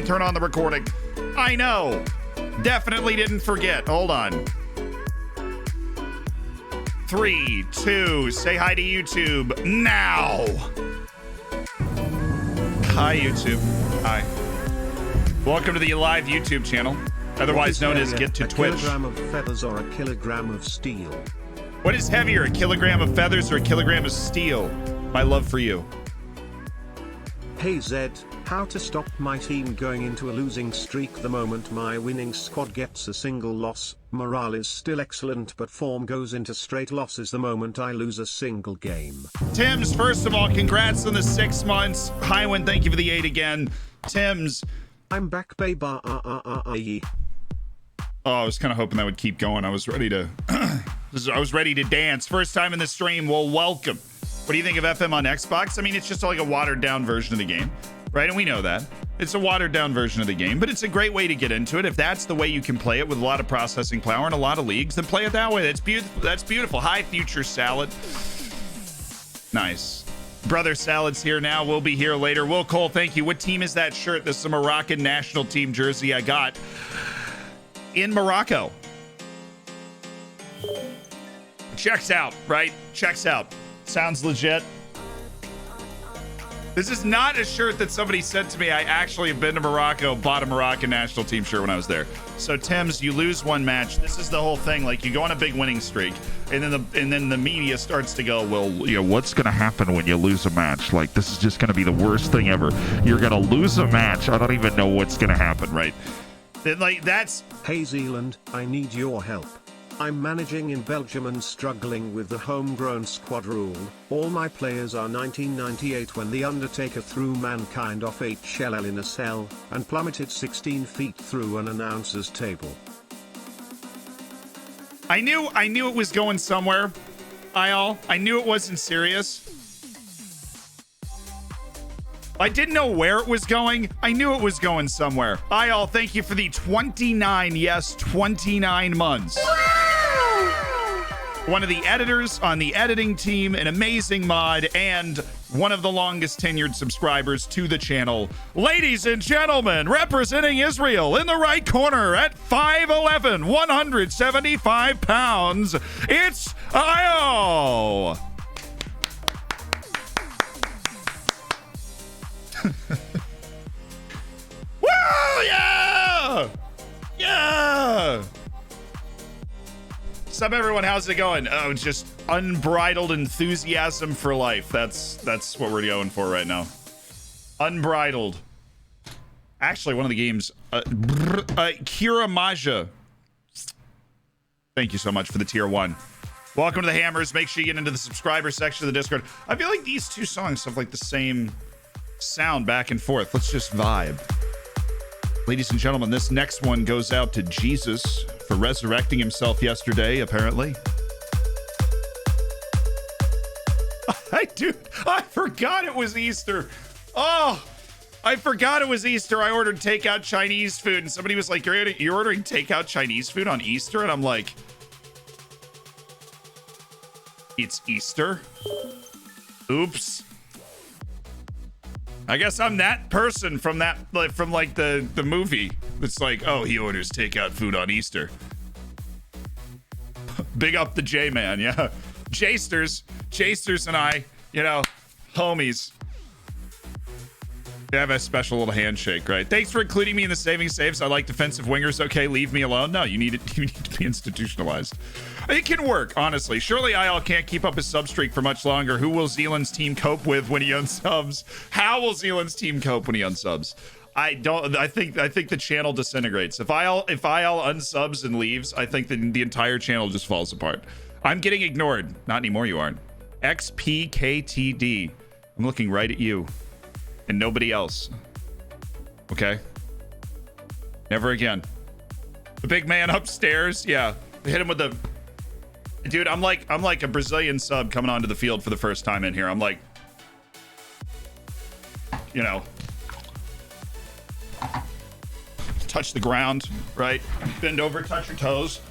to turn on the recording. I know. Definitely didn't forget. Hold on. 3, 2, say hi to YouTube now. Hi, YouTube. Hi. Welcome to the live YouTube channel, otherwise known as Get to Twitch. A kilogram of feathers or a kilogram of steel? What is heavier, a kilogram of feathers or a kilogram of steel? My love for you. Hey Zed, how to stop my team going into a losing streak? The moment my winning squad gets a single loss, morale is still excellent but form goes into straight losses the moment I lose a single game. Tim's, first of all, congrats on the 6 months. Highwind, thank you for the 8 again. Tim's. I'm back, baby. Oh, I was kind of hoping that would keep going. I was ready to I was ready to dance. First time in the stream. Well, welcome. What do you think of FM on Xbox? I mean, it's just like a watered down version of the game, right? And we know that. It's a watered down version of the game, but it's a great way to get into it. If that's the way you can play it with a lot of processing power and a lot of leagues, then play it that way. That's beautiful. That's beautiful. Hi, Future Salad. Nice. Brother Salad's here now. We'll be here later. Will Cole, thank you. What team is that shirt? This is a Moroccan national team jersey I got in Morocco. Checks out, right? Checks out. Sounds legit. This is not a shirt that somebody sent to me. I actually have been to Morocco, bought a Moroccan national team shirt when I was there. So Tim's, you lose one match. This is the whole thing. Like, you go on a big winning streak, and then the media starts to go, well, you know, what's going to happen when you lose a match? Like, this is just going to be the worst thing ever. You're going to lose a match. I don't even know what's going to happen, right? Then, like, that's... Hey Zealand, I need your help. I'm managing in Belgium and struggling with the homegrown squad rule. All my players are 1998 when The Undertaker threw mankind off HLL in a cell, and plummeted 16 feet through an announcer's table. I knew it was going somewhere. I knew it wasn't serious. I didn't know where it was going. I knew it was going somewhere. Thank you for the 29, yes, 29 months. One of the editors on the editing team, an amazing mod, and one of the longest tenured subscribers to the channel. Ladies and gentlemen, representing Israel in the right corner at 5'11", 175 pounds, it's Io! Woo! Yeah! Yeah! What's up, everyone? How's it going? Oh, just unbridled enthusiasm for life. That's what we're going for right now. Unbridled. Actually, one of the games, Kira Maja. Thank you so much for the tier 1. Welcome to the Hammers. Make sure you get into the subscriber section of the Discord. I feel like these two songs have like the same sound back and forth. Let's just vibe. Ladies and gentlemen, this next one goes out to Jesus for resurrecting himself yesterday, apparently. I forgot it was Easter. Oh, I forgot it was Easter. I ordered takeout Chinese food, and somebody was like, you're ordering takeout Chinese food on Easter? And I'm like, it's Easter? Oops. I guess I'm that person from the movie. It's like, oh, he orders takeout food on Easter. Big up the J-Man, yeah. Jasters and I, you know, homies. They have a special little handshake, right? Thanks for including me in the saving saves. I like defensive wingers. Okay, leave me alone. No, you need to be institutionalized. It can work, honestly. Surely IL can't keep up his sub streak for much longer. Who will Zealand's team cope with when he unsubs? How will Zealand's team cope when he unsubs? I think the channel disintegrates. If IL unsubs and leaves, I think the entire channel just falls apart. I'm getting ignored. Not anymore, you aren't. XPKTD. I'm looking right at you and nobody else. Okay? Never again. The big man upstairs, yeah. Hit him with the... Dude, I'm like a Brazilian sub coming onto the field for the first time in here. I'm like, you know, touch the ground, right? Bend over, touch your toes.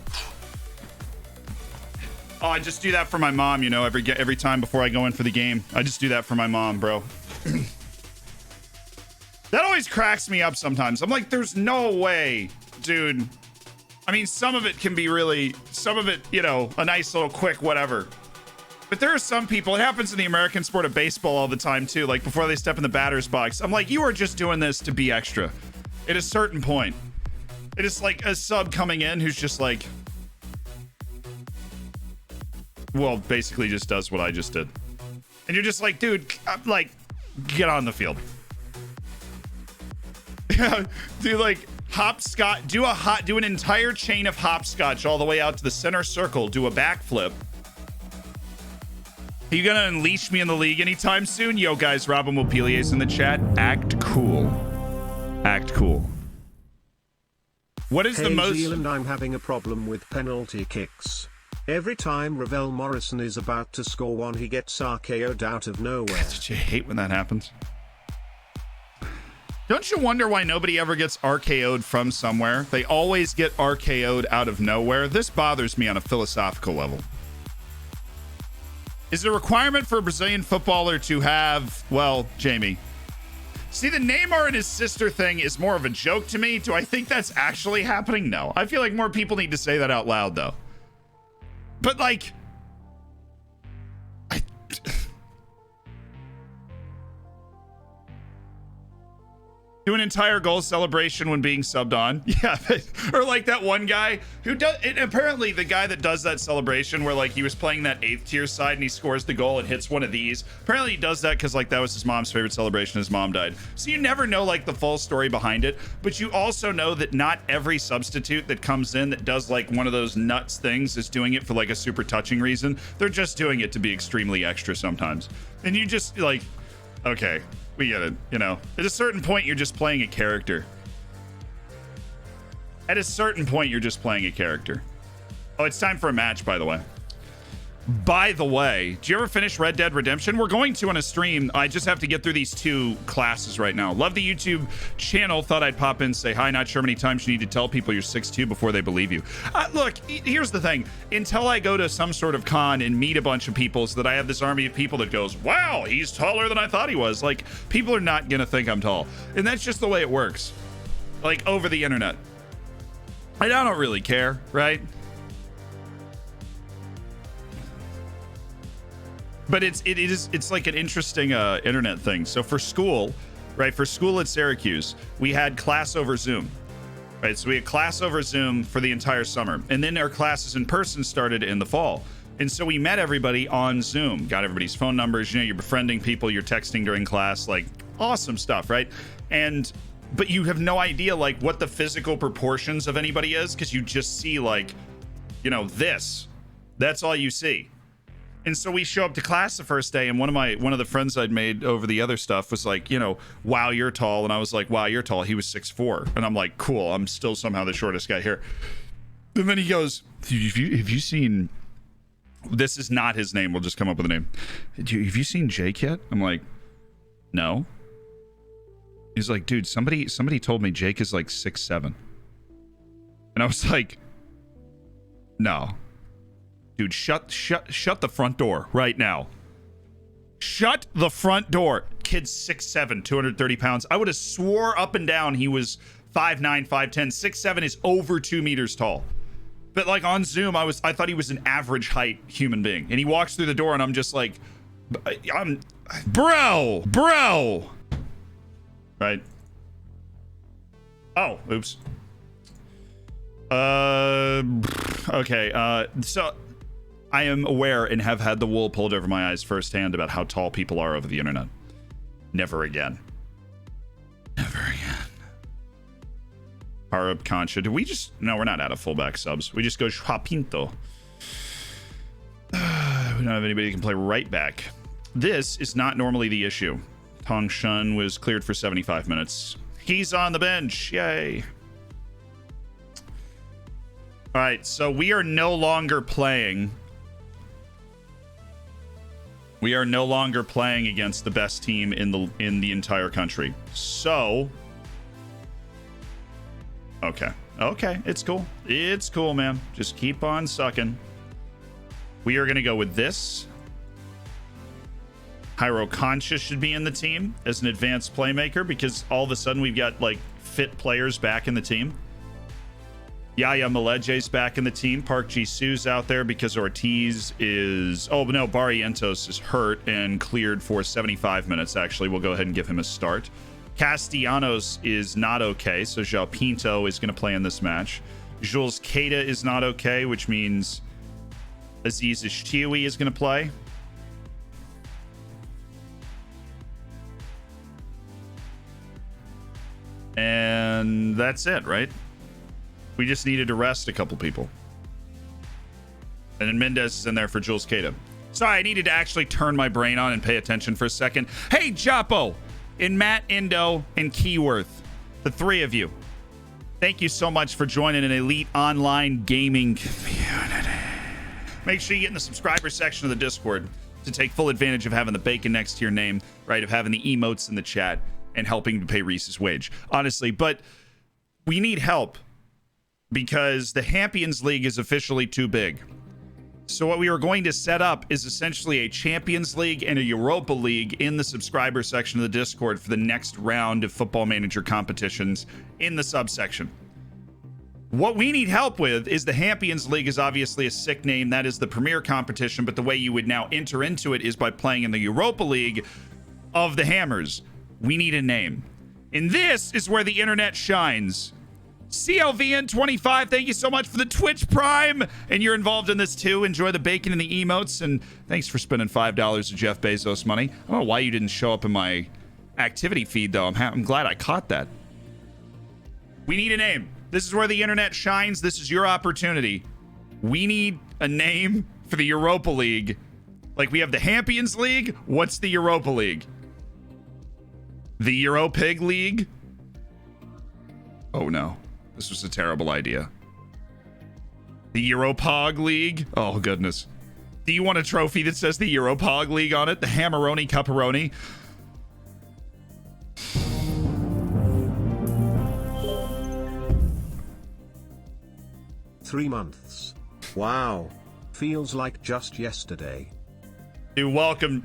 Oh, I just do that for my mom, you know, every time before I go in for the game. I just do that for my mom, bro. That always cracks me up sometimes. I'm like, there's no way, dude. I mean, some of it can be really, some of it, you know, a nice little quick whatever. But there are some people, it happens in the American sport of baseball all the time too, like before they step in the batter's box. I'm like, you are just doing this to be extra. At a certain point, it is like a sub coming in who's just like, well, basically just does what I just did. And you're just like, dude, like, get on the field. Yeah, do like hopscotch, do an entire chain of hopscotch all the way out to the center circle, do a backflip. Are you gonna unleash me in the league anytime soon? Yo, guys, Robin Mobilier in the chat. Act cool. Act cool. What is the most... Zealand, I'm having a problem with penalty kicks. Every time Ravel Morrison is about to score one, he gets RKO'd out of nowhere. Did you hate when that happens? Don't you wonder why nobody ever gets RKO'd from somewhere? They always get RKO'd out of nowhere. This bothers me on a philosophical level. Is it a requirement for a Brazilian footballer to have, well, Jamie? See, the Neymar and his sister thing is more of a joke to me. Do I think that's actually happening? No. I feel like more people need to say that out loud, though. But, like... Do an entire goal celebration when being subbed on. Yeah, or like that one guy who does it. Apparently the guy that does that celebration where like he was playing that 8th tier side and he scores the goal and hits one of these. Apparently he does that because like that was his mom's favorite celebration. His mom died. So you never know like the full story behind it, but you also know that not every substitute that comes in that does like one of those nuts things is doing it for like a super touching reason. They're just doing it to be extremely extra sometimes. And you just like, okay, we get it, you know. At a certain point, you're just playing a character. At a certain point, you're just playing a character. Oh, it's time for a match, by the way. By the way, do you ever finish Red Dead Redemption? We're going to on a stream. I just have to get through these 2 classes right now. Love the YouTube channel. Thought I'd pop in and say hi. Not sure how many times you need to tell people you're 6'2" before they believe you. Look, here's the thing. Until I go to some sort of con and meet a bunch of people so that I have this army of people that goes, wow, he's taller than I thought he was. Like, people are not going to think I'm tall. And that's just the way it works. Like, over the internet. I don't really care, right? But it's like an interesting internet thing. So for school, right? For school at Syracuse, we had class over Zoom, right? So we had class over Zoom for the entire summer, and then our classes in person started in the fall. And so we met everybody on Zoom, got everybody's phone numbers. You know, you're befriending people, you're texting during class, like awesome stuff, right? But you have no idea like what the physical proportions of anybody is because you just see like, you know, this. That's all you see. And so we show up to class the first day, and one of the friends I'd made over the other stuff was like, you know, wow, you're tall. And I was like, wow, you're tall. He was 6'4". And I'm like, cool, I'm still somehow the shortest guy here. And then he goes, have you seen, this is not his name, we'll just come up with a name. Have you seen Jake yet? I'm like, no. He's like, dude, somebody told me Jake is like 6'7". And I was like, no. Dude, shut the front door right now. Shut the front door. Kid's 6'7", 230 pounds. I would have swore up and down he was 5'9", 5'10". 6'7" is over 2 meters tall. But like on Zoom, I thought he was an average height human being. And he walks through the door and I'm just like, bro. Right. Oh, oops. Okay. So I am aware and have had the wool pulled over my eyes firsthand about how tall people are over the internet. Never again. Never again. Harub Concha. Do we just... No, we're not out of fullback subs. We just go Schwapinto. We don't have anybody who can play right back. This is not normally the issue. Tong Shun was cleared for 75 minutes. He's on the bench. Yay. All right, so we are no longer playing... We are no longer playing against the best team in the entire country. So, okay, it's cool. It's cool, man. Just keep on sucking. We are gonna go with this. Hyro Concha should be in the team as an advanced playmaker because all of a sudden we've got like fit players back in the team. Yaya Maleje's back in the team. Park Ji-soo's out there because Ortiz is... Oh, no, Barrientos is hurt and cleared for 75 minutes, actually. We'll go ahead and give him a start. Castellanos is not okay, so João Pinto is going to play in this match. Jules Keita is not okay, which means Aziz Ishtiwi is going to play. And that's it, right? We just needed to rest a couple people. And then Mendez is in there for Jules Keita. Sorry, I needed to actually turn my brain on and pay attention for a second. Hey, Japo, and Matt Indo, and Keyworth, the three of you. Thank you so much for joining an elite online gaming community. Make sure you get in the subscriber section of the Discord to take full advantage of having the bacon next to your name, right? Of having the emotes in the chat and helping to pay Reese's wage. Honestly, but we need help because the Champions League is officially too big. So what we are going to set up is essentially a Champions League and a Europa League in the subscriber section of the Discord for the next round of Football Manager competitions in the subsection. What we need help with is the Champions League is obviously a sick name. That is the premier competition, but the way you would now enter into it is by playing in the Europa League of the Hammers. We need a name. And this is where the internet shines. CLVN25, thank you so much for the Twitch Prime. And you're involved in this too. Enjoy the bacon and the emotes. And thanks for spending $5 of Jeff Bezos money. I don't know why you didn't show up in my activity feed, though. I'm glad I caught that. We need a name. This is where the internet shines. This is your opportunity. We need a name for the Europa League. Like we have the Champions League. What's the Europa League? The Europig League? Oh no. This was a terrible idea. The Europog League? Oh, goodness. Do you want a trophy that says the Europog League on it? The Hammeroni Cupperoni? Three months. Wow. Feels like just yesterday. Dude, welcome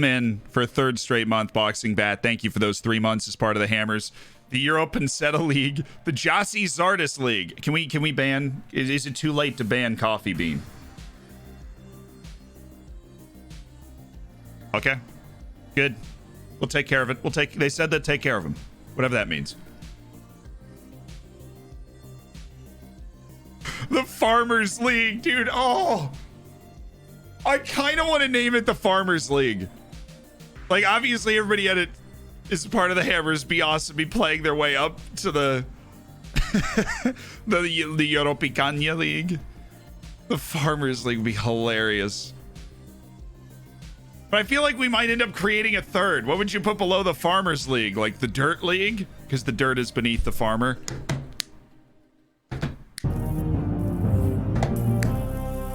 in for a third straight month, Boxing Bat. Thank you for those 3 months as part of the Hammers. The Euro Pancetta League, the Jossie Zardis League. Can we ban? Is it too late to ban Coffee Bean? Okay, good. We'll take care of it. They said that take care of him, whatever that means. The Farmers League, dude. Oh, I kind of want to name it the Farmers League. Like, obviously, everybody at it is part of the Hammers. Be awesome, be playing their way up to the the Europicania League. The Farmers League would be hilarious. But I feel like we might end up creating a third. What would you put below the Farmers League? Like the Dirt League? Because the dirt is beneath the farmer.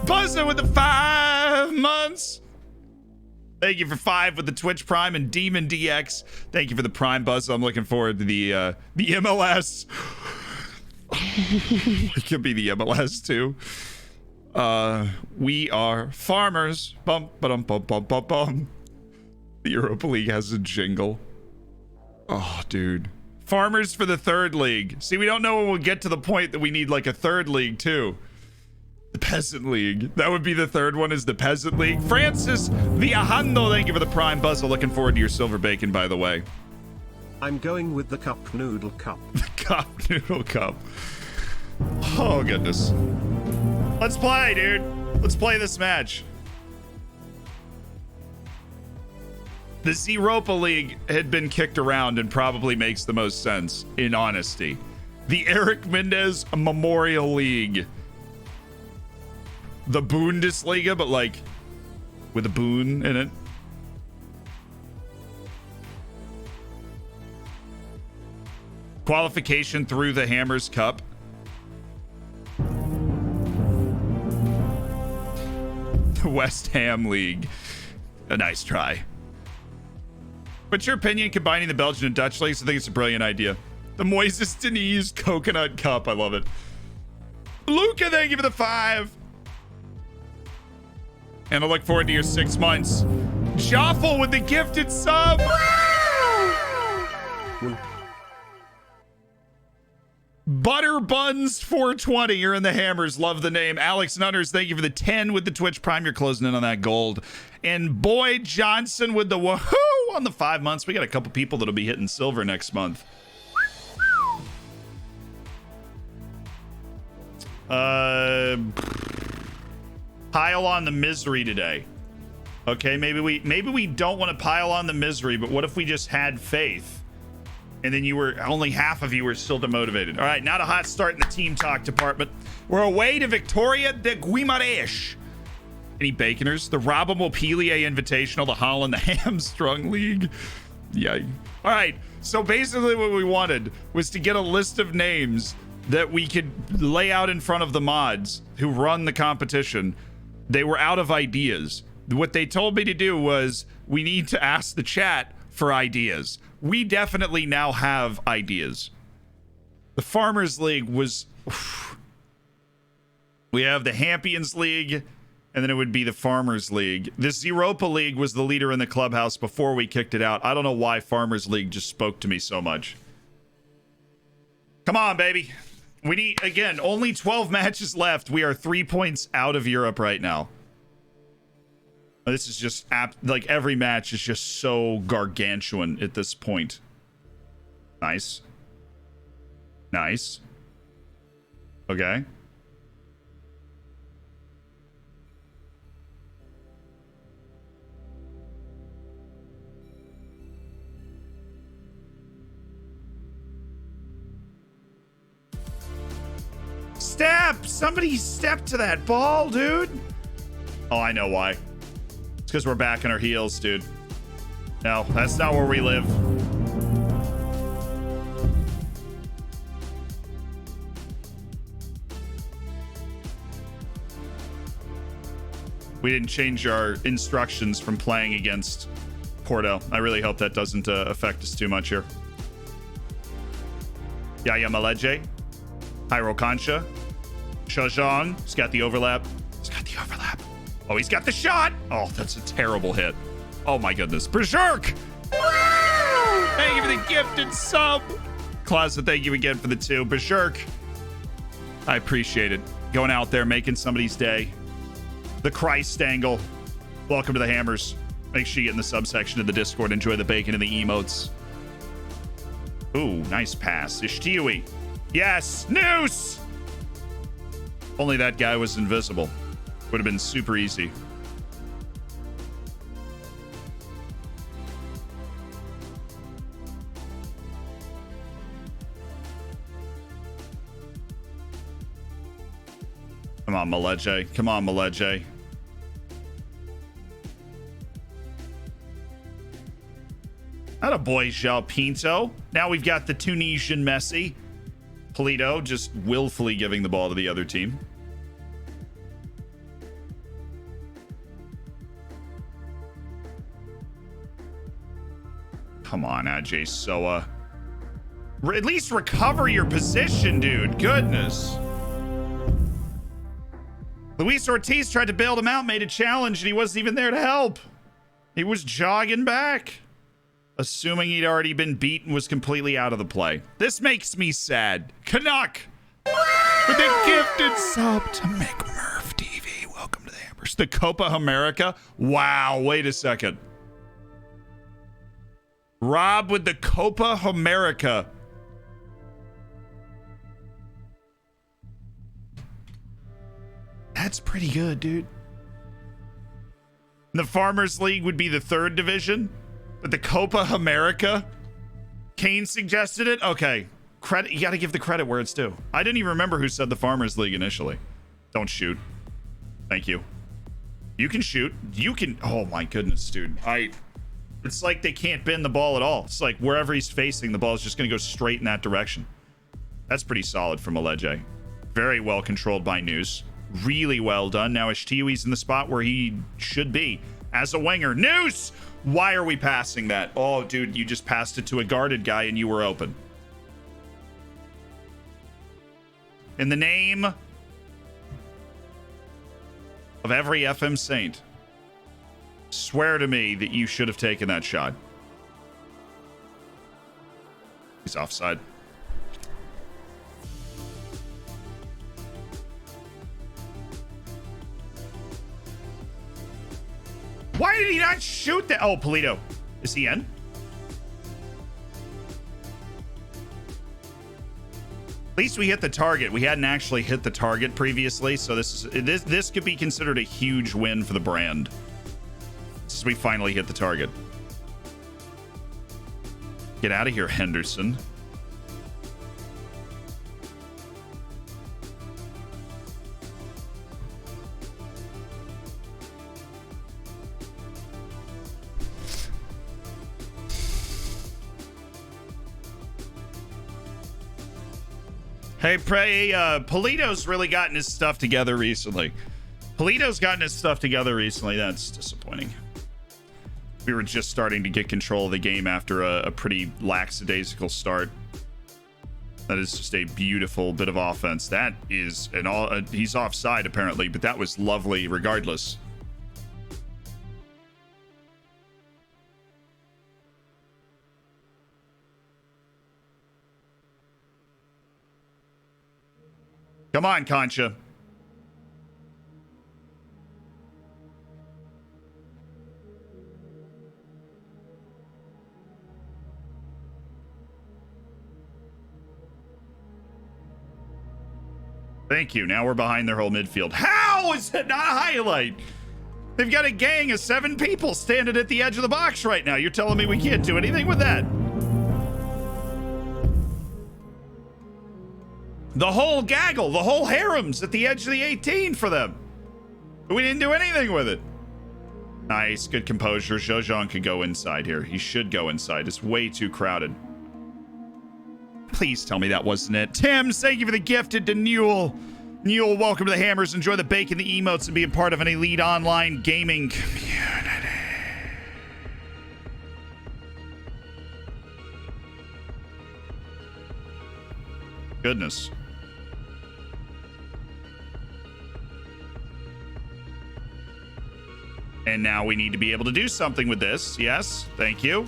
Buzzer with the 5 months. Thank you for 5 with the Twitch Prime, and Demon DX. Thank you for the Prime Buzz. I'm looking forward to the MLS. It could be the MLS too. We are farmers. Bum, ba-dum, bum, bum, bum, bum. The Europa League has a jingle. Oh, dude. Farmers for the third league. See, we don't know when we'll get to the point that we need like a third league too. The Peasant League. That would be the third one, is the Peasant League. Francis Viajando, thank you for the Prime Buzzle. Looking forward to your silver bacon, by the way. I'm going with the Cup Noodle Cup. The Cup Noodle Cup. Oh, goodness. Let's play, dude. Let's play this match. The Zeropa League had been kicked around and probably makes the most sense, in honesty. The Eric Mendez Memorial League. The Bundesliga, but like with a boon in it. Qualification through the Hammers Cup. The West Ham League. A nice try. What's your opinion combining the Belgian and Dutch leagues? I think it's a brilliant idea. The Moises Denise Coconut Cup. I love it. Luca, thank you for the 5. And I look forward to your 6 months. Joffle with the gifted sub. Butter Buns 420, you're in the hammers. Love the name. Alex Nutters, thank you for the 10 with the Twitch Prime. You're closing in on that gold. And Boyd Johnson with the woohoo on the 5 months. We got a couple people that'll be hitting silver next month. Pile on the misery today. Okay, maybe we don't want to pile on the misery, but what if we just had faith? And then you were only half of you were still demotivated. All right, not a hot start in the team talk department. We're away to Victoria de Guimaraes. Any Baconers? The Robin Montpellier Invitational, the Holland, the Hamstrung League. Yay. All right, so basically what we wanted was to get a list of names that we could lay out in front of the mods who run the competition. They were out of ideas. What they told me to do was we need to ask the chat for ideas. We definitely now have ideas. The Farmers League was... We have the Hampions League, and then it would be the Farmers League. This Europa League was the leader in the clubhouse before we kicked it out. I don't know why Farmers League just spoke to me so much. Come on, baby. We need, again, only 12 matches left. We are 3 points out of Europe right now. This is just, like, every match is just so gargantuan at this point. Nice. Nice. Okay. Step! Somebody step to that ball, dude. Oh, I know why. It's because we're back on our heels, dude. No, that's not where we live. We didn't change our instructions from playing against Porto. I really hope that doesn't affect us too much here. Yaya Maleje. Hyro Concha. Shojong. He's got the overlap. He's got the overlap. Oh, he's got the shot. Oh, that's a terrible hit. Oh, my goodness. Berserk. Thank you for the gifted sub. Clausa, thank you again for the 2. Berserk. I appreciate it. Going out there, making somebody's day. The Christ angle. Welcome to the Hammers. Make sure you get in the subsection of the Discord. Enjoy the bacon and the emotes. Ooh, nice pass. Ishtiui. Yes. Noose. Only that guy was invisible. Would have been super easy. Come on, Maleje. Come on, Maleje. Atta boy, João Pinto. Now we've got the Tunisian Messi. Polito just willfully giving the ball to the other team. Come on, Ajay Soa. At least recover your position, dude. Goodness. Luis Ortiz tried to bail him out, made a challenge, and he wasn't even there to help. He was jogging back, assuming he'd already been beaten, was completely out of the play. This makes me sad. Canuck with a gifted sub to McMurph TV. Welcome to the Hammers. The Copa America. Wow, wait a second. Rob with the Copa America. That's pretty good, dude. The Farmers League would be the 3rd division, but the Copa America, Kane suggested it. Okay, credit. You got to give the credit where it's due. I didn't even remember who said the Farmers League initially. Don't shoot. Thank you. You can shoot. You can. Oh my goodness, dude. It's like they can't bend the ball at all. It's like wherever he's facing, the ball is just going to go straight in that direction. That's pretty solid from Maleje. Very well controlled by Noose. Really well done. Now Ishtiui's in the spot where he should be as a winger. Noose! Why are we passing that? Oh, dude, you just passed it to a guarded guy and you were open. In the name of every FM saint, Swear to me that you should have taken that shot. He's offside. Why did he not shoot that? Oh, Polito. Is he in? At least we hit the target. We hadn't actually hit the target previously, so this could be considered a huge win for the brand. Since we finally hit the target. Get out of here, Henderson. Hey, Polito's really gotten his stuff together recently. That's disappointing. We were just starting to get control of the game after a pretty lackadaisical start. That is just a beautiful bit of offense. That is he's offside apparently, but that was lovely regardless. Come on, Concha. Thank you. Now we're behind their whole midfield. How is it not a highlight? They've got a gang of 7 people standing at the edge of the box right now. You're telling me we can't do anything with that? The whole gaggle, the whole harem's at the edge of the 18 for them. We didn't do anything with it. Nice, good composure. Zhejiang could go inside here. He should go inside. It's way too crowded. Please tell me that wasn't it. Tim, thank you for the gifted to Newell. Newell, welcome to the Hammers. Enjoy the bacon, the emotes, and being part of an elite online gaming community. Goodness. And now we need to be able to do something with this. Yes, thank you.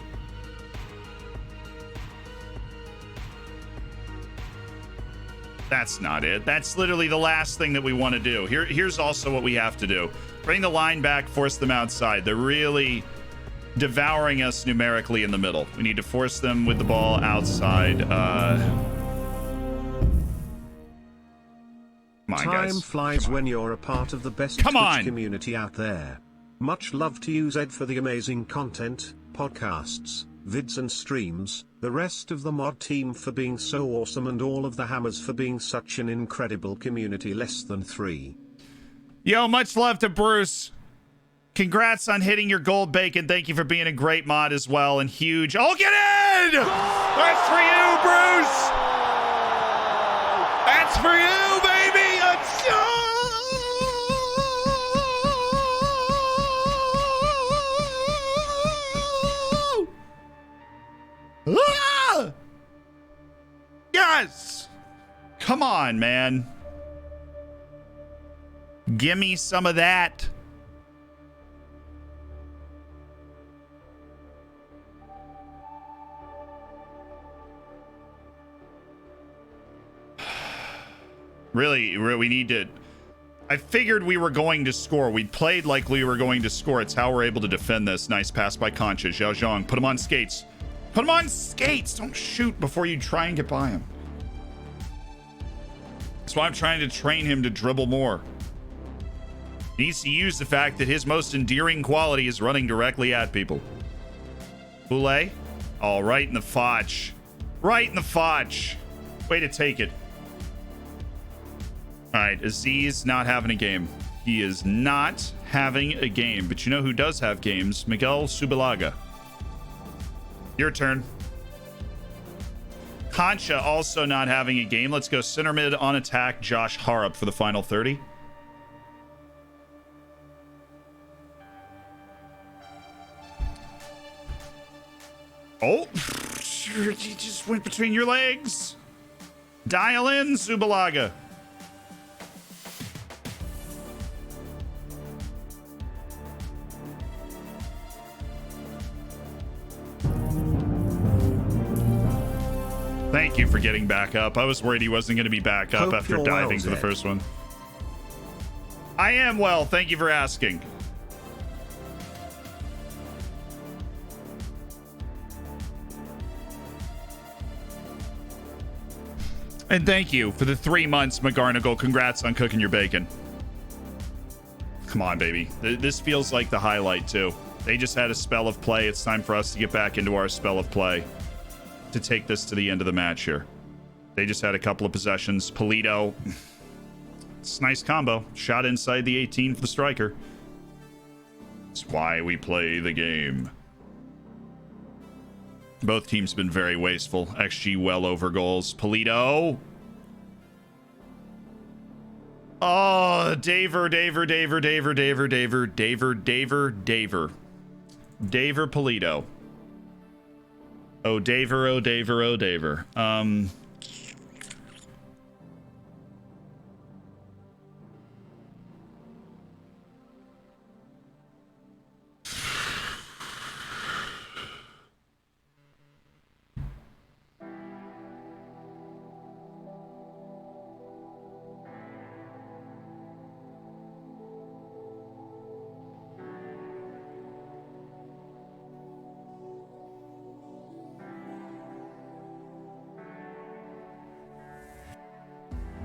That's not it. That's literally the last thing that we want to do. Here's also what we have to do. Bring the line back, force them outside. They're really devouring us numerically in the middle. We need to force them with the ball outside. Come on, guys. Time flies when you're a part of the best Twitch community out there. Much love to you, Zed, for the amazing content, podcasts, vids and streams, the rest of the mod team for being so awesome, and all of the Hammers for being such an incredible community. Less than 3. Yo, much love to Bruce. Congrats on hitting your gold bacon. Thank you for being a great mod as well, and huge. Oh, get in! That's for you, Bruce! That's for you, baby! Ah! Yes! Come on, man. Give me some of that. Really, we need to... I figured we were going to score. We played like we were going to score. It's how we're able to defend this. Nice pass by Concha. Zhejiang, put him on skates. Put him on skates! Don't shoot before you try and get by him. That's why I'm trying to train him to dribble more. He needs to use the fact that his most endearing quality is running directly at people. Boulay? Oh, right in the fotch. Right in the fotch. Way to take it. All right, Aziz not having a game. He is not having a game. But you know who does have games? Miguel Subalaga. Your turn. Concha also not having a game. Let's go center mid on attack. Josh Harrop for the final 30. Oh, he just went between your legs. Dial in, Subalaga. Thank you for getting back up. I was worried he wasn't going to be back up after diving to the first one. I am well. Thank you for asking. And thank you for the 3 months, McGarnagle. Congrats on cooking your bacon. Come on, baby. This feels like the highlight, too. They just had a spell of play. It's time for us to get back into our spell of play to take this to the end of the match here. They just had a couple of possessions. Polito. It's a nice combo. Shot inside the 18 for the striker. It's why we play the game. Both teams have been very wasteful. XG well over goals. Polito. Oh, Daver Polito. Oh, Daver.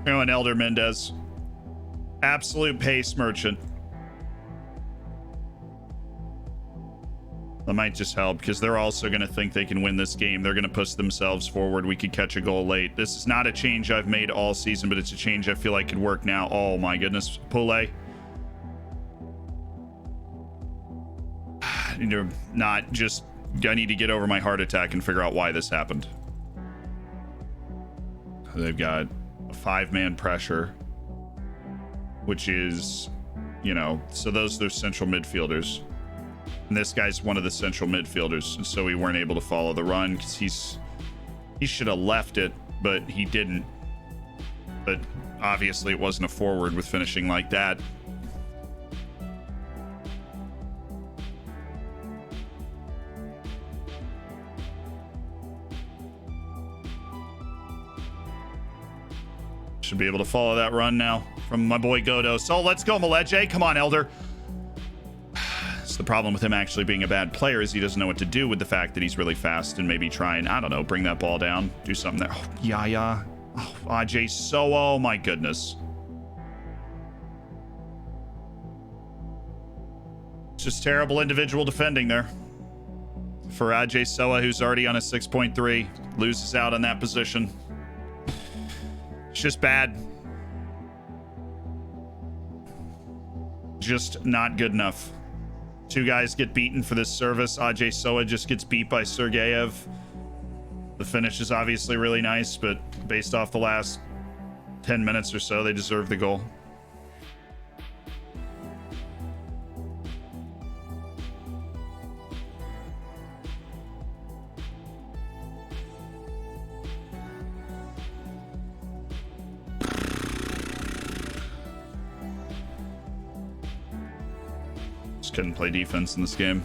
Oh, and Elder Mendez. Absolute pace merchant. That might just help because they're also going to think they can win this game. They're going to push themselves forward. We could catch a goal late. This is not a change I've made all season, but it's a change I feel like could work now. Oh my goodness. Poulet. Not just... I need to get over my heart attack and figure out why this happened. They've got a 5-man pressure, which is, you know, so those are central midfielders. And this guy's one of the central midfielders, and so we weren't able to follow the run because he should have left it, but he didn't. But obviously it wasn't a forward with finishing like that. Should be able to follow that run now from my boy Godo. So let's go, Maleje. Come on, Elder. It's the problem with him actually being a bad player is he doesn't know what to do with the fact that he's really fast and maybe try and, I don't know, bring that ball down, do something there. Oh, Yaya. Oh, Ajay So. Oh, my goodness. Just terrible individual defending there for Ajay Soa, who's already on a 6.3. Loses out on that position. It's just bad. Just not good enough. 2 guys get beaten for this service. Ajay Soa just gets beat by Sergeyev. The finish is obviously really nice, but based off the last 10 minutes or so, they deserve the goal. Couldn't play defense in this game.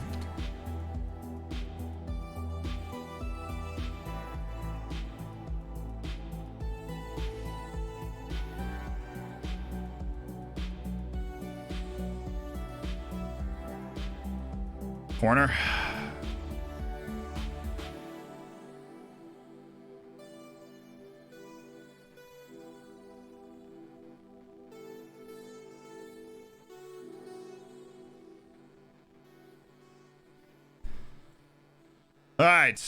Corner. All right,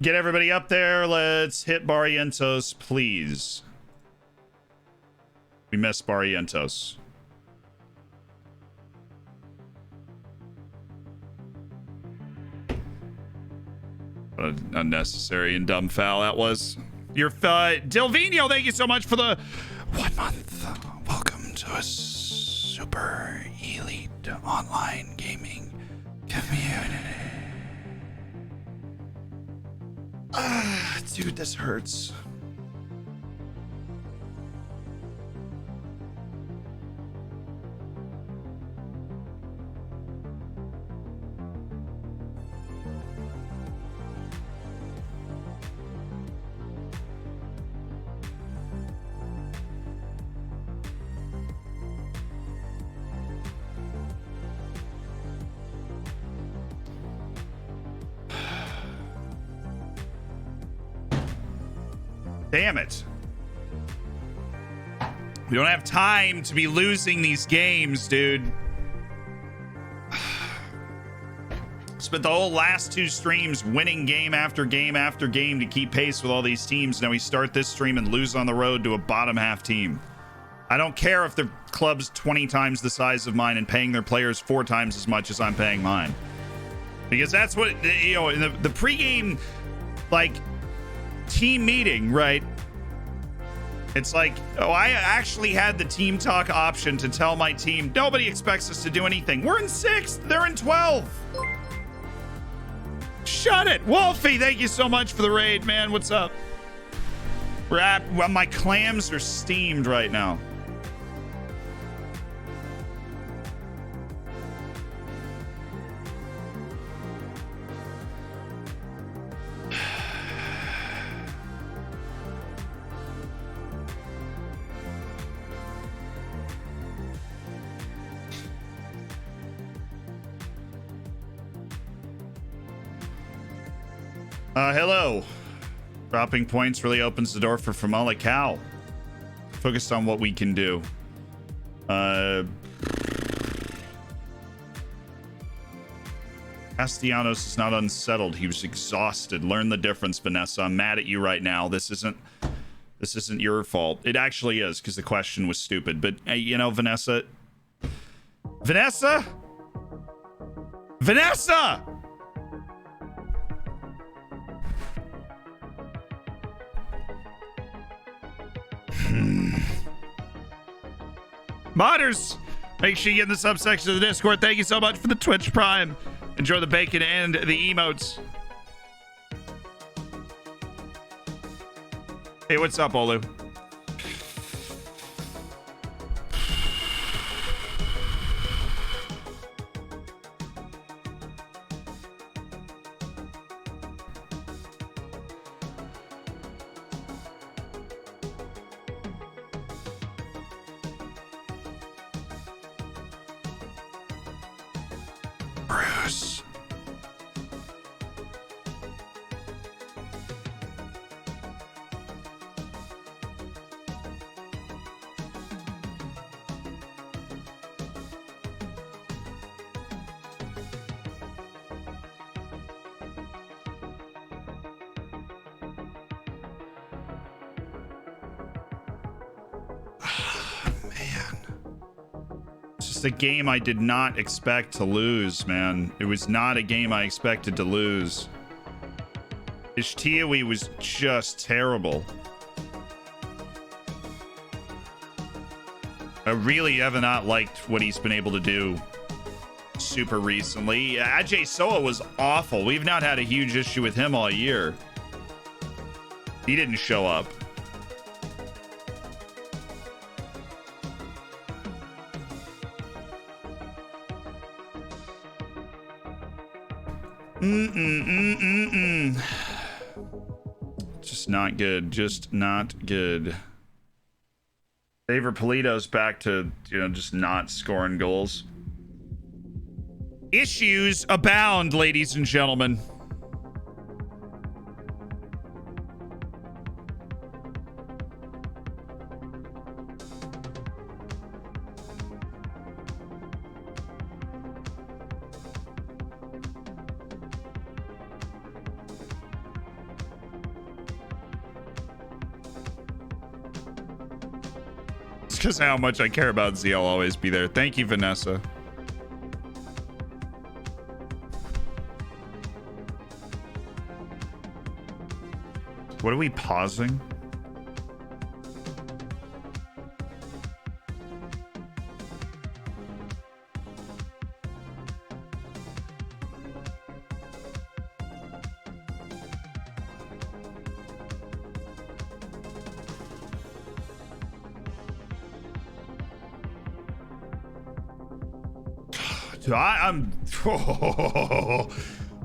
get everybody up there. Let's hit Barrientos, please. We missed Barrientos. What an unnecessary and dumb foul that was. Your Delvino, thank you so much for the 1 month. Welcome to a super elite online gaming community. Dude, this hurts. Damn it. We don't have time to be losing these games, dude. Spent the whole last 2 streams winning game after game after game to keep pace with all these teams. Now we start this stream and lose on the road to a bottom half team. I don't care if the club's 20 times the size of mine and paying their players 4 times as much as I'm paying mine. Because that's what, you know, in the pregame, like, team meeting, right? It's like, oh, I actually had the team talk option to tell my team, nobody expects us to do anything. We're in 6th. They're in 12th. Shut it. Wolfie, thank you so much for the raid, man. What's up? Well, my clams are steamed right now. Hello. Dropping points really opens the door for Famalicão. Focused on what we can do. Castellanos is not unsettled. He was exhausted. Learn the difference, Vanessa. I'm mad at you right now. This isn't your fault. It actually is, because the question was stupid. But you know, Vanessa. Vanessa! Vanessa! Modders, make sure you get in the subsection of the Discord. Thank you so much for the Twitch Prime. Enjoy the bacon and the emotes. Hey, what's up, Olu? Bruce. A game I did not expect to lose, man. It was not a game I expected to lose. Ishtiawi was just terrible. I really have not liked what he's been able to do super recently. Ajay Soa was awful. We've not had a huge issue with him all year. He didn't show up. Just not good. Just not good. Favorite Polito's back to, you know, just not scoring goals. Issues abound, ladies and gentlemen. Just how much I care about Z, I'll always be there. Thank you, Vanessa. What are we pausing?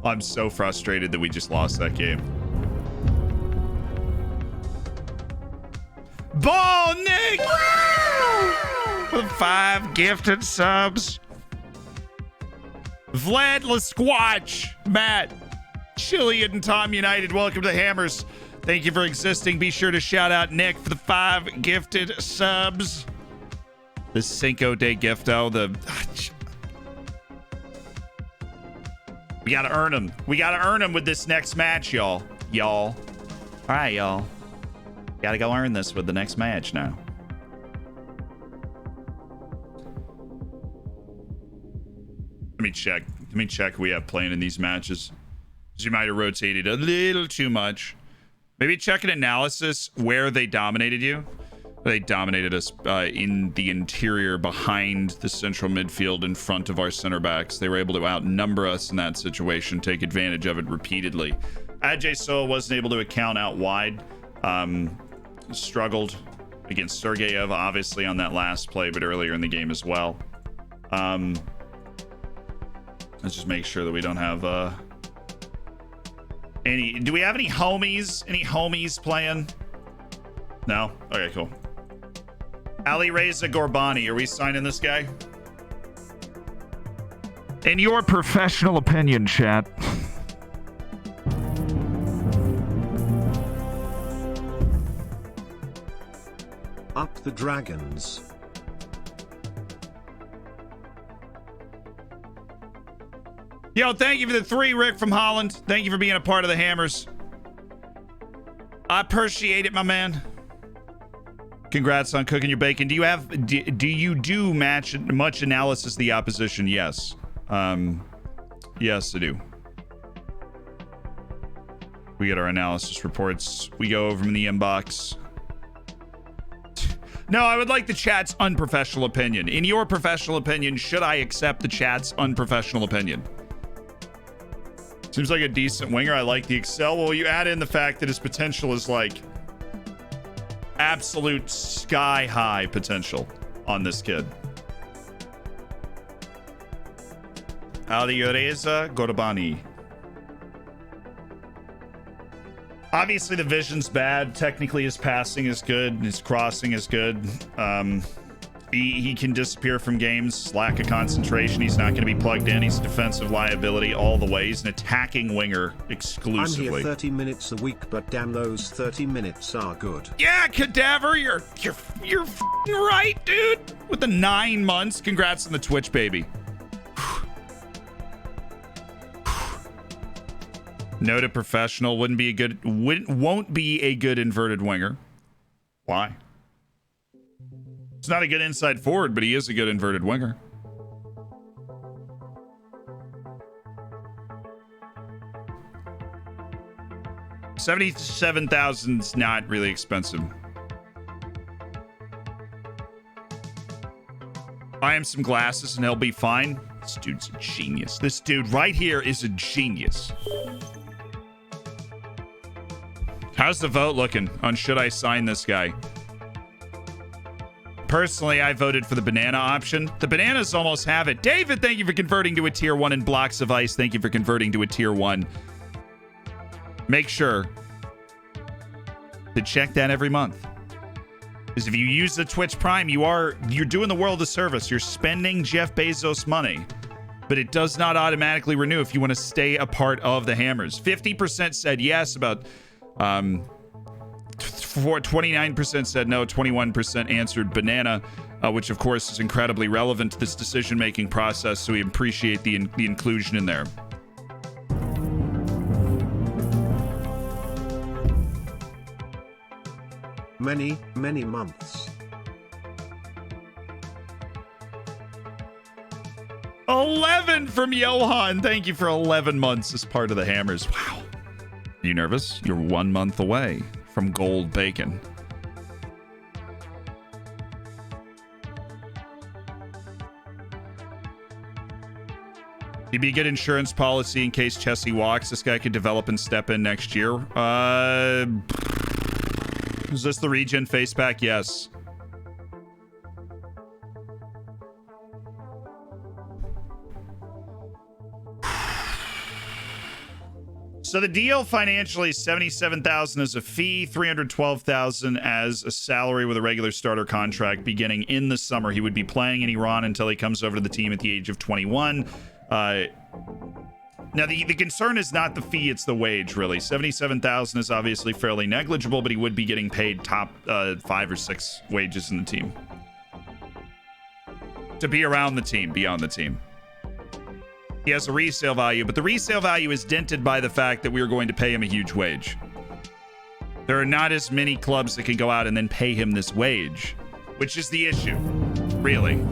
I'm so frustrated that we just lost that game. Ball Nick! With 5 gifted subs. Vlad Lasquatch, Matt, Chilean, Tom United, welcome to the Hammers. Thank you for existing. Be sure to shout out Nick for the 5 gifted subs. The Cinco de Gifto. We gotta earn them. We gotta earn them with this next match, y'all. All right, y'all. Gotta go earn this with the next match now. Let me check. Let me check who we have playing in these matches. You might have rotated a little too much. Maybe check an analysis where they dominated you. They dominated us in the interior behind the central midfield in front of our center backs. They were able to outnumber us in that situation, take advantage of it repeatedly. Ajay Soa wasn't able to account out wide. Struggled against Sergeyev, obviously, on that last play, but earlier in the game as well. Let's just make sure that we don't have any. Do we have any homies? Any homies playing? No? Okay, cool. Ali Reza Gorbani, are we signing this guy? In your professional opinion, chat. Up the Dragons. Yo, thank you for the 3, Rick from Holland. Thank you for being a part of the Hammers. I appreciate it, my man. Congrats on cooking your bacon. Do you do much analysis of the opposition? Yes. Yes, I do. We get our analysis reports. We go over them in the inbox. No, I would like the chat's unprofessional opinion. In your professional opinion, should I accept the chat's unprofessional opinion? Seems like a decent winger. I like the excel. Well, you add in the fact that his potential is like absolute sky high potential on this kid. Alireza Gorbani. Obviously, the vision's bad. Technically, his passing is good. His crossing is good. He can disappear from games. Lack of concentration. He's not going to be plugged in. He's a defensive liability all the way. He's an attacking winger exclusively. I'm here 30 minutes a week, but damn, those 30 minutes are good. Yeah, Cadaver, you're f***ing right, dude. With the 9 months, congrats on the Twitch, baby. Noted professional won't be a good inverted winger. Why? He's not a good inside forward, but he is a good inverted winger. $77,000's not really expensive. Buy him some glasses and he'll be fine. This dude's a genius. This dude right here is a genius. How's the vote looking on should I sign this guy? Personally, I voted for the banana option. The bananas almost have it. David, thank you for converting to a tier 1, and Blocks of Ice, thank you for converting to a tier 1. Make sure to check that every month. Because if you use the Twitch Prime, you're doing the world a service. You're spending Jeff Bezos money, but it does not automatically renew if you want to stay a part of the Hammers. 50% said yes, about 29% said no, 21% answered banana, which of course is incredibly relevant to this decision-making process, so we appreciate the inclusion in there. Many, many months. 11 from Johan. Thank you for 11 months as part of the Hammers. Wow. Are you nervous? You're 1 month away from gold bacon. He'd be a good insurance policy in case Chessie walks. This guy could develop and step in next year. Is this the regen face pack? Yes. So the deal financially is $77,000 as a fee, $312,000 as a salary with a regular starter contract beginning in the summer. He would be playing in Iran until he comes over to the team at the age of 21. Now, the concern is not the fee, it's the wage, really. 77,000 is obviously fairly negligible, but he would be getting paid top 5 or 6 wages in the team. To be around the team, be on the team. He has a resale value, but the resale value is dented by the fact that we are going to pay him a huge wage. There are not as many clubs that can go out and then pay him this wage, which is the issue, really.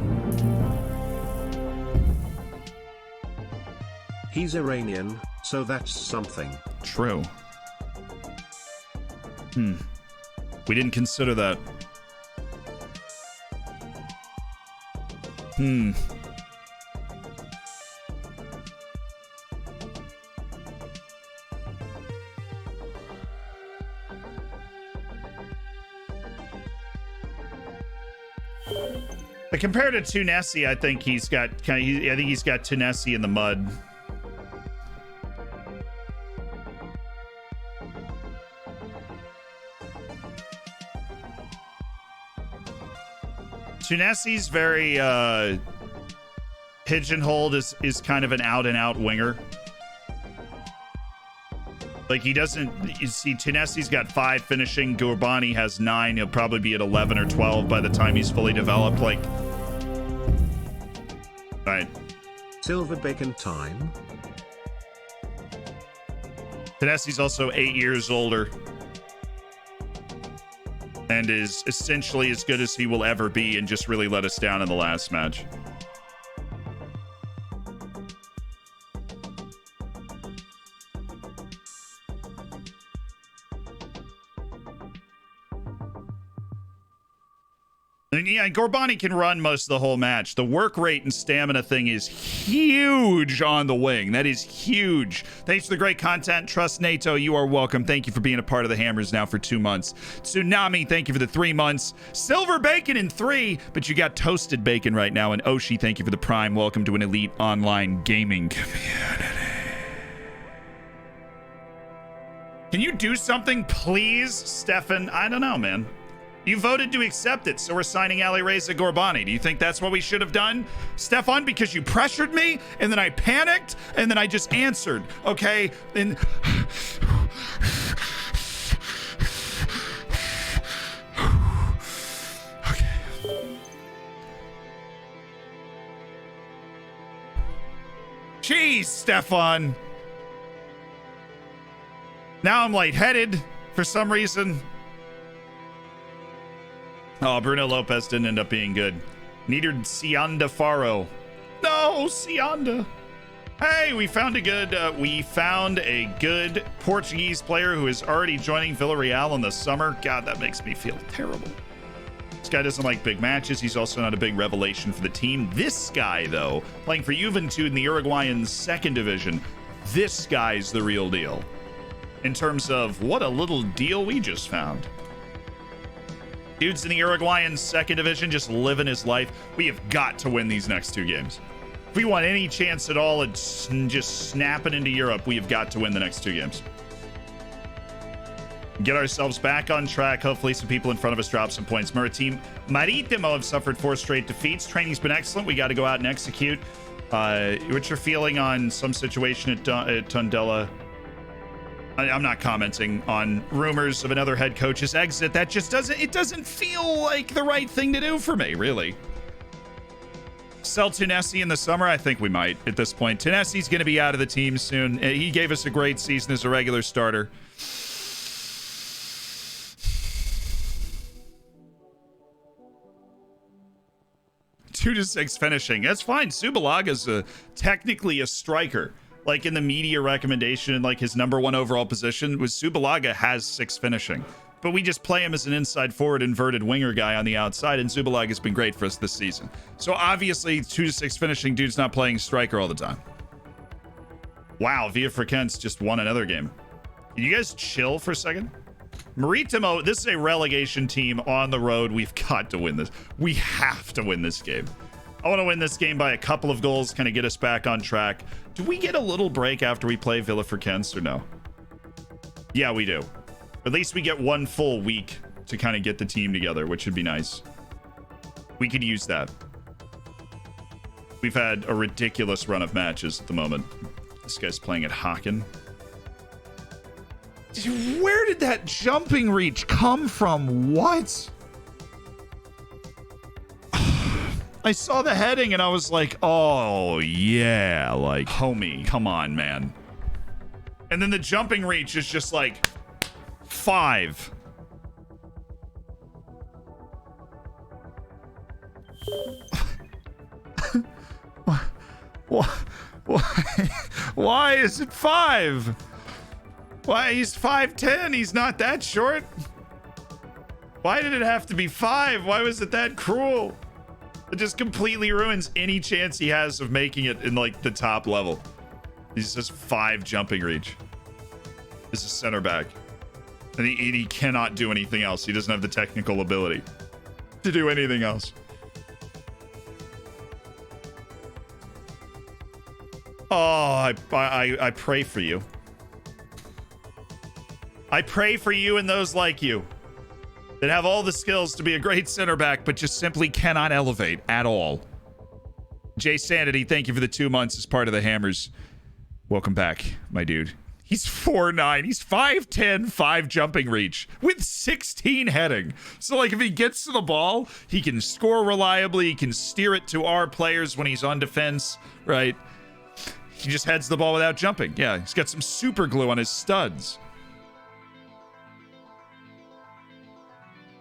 He's Iranian, so that's something. True. We didn't consider that. But compared to Tunesi, I think he's got Tunesi in the mud. Tunesi's very pigeonholed is kind of an out-and-out winger. Like, he doesn't... You see, Tunesi's got 5 finishing. Gurbani has 9. He'll probably be at 11 or 12 by the time he's fully developed. Like... Right. Silver bacon time. Tunesi's also 8 years older. And is essentially as good as he will ever be, and just really let us down in the last match. And yeah, Gorbani can run most of the whole match. The work rate and stamina thing is huge on the wing. That is huge. Thanks for the great content. Trust NATO, you are welcome. Thank you for being a part of the Hammers now for 2 months. Tsunami, thank you for the 3 months. Silver Bacon in 3, but you got toasted bacon right now. And Oshi, thank you for the Prime. Welcome to an elite online gaming community. Can you do something, please, Stefan? I don't know, man. You voted to accept it, so we're signing Alireza Gorbani. Do you think that's what we should have done, Stefan? Because you pressured me, and then I panicked, and then I just answered, okay? And okay. Jeez, Stefan. Now I'm lightheaded for some reason. Oh, Bruno Lopez didn't end up being good. Needed Sianda Faro. No, Sianda. Hey, we found a good Portuguese player who is already joining Villarreal in the summer. God, that makes me feel terrible. This guy doesn't like big matches. He's also not a big revelation for the team. This guy, though, playing for Juventud in the Uruguayan second division, this guy's the real deal. In terms of what a little deal we just found. Dude's in the Uruguayan second division, just living his life. We have got to win these next 2 games. If we want any chance at all at just snapping into Europe, we have got to win the next 2 games. Get ourselves back on track. Hopefully some people in front of us drop some points. Maritimo have suffered 4 straight defeats. Training's been excellent. We got to go out and execute. What's your feeling on some situation at Tondela? I'm not commenting on rumors of another head coach's exit. That just doesn't feel like the right thing to do for me, really. Sell Tunesi in the summer? I think we might at this point. Tunesi's going to be out of the team soon. He gave us a great season as a regular starter. Two to 6 finishing. That's fine. Subalaga's technically a striker. Like in the media recommendation, like his #1 overall position was Subalaga has 6 finishing, but we just play him as an inside forward inverted winger guy on the outside, and Subalaga has been great for us this season. So obviously 2 to 6 finishing dude's not playing striker all the time. Wow, Villafranquense just won another game. Can you guys chill for a second? Maritimo, this is a relegation team on the road. We've got to win this. We have to win this game. I want to win this game by a couple of goals, kind of get us back on track. Do we get a little break after we play Villafranquense or no? Yeah, we do. At least we get 1 full week to kind of get the team together, which would be nice. We could use that. We've had a ridiculous run of matches at the moment. This guy's playing at Haken. Where did that jumping reach come from? What? I saw the heading and I was like, oh yeah, like, homie, come on, man. And then the jumping reach is just like 5. Why is it 5? Why? He's 5'10". He's not that short. Why did it have to be 5? Why was it that cruel? It just completely ruins any chance he has of making it in like the top level. He's just 5 jumping reach. This is center back. And he cannot do anything else. He doesn't have the technical ability to do anything else. Oh, I pray for you. I pray for you and those like you that have all the skills to be a great center back, but just simply cannot elevate at all. Jay Sanity, thank you for the 2 months as part of the Hammers. Welcome back, my dude. He's 4'9". He's 5'10", 5 jumping reach with 16 heading. So, like, if he gets to the ball, he can score reliably. He can steer it to our players when he's on defense, right? He just heads the ball without jumping. Yeah, he's got some super glue on his studs.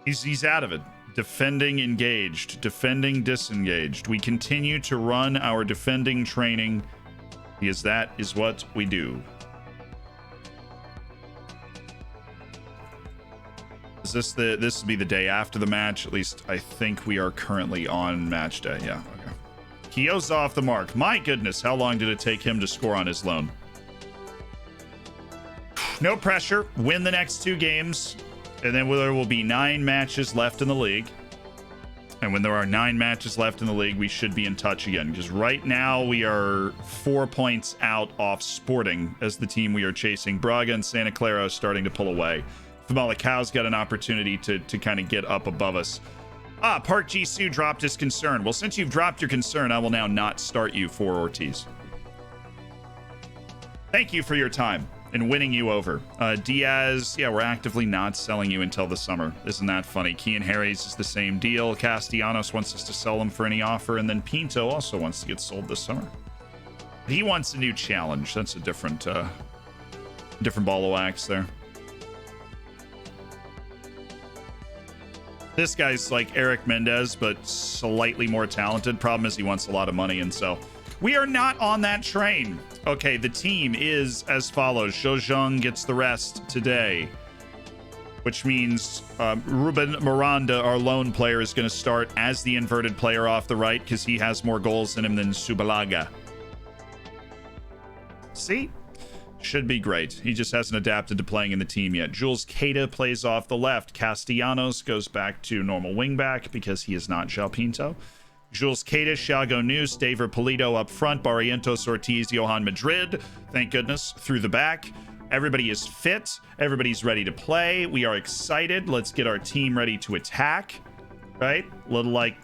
He's out of it. Defending engaged. Defending disengaged. We continue to run our defending training because that is what we do. Is this will be the day after the match? At least I think we are currently on match day. Yeah, okay. Kyo's off the mark. My goodness, how long did it take him to score on his loan? No pressure. Win the next 2 games. And then there will be 9 matches left in the league. And when there are 9 matches left in the league, we should be in touch again. Because right now we are 4 points out off Sporting as the team we are chasing. Braga and Santa Clara are starting to pull away. Famalicão's got an opportunity to kind of get up above us. Park Jisoo dropped his concern. Well, since you've dropped your concern, I will now not start you for Ortiz. Thank you for your time and winning you over. Diaz, yeah, we're actively not selling you until the summer. Isn't that funny? Kean Harry's is the same deal. Castellanos wants us to sell him for any offer, and then Pinto also wants to get sold this summer. He wants a new challenge. That's a different ball of wax there. This guy's like Eric Mendez, but slightly more talented. Problem is he wants a lot of money, and so we are not on that train. Okay, the team is as follows. Zhozheng gets the rest today, which means Ruben Miranda, our lone player, is going to start as the inverted player off the right because he has more goals in him than Subalaga. See? Should be great. He just hasn't adapted to playing in the team yet. Jules Keita plays off the left. Castellanos goes back to normal wingback because he is not João Pinto. Jules Keita, Thiago News, David Polito up front, Barrientos, Ortiz, Johan Madrid, thank goodness, through the back. Everybody is fit. Everybody's ready to play. We are excited. Let's get our team ready to attack. Right? Little like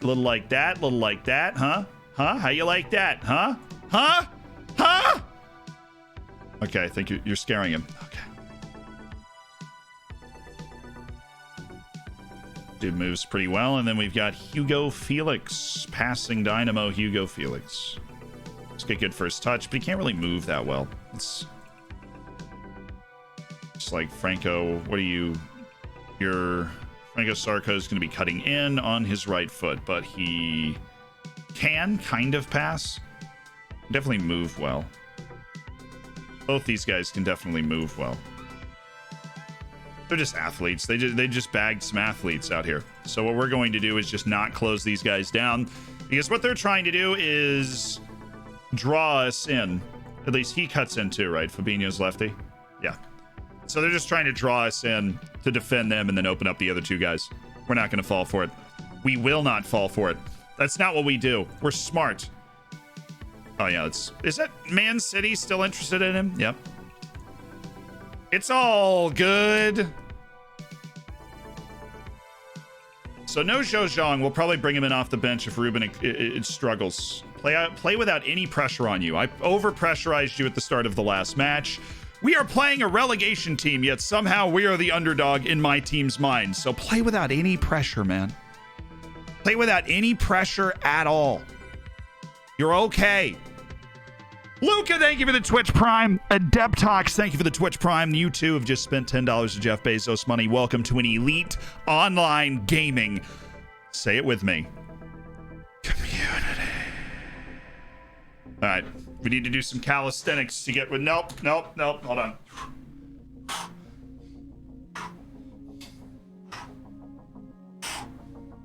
that, little like that, huh? Huh? How you like that, huh? Huh? Huh? Okay, I think you're scaring him. Okay. Dude moves pretty well, and then we've got Hugo Felix, passing dynamo Hugo Felix. Let's get good first touch, but he can't really move that well. It's like Franco. What are you? Franco Sarko is going to be cutting in on his right foot, but he can kind of pass. Definitely move well. Both these guys can definitely move well. They're just athletes. They just bagged some athletes out here. So what we're going to do is just not close these guys down, because what they're trying to do is draw us in. At least he cuts in too, right? Fabinho's lefty. Yeah. So they're just trying to draw us in to defend them and then open up the other 2 guys. We're not going to fall for it. We will not fall for it. That's not what we do. We're smart. Oh yeah, is that Man City still interested in him? Yep. It's all good. So no Zhozheng. We'll probably bring him in off the bench if Ruben it struggles Play without any pressure on you. I over-pressurized you at the start of the last match. We are playing a relegation team, yet somehow we are the underdog in my team's mind. So play without any pressure, man. Play without any pressure at all. You're okay. Luca, thank you for the Twitch Prime. Adeptox, thank you for the Twitch Prime. You too have just spent $10 of Jeff Bezos money. Welcome to an elite online gaming. Say it with me. Community. All right. We need to do some calisthenics to get with. Nope. Hold on.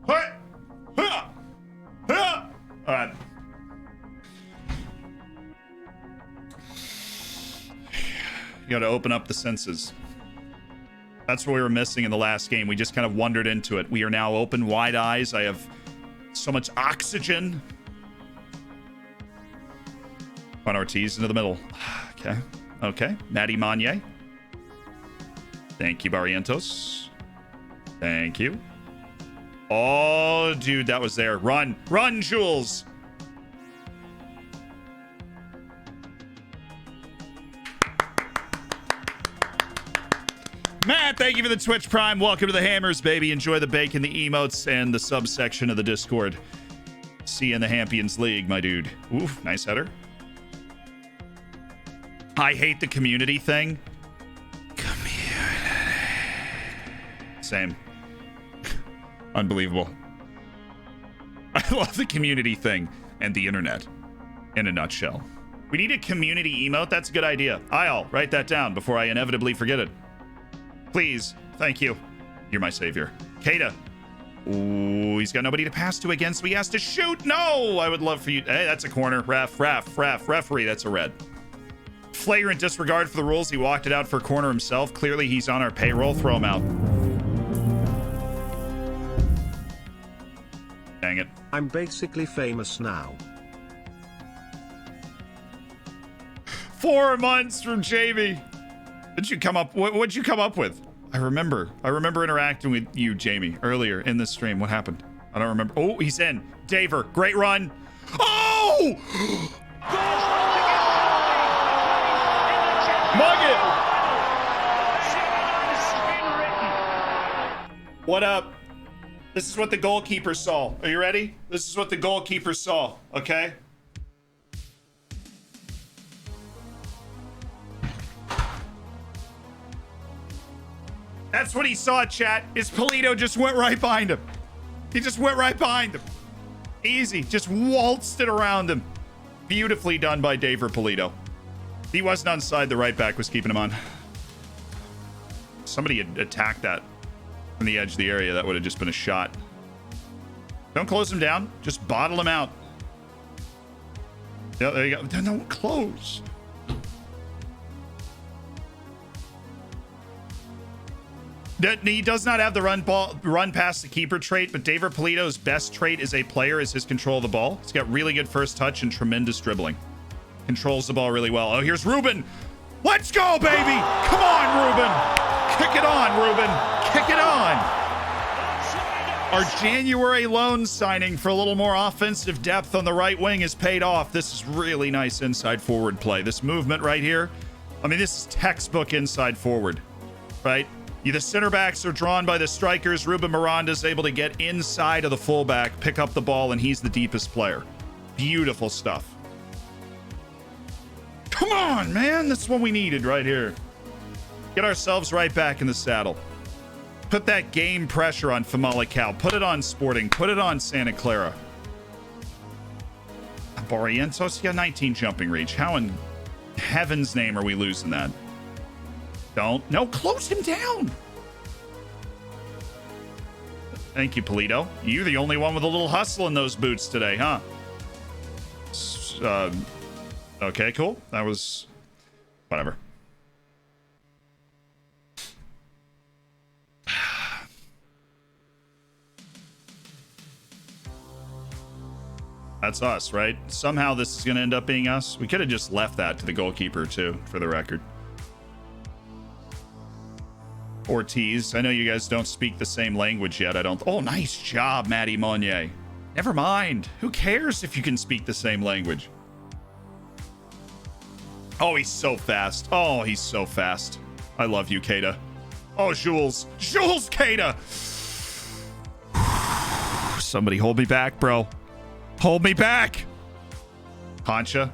All right. You got to open up the senses. That's what we were missing in the last game. We just kind of wandered into it. We are now open, wide eyes. I have so much oxygen. Juan Ortiz into the middle. Okay. Matty Manye. Thank you, Barrientos. Thank you. Oh, dude, that was there. Run, Jules. Matt, thank you for the Twitch Prime. Welcome to the Hammers, baby. Enjoy the bacon, the emotes, and the subsection of the Discord. See you in the Hampions League, my dude. Oof, nice header. I hate the community thing. Community. Same. Unbelievable. I love the community thing and the internet in a nutshell. We need a community emote. That's a good idea. I'll write that down before I inevitably forget it. Please. Thank you. You're my savior. Kata. Ooh, he's got nobody to pass to again, so he has to shoot. No, I would love for you. Hey, that's a corner. Referee, that's a red. Flagrant disregard for the rules. He walked it out for a corner himself. Clearly, he's on our payroll. Throw him out. Dang it. I'm basically famous now. 4 months from Jamie. What'd you come up with? I remember interacting with you, Jamie, earlier in this stream. What happened? I don't remember. Oh, he's in. Daver, great run. Oh! Mug it! What up? This is what the goalkeeper saw. Are you ready? This is what the goalkeeper saw, okay? That's what he saw, chat. Is Polito just went right behind him. He just went right behind him. Easy. Just waltzed it around him. Beautifully done by Daver Polito. He wasn't onside. The right back was keeping him on. Somebody had attacked that from the edge of the area. That would have just been a shot. Don't close him down. Just bottle him out. Yeah, there you go. Don't close. He does not have the run past the keeper trait, but David Polito's best trait as a player is his control of the ball. He's got really good first touch and tremendous dribbling. Controls the ball really well. Oh, here's Ruben. Let's go, baby. Come on, Ruben. Kick it on, Ruben. Kick it on. Our January loan signing for a little more offensive depth on the right wing has paid off. This is really nice inside forward play. This movement right here, I mean, this is textbook inside forward, right? The center backs are drawn by the strikers. Ruben Miranda's able to get inside of the fullback, pick up the ball, and he's the deepest player. Beautiful stuff. Come on, man. That's what we needed right here. Get ourselves right back in the saddle. Put that game pressure on Famalicão. Put it on Sporting. Put it on Santa Clara. Barrientos, you got 19 jumping reach. How in heaven's name are we losing that? Don't. No, close him down. Thank you, Polito. You're the only one with a little hustle in those boots today, huh? Okay, cool. That was... whatever. That's us, right? Somehow this is going to end up being us. We could have just left that to the goalkeeper, too, for the record. Ortiz. I know you guys don't speak the same language yet. I don't. Oh, nice job, Matty Monnier. Never mind. Who cares if you can speak the same language? Oh, he's so fast. Oh, he's so fast. I love you, Kata. Oh, Jules. Jules Kata. Somebody hold me back, bro. Hold me back. Concha.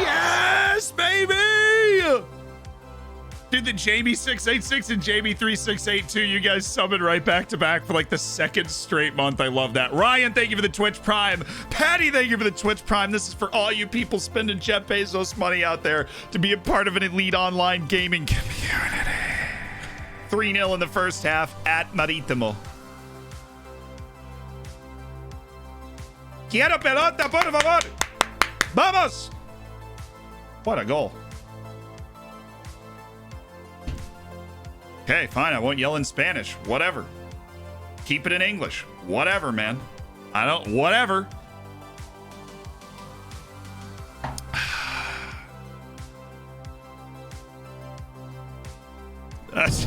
Yes, baby! Dude, the Jamie 686 and Jamie 3682, you guys summoned right back to back for like the second straight month. I love that. Ryan, thank you for the Twitch Prime. Patty, thank you for the Twitch Prime. This is for all you people spending Jeff Bezos money out there to be a part of an elite online gaming community. 3-0 in the first half at Maritimo. Quiero pelota, por favor. Vamos. What a goal. Okay, fine. I won't yell in Spanish. Whatever. Keep it in English. Whatever, man. I don't... Whatever. That's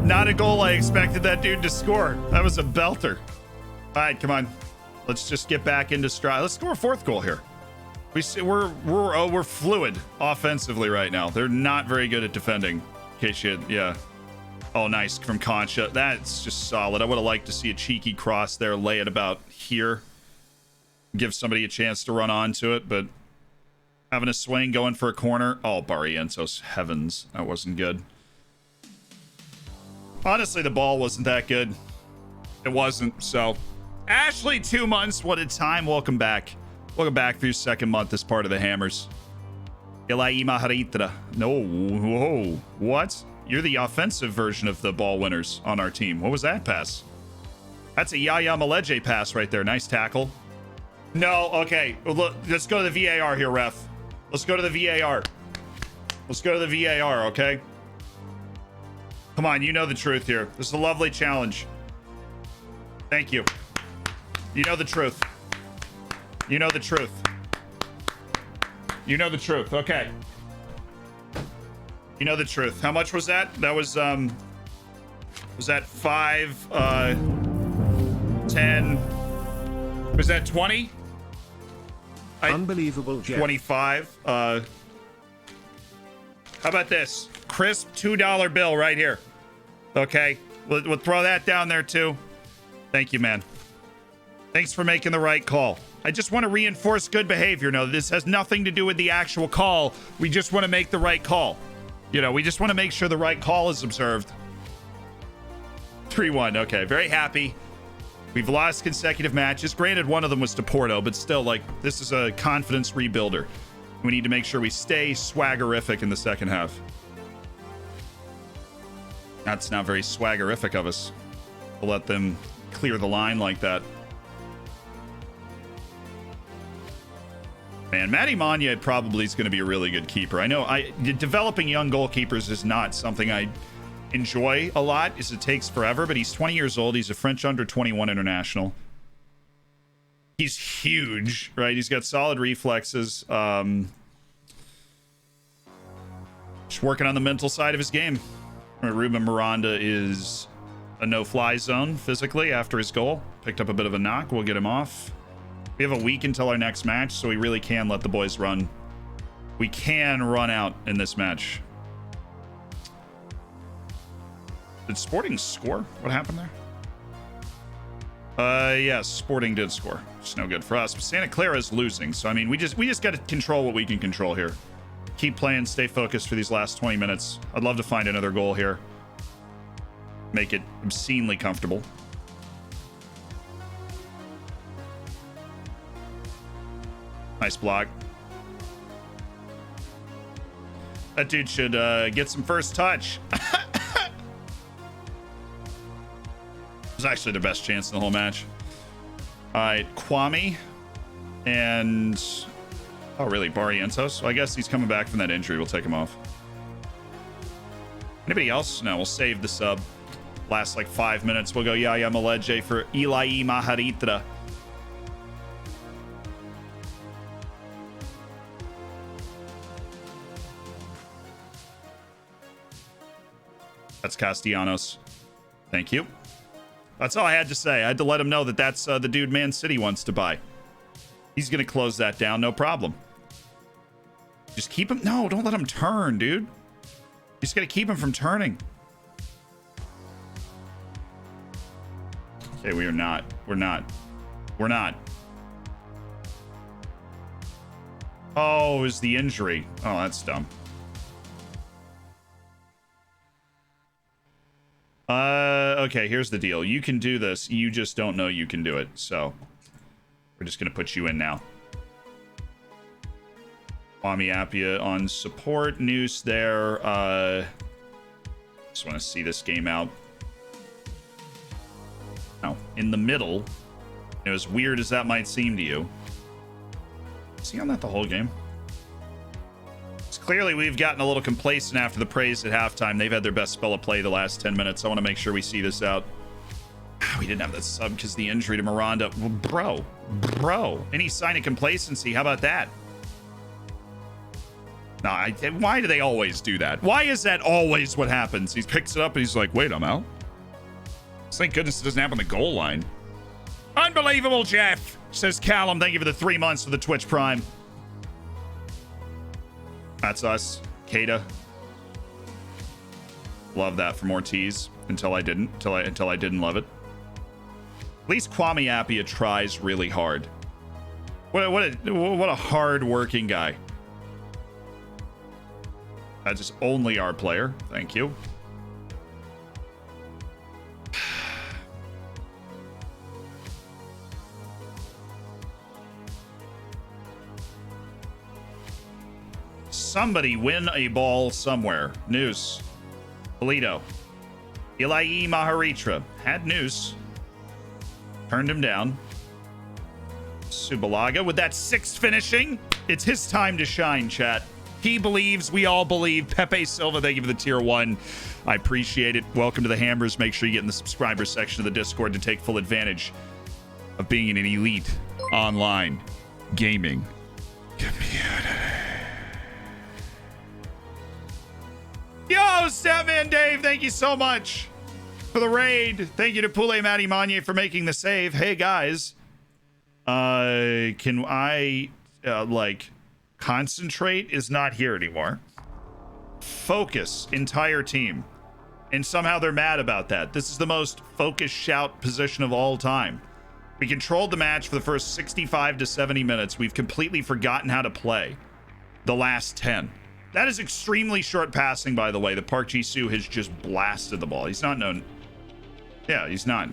not a goal I expected that dude to score. That was a belter. All right, come on. Let's just get back into stride. Let's score a fourth goal here. We're fluid offensively right now. They're not very good at defending. In case you... Yeah. Oh, nice from Concha. That's just solid. I would have liked to see a cheeky cross there, lay it about here. Give somebody a chance to run onto it, but having a swing, going for a corner. Oh, Barrientos, heavens. That wasn't good. Honestly, the ball wasn't that good. It wasn't, so. Ashley, 2 months. What a time. Welcome back. Welcome back for your second month as part of the Hammers. Ilai Maharitra. No, whoa. What? You're the offensive version of the ball winners on our team. What was that pass? That's a Yaya Maleje pass right there. Nice tackle. No, okay. Look, let's go to the VAR here, ref. Let's go to the VAR. Let's go to the VAR, okay? Come on, you know the truth here. This is a lovely challenge. Thank you. You know the truth. You know the truth. You know the truth. Okay. You know the truth. How much was that? That was that 5, 10? Was that 20? Unbelievable, Jeff. 25. How about this? Crisp $2 bill right here. Okay. We'll throw that down there too. Thank you, man. Thanks for making the right call. I just want to reinforce good behavior. No, this has nothing to do with the actual call. We just want to make the right call. You know, we just want to make sure the right call is observed. 3-1. Okay, very happy. We've lost consecutive matches. Granted, one of them was to Porto, but still, like, this is a confidence rebuilder. We need to make sure we stay swaggerific in the second half. That's not very swaggerific of us to let them clear the line like that. Man, Matty Manya probably is going to be a really good keeper. I know developing young goalkeepers is not something I enjoy a lot, as it takes forever, but he's 20 years old. He's a French under-21 international. He's huge, right? He's got solid reflexes. Just working on the mental side of his game. Ruben Miranda is a no-fly zone physically after his goal. Picked up a bit of a knock. We'll get him off. We have a week until our next match, so we really can let the boys run. We can run out in this match. Did Sporting score? What happened there? Yes, Sporting did score. It's no good for us. But Santa Clara is losing, so I mean, we just got to control what we can control here. Keep playing, stay focused for these last 20 minutes. I'd love to find another goal here. Make it obscenely comfortable. Nice block. That dude should get some first touch. It was actually the best chance in the whole match. All right, Kwame and... Oh, really? Barrientos? So I guess he's coming back from that injury. We'll take him off. Anybody else? No, we'll save the sub. Last like 5 minutes. We'll go Yaya Maleje for Ilai Maharitra. That's Castellanos. Thank you. That's all I had to say. I had to let him know that that's the dude Man City wants to buy. He's going to close that down. No problem. Just keep him. No, don't let him turn, dude. You just got to keep him from turning. Okay, we are not. We're not. We're not. Oh, is the injury. Oh, that's dumb. Okay, here's the deal. You can do this. You just don't know you can do it. So we're just going to put you in now. Kwame Appiah on support. Noose there. Just want to see this game out. Now, in the middle, as weird as that might seem to you, is he on that the whole game? It's clearly we've gotten a little complacent after the praise at halftime. They've had their best spell of play the last 10 minutes. I want to make sure we see this out. We didn't have the sub because the injury to Miranda. Well, bro. Any sign of complacency? How about that? No, why do they always do that? Why is that always what happens? He picks it up and he's like, wait, I'm out. Thank goodness it doesn't happen on the goal line. Unbelievable, Jeff, says Callum. Thank you for the 3 months for the Twitch Prime. That's us. Kada. Love that from Ortiz until I didn't. Until I didn't love it. At least Kwame Appiah tries really hard. What a hard-working guy. That is only our player. Thank you. Somebody win a ball somewhere. Noose. Polito. Ilai Maharitra. Had Noose. Turned him down. Subalaga with that 6 finishing. It's his time to shine, chat. He believes. We all believe. Pepe Silva, thank you for the tier 1. I appreciate it. Welcome to the Hammers. Make sure you get in the subscriber section of the Discord to take full advantage of being in an elite online gaming community. Yo, Statman Dave, thank you so much for the raid. Thank you to Pule Matty Manye for making the save. Hey, guys. Can I, concentrate is not here anymore. Focus, entire team. And somehow they're mad about that. This is the most focused shout position of all time. We controlled the match for the first 65 to 70 minutes. We've completely forgotten how to play the last 10. That is extremely short passing, by the way. The Park Ji-soo has just blasted the ball. He's not known. Yeah, he's not.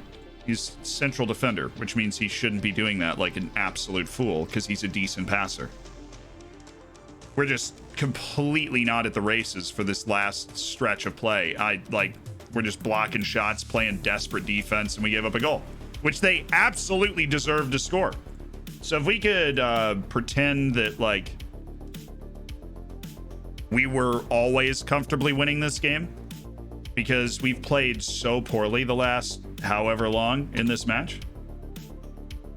He's central defender, which means he shouldn't be doing that like an absolute fool because he's a decent passer. We're just completely not at the races for this last stretch of play. We're just blocking shots, playing desperate defense, and we gave up a goal, which they absolutely deserved to score. So if we could pretend that, we were always comfortably winning this game because we've played so poorly the last however long in this match.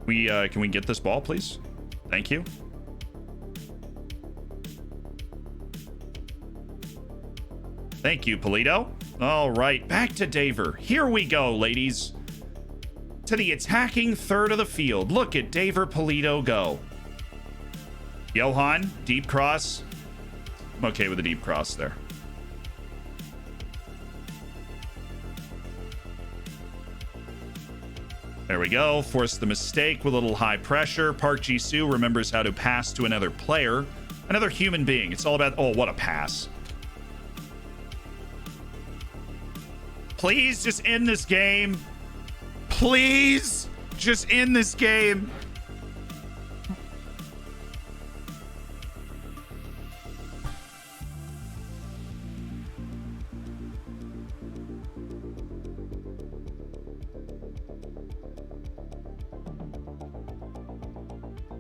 Can we get this ball, please? Thank you. Thank you, Polito. All right, back to Daver. Here we go, ladies. To the attacking third of the field. Look at Daver Polito go. Johan, deep cross. I'm okay with a deep cross there. There we go. Force the mistake with a little high pressure. Park Ji-soo remembers how to pass to another player, another human being. It's all about, oh, what a pass. Please just end this game. Please just end this game.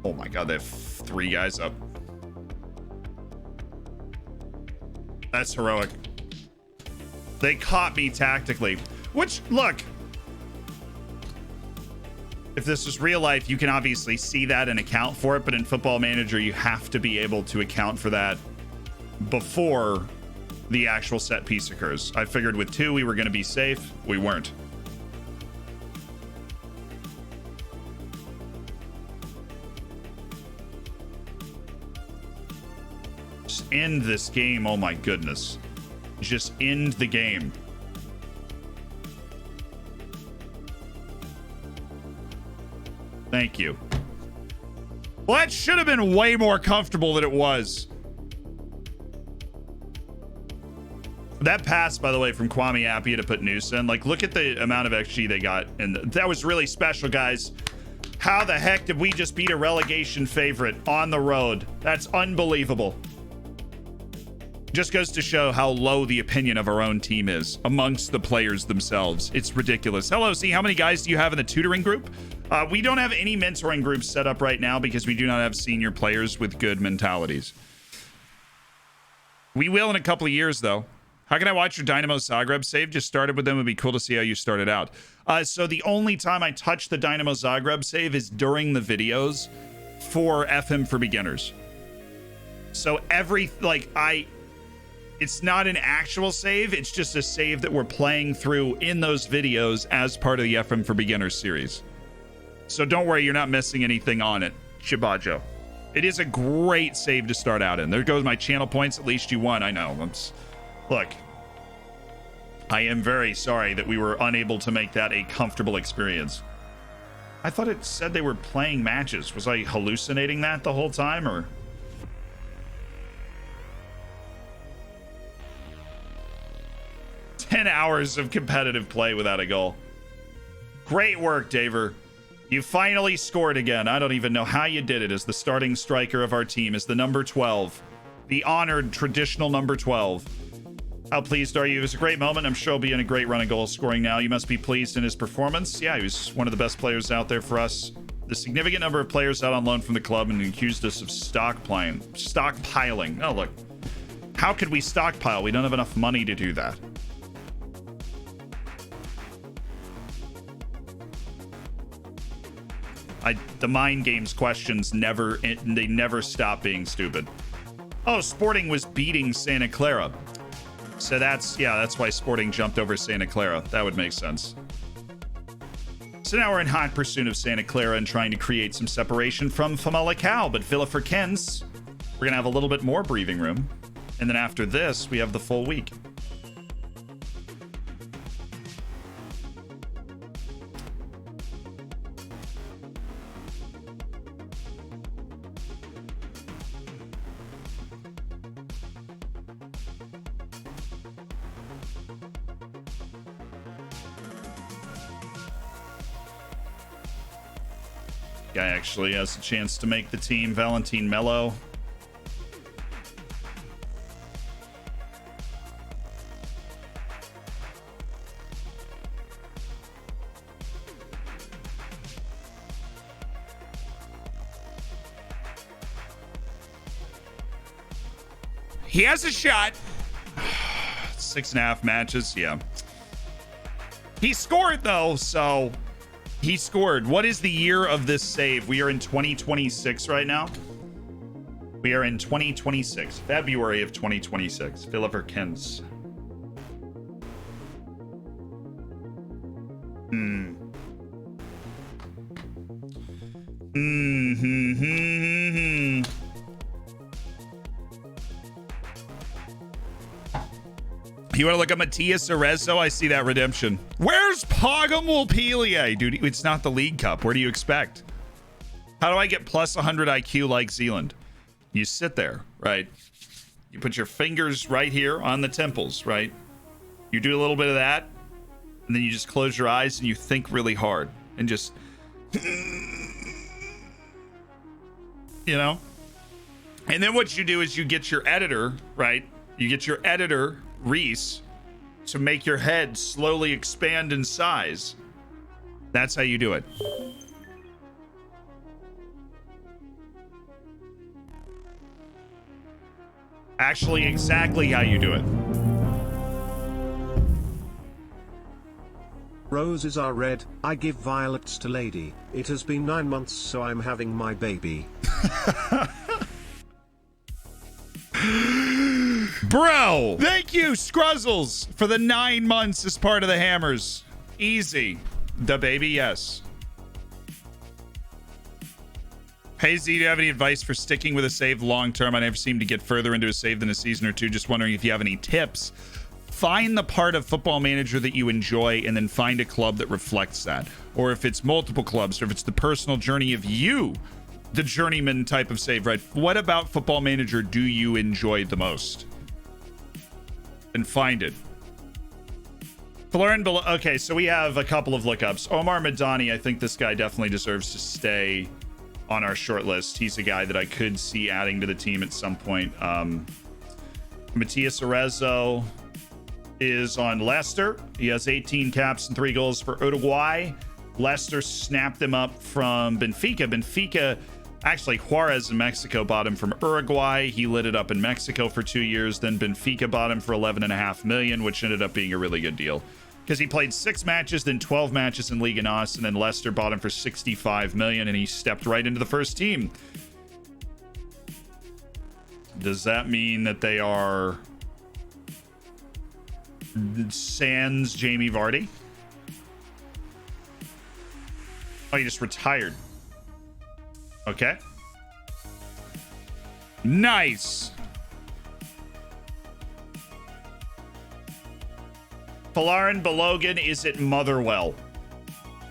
Oh my god, they have 3 guys up. That's heroic. They caught me tactically. Which, look. If this was real life, you can obviously see that and account for it. But in Football Manager, you have to be able to account for that before the actual set piece occurs. I figured with 2 we were going to be safe. We weren't. Just end this game. Oh my goodness. Just end the game. Thank you. Well, that should have been way more comfortable than it was. That pass, by the way, from Kwame Appiah to put Noose in. Like, look at the amount of XG they got. And that was really special, guys. How the heck did we just beat a relegation favorite on the road? That's unbelievable. Just goes to show how low the opinion of our own team is amongst the players themselves. It's ridiculous. Hello, see, how many guys do you have in the tutoring group? We don't have any mentoring groups set up right now because we do not have senior players with good mentalities. We will in a couple of years, though. How can I watch your Dynamo Zagreb save? Just started with them. It'd be cool to see how you started out. So the only time I touch the Dynamo Zagreb save is during the videos for FM for beginners. So it's not an actual save. It's just a save that we're playing through in those videos as part of the FM for beginners series. So don't worry, you're not missing anything on it. Chibajo. It is a great save to start out in. There goes my channel points. At least you won. I know. Look, I am very sorry that we were unable to make that a comfortable experience. I thought it said they were playing matches. Was I hallucinating that the whole time, or? "10 hours of competitive play without a goal." Great work, Daver. You finally scored again. I don't even know how you did it as the starting striker of our team, as the number 12. The honored traditional number 12. How pleased are you? It was a great moment. I'm sure he'll be in a great run of goal scoring now. You must be pleased in his performance. Yeah, he was one of the best players out there for us. The significant number of players out on loan from the club and accused us of stockpiling. Oh, look. How could we stockpile? We don't have enough money to do that. The mind games questions never stop being stupid. Oh, Sporting was beating Santa Clara. So that's why Sporting jumped over Santa Clara. That would make sense. So now we're in hot pursuit of Santa Clara and trying to create some separation from Famalicão. But Villa for Kens, we're going to have a little bit more breathing room. And then after this, we have the full week. Guy actually has a chance to make the team. Valentin Mello. He has a shot. 6.5 matches. Yeah. He scored though, so he scored. What is the year of this save? We are in 2026 right now. We are in 2026. February of 2026. Philipper Kens. You want to look at Matias Arezzo? I see that redemption. Where's Pogum Wilpelia? Dude, it's not the League Cup. Where do you expect? How do I get plus 100 IQ like Zealand? You sit there, right? You put your fingers right here on the temples, right? You do a little bit of that, and then you just close your eyes and you think really hard and just, you know? And then what you do is you get your editor, right? You get your editor, Reece, to make your head slowly expand in size. That's how you do it. Actually, exactly how you do it. Roses are red, I give violets to lady. It has been 9 months, so I'm having my baby. Bro, thank you, Scruzzles, for the 9 months as part of the Hammers. Easy. The baby, yes. Hey, Z, do you have any advice for sticking with a save long term? I never seem to get further into a save than a season or two. Just wondering if you have any tips. Find the part of Football Manager that you enjoy and then find a club that reflects that. Or if it's multiple clubs, or if it's the personal journey of you, the journeyman type of save, right? What about Football Manager do you enjoy the most? And find it. Okay, so we have a couple of lookups. Omar Madani, I think this guy definitely deserves to stay on our short list. He's a guy that I could see adding to the team at some point. Matias Arezzo is on Leicester. He has 18 caps and 3 goals for Uruguay. Leicester snapped him up from Benfica. Actually, Juarez in Mexico bought him from Uruguay. He lit it up in Mexico for 2 years. Then Benfica bought him for $11.5 million, which ended up being a really good deal. Because he played 6 matches, then 12 matches in Liga NOS, and then Leicester bought him for $65 million, and he stepped right into the first team. Does that mean that they are sans Jamie Vardy? Oh, he just retired. Okay. Nice. Folarin Balogun is at Motherwell.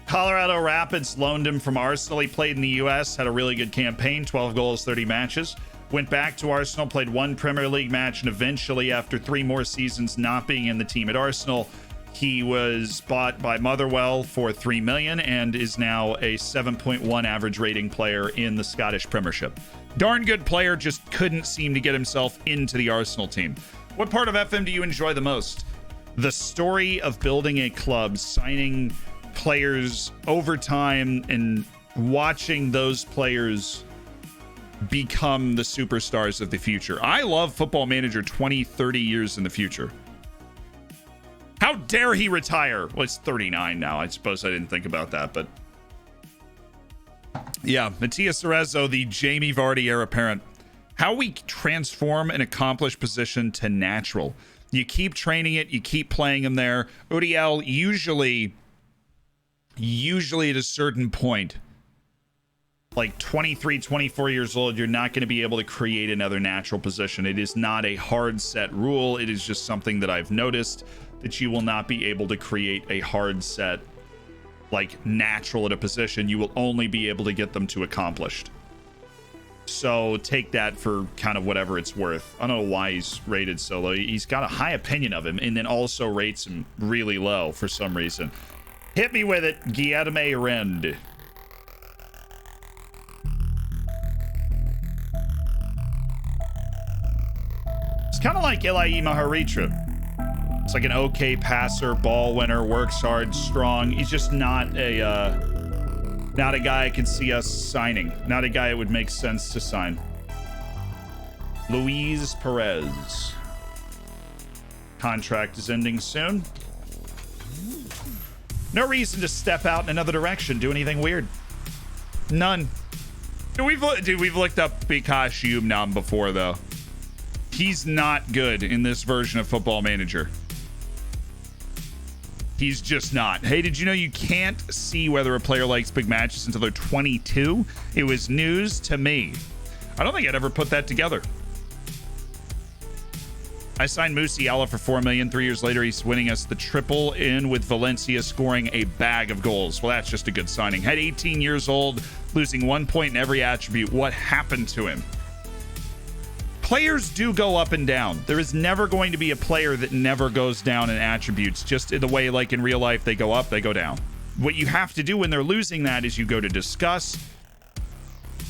Colorado Rapids loaned him from Arsenal. He played in the US, had a really good campaign, 12 goals, 30 matches. Went back to Arsenal, played 1 Premier League match, and eventually, after 3 more seasons not being in the team at Arsenal, he was bought by Motherwell for $3 million and is now a 7.1 average rating player in the Scottish Premiership. Darn good player, just couldn't seem to get himself into the Arsenal team. What part of FM do you enjoy the most? The story of building a club, signing players over time, and watching those players become the superstars of the future. I love Football Manager 20, 30 years in the future. How dare he retire? Well, it's 39 now. I suppose I didn't think about that, but yeah, Matias Arezzo, the Jamie Vardy heir apparent. How we transform an accomplished position to natural. You keep training it, you keep playing him there. Uriel, usually at a certain point, like 23, 24 years old, you're not going to be able to create another natural position. It is not a hard set rule. It is just something that I've noticed, that you will not be able to create a hard set, like natural at a position. You will only be able to get them to accomplished. So take that for kind of whatever it's worth. I don't know why he's rated so low. He's got a high opinion of him and then also rates him really low for some reason. Hit me with it, Guilherme Rend. It's kind of like Elahi Maharitra. It's like an okay passer, ball winner, works hard, strong. He's just not a guy I could see us signing. Not a guy it would make sense to sign. Luis Perez. Contract is ending soon. No reason to step out in another direction, do anything weird. None. We've looked up Bikash Yumnam before, though. He's not good in this version of Football Manager. He's just not. Hey, did you know you can't see whether a player likes big matches until they're 22? It was news to me. I don't think I'd ever put that together. I signed Musiala for $4 million. 3 years later, he's winning us the triple in with Valencia, scoring a bag of goals. Well, that's just a good signing. Had 18 years old, losing 1 point in every attribute. What happened to him? Players do go up and down. There is never going to be a player that never goes down in attributes, just in the way, like in real life, they go up, they go down. What you have to do when they're losing that is you go to discuss.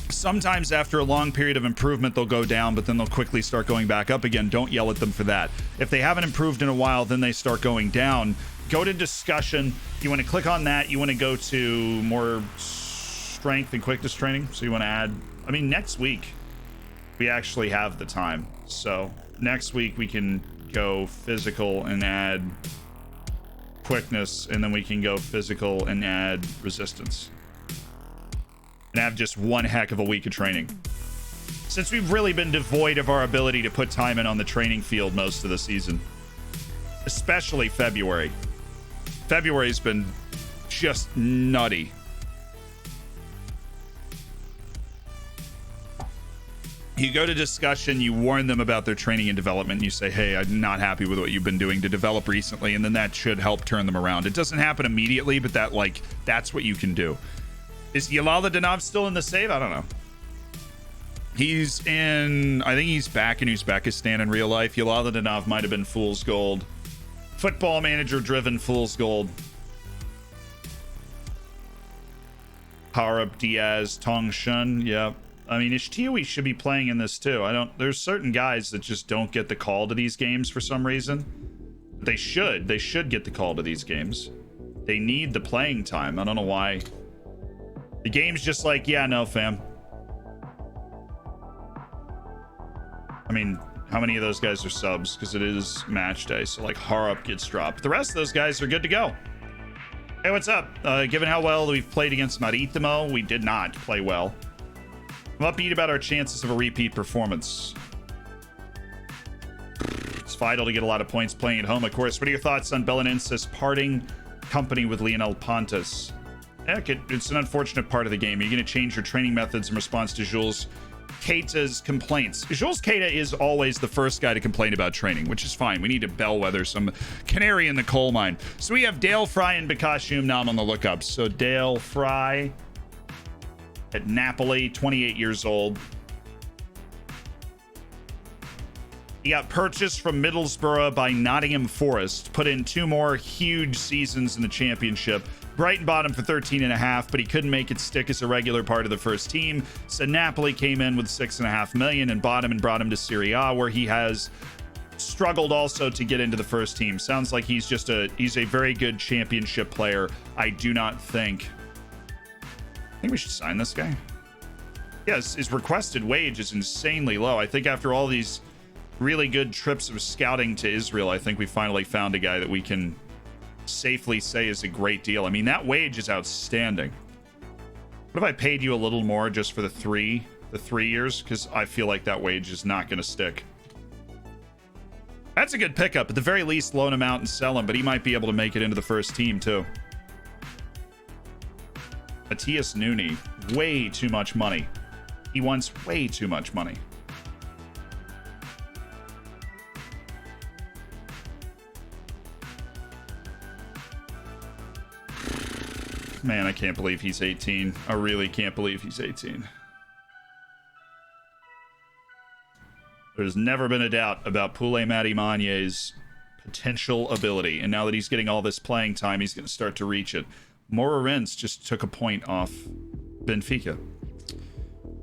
Sometimes after a long period of improvement, they'll go down, but then they'll quickly start going back up again. Don't yell at them for that. If they haven't improved in a while, then they start going down. Go to discussion. You want to click on that. You want to go to more strength and quickness training. So you want to add, I mean, next week, we actually have the time. So next week we can go physical and add quickness, and then we can go physical and add resistance. And have just one heck of a week of training. Since we've really been devoid of our ability to put time in on the training field most of the season. Especially February. February's been just nutty. You go to discussion, you warn them about their training and development, and you say, hey, I'm not happy with what you've been doing to develop recently, and then that should help turn them around. It doesn't happen immediately, but that's what you can do. Is Yalala Danov still in the save? I don't know. He's in, I think he's back in Uzbekistan in real life. Yalala Danov might have been Fool's Gold. Football Manager driven Fool's Gold. Harap Diaz, Tong Shun, yeah. I mean, Ishtiwi should be playing in this too. There's certain guys that just don't get the call to these games for some reason. They should get the call to these games. They need the playing time. I don't know why. The game's just like, yeah, no, fam. I mean, how many of those guys are subs? Because it is match day, so like Harap gets dropped. The rest of those guys are good to go. Hey, what's up? Given how well we've played against Maritimo, we did not play well. I'm upbeat about our chances of a repeat performance. It's vital to get a lot of points playing at home, of course. What are your thoughts on Belenenses parting company with Lionel Pontus? Heck, it's an unfortunate part of the game. You're going to change your training methods in response to Jules Keita's complaints. Jules Keita is always the first guy to complain about training, which is fine. We need to bellwether some canary in the coal mine. So we have Dale Fry and Bakashum Nam on the lookup. So Dale Fry at Napoli, 28 years old. He got purchased from Middlesbrough by Nottingham Forest, put in 2 more huge seasons in the championship. Brighton bought him for 13.5, but he couldn't make it stick as a regular part of the first team. So Napoli came in with 6.5 million and bought him and brought him to Serie A, where he has struggled also to get into the first team. Sounds like he's a very good championship player. I do not think we should sign this guy. Yes, his requested wage is insanely low. I think after all these really good trips of scouting to Israel, I think we finally found a guy that we can safely say is a great deal. I mean, that wage is outstanding. What if I paid you a little more just for the 3 years? Because I feel like that wage is not going to stick. That's a good pickup. At the very least, loan him out and sell him, but he might be able to make it into the first team too. Matthias Nuni, way too much money. He wants way too much money. Man, I can't believe he's 18. I really can't believe he's 18. There's never been a doubt about Poulé Marimagne's potential ability. And now that he's getting all this playing time, he's going to start to reach it. Moreirense just took a point off Benfica.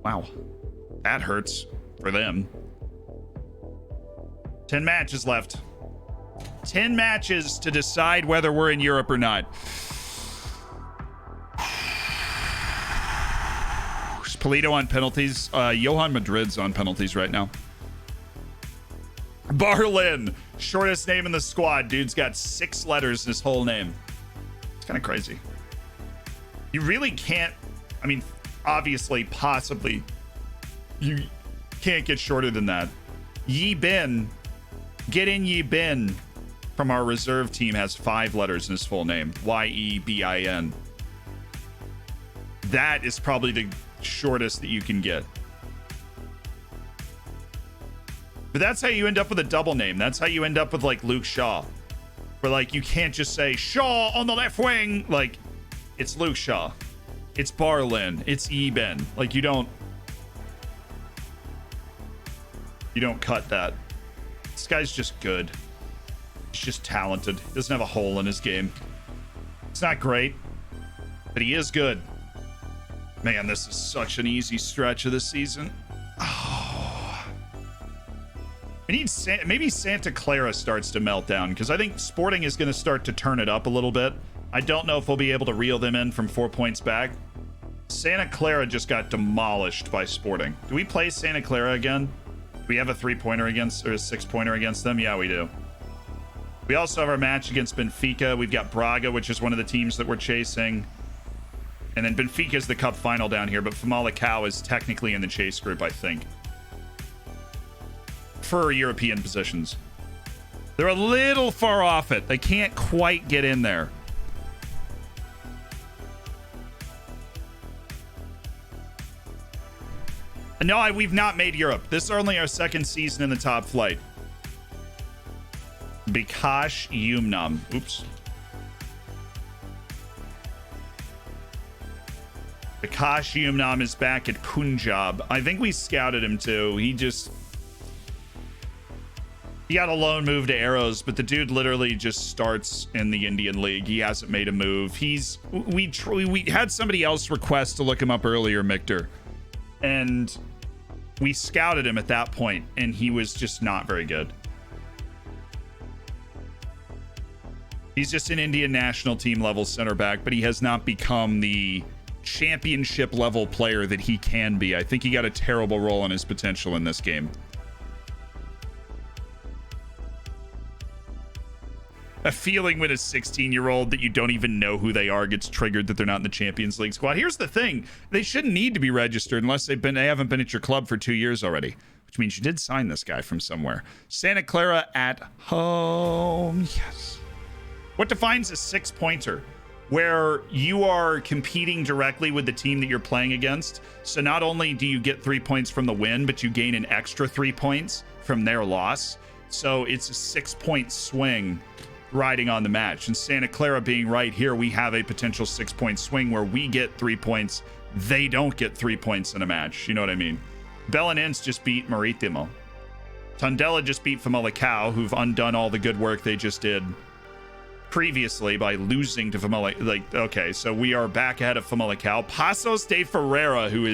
Wow. That hurts for them. 10 matches left. 10 matches to decide whether we're in Europe or not. Polito on penalties. Johan Madrid's on penalties right now. Barlin, shortest name in the squad. Dude's got 6 letters in his whole name. It's kind of crazy. You really can't, I mean, obviously, possibly, you can't get shorter than that. Yi Bin, get in Yi Bin, from our reserve team, has 5 letters in his full name. Yebin. That is probably the shortest that you can get. But that's how you end up with a double name. That's how you end up with like Luke Shaw, where like you can't just say Shaw on the left wing. Like, it's Luke Shaw, it's Barlin, it's Eben. Like, you don't cut that. This guy's just good. He's just talented. He doesn't have a hole in his game. It's not great, but he is good. Man, this is such an easy stretch of the season. Oh. We need maybe Santa Clara starts to melt down, because I think Sporting is going to start to turn it up a little bit. I don't know if we'll be able to reel them in from 4 points back. Santa Clara just got demolished by Sporting. Do we play Santa Clara again? Do we have a 3-pointer against, or a 6-pointer against them? Yeah, we do. We also have our match against Benfica. We've got Braga, which is one of the teams that we're chasing. And then Benfica is the cup final down here, but Famalicão is technically in the chase group, I think. for European positions. They're a little far off it. They can't quite get in there. No, we've not made Europe. This is only our second season in the top flight. Bikash Yumnam. Oops. Bikash Yumnam is back at Punjab. I think we scouted him too. He got a loan move to Arrows, but the dude literally just starts in the Indian League. He hasn't made a move. We had somebody else request to look him up earlier, Michter, and we scouted him at that point, and he was just not very good. He's just an Indian national team level center back, but he has not become the championship level player that he can be. I think he got a terrible role on his potential in this game. A feeling when a 16-year-old that you don't even know who they are gets triggered that they're not in the Champions League squad. Here's the thing. They shouldn't need to be registered unless they haven't been at your club for 2 years already, which means you did sign this guy from somewhere. Santa Clara at home. Yes. What defines a 6-pointer? Where you are competing directly with the team that you're playing against. So not only do you get 3 points from the win, but you gain an extra 3 points from their loss. So it's a 6-point swing riding on the match. And Santa Clara being right here, we have a potential 6-point swing where we get 3 points. They don't get 3 points in a match. You know what I mean? Belenenses just beat Maritimo. Tondela just beat Famalicão, who've undone all the good work they just did previously by losing to Famalicão. Okay, so we are back ahead of Famalicão. Paços de Ferreira, who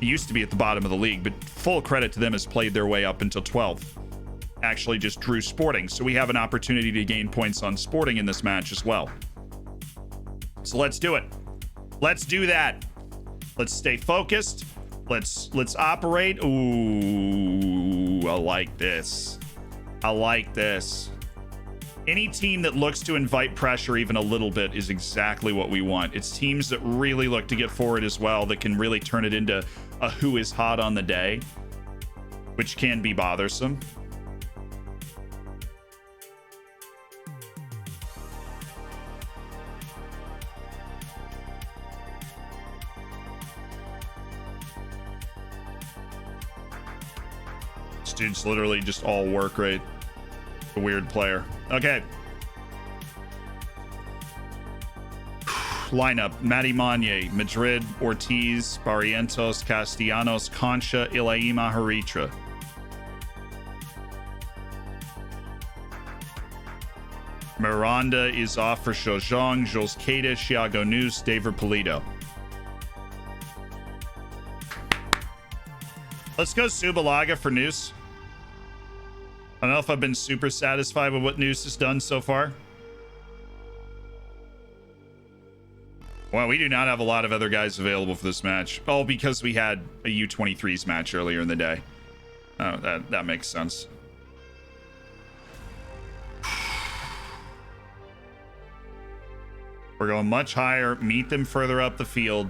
used to be at the bottom of the league, but full credit to them, has played their way up until 12th. Actually just drew Sporting, so we have an opportunity to gain points on Sporting in this match as well. So let's do it. Let's do that. Let's stay focused. Let's operate. Ooh, I like this. I like this. Any team that looks to invite pressure even a little bit is exactly what we want. It's teams that really look to get forward as well, that can really turn it into a who is hot on the day, which can be bothersome. This dude's literally just all work rate. A weird player. Okay. Lineup: Mati Manye, Madrid, Ortiz, Barrientos, Castellanos, Concha, Ilaima, Haritra. Miranda is off for Shojong, Jules Queta, Thiago News, David Polito. Let's go Subalaga for News. I don't know if I've been super satisfied with what News has done so far. Well, we do not have a lot of other guys available for this match. Oh, because we had a U23s match earlier in the day. Oh, that makes sense. We're going much higher, meet them further up the field.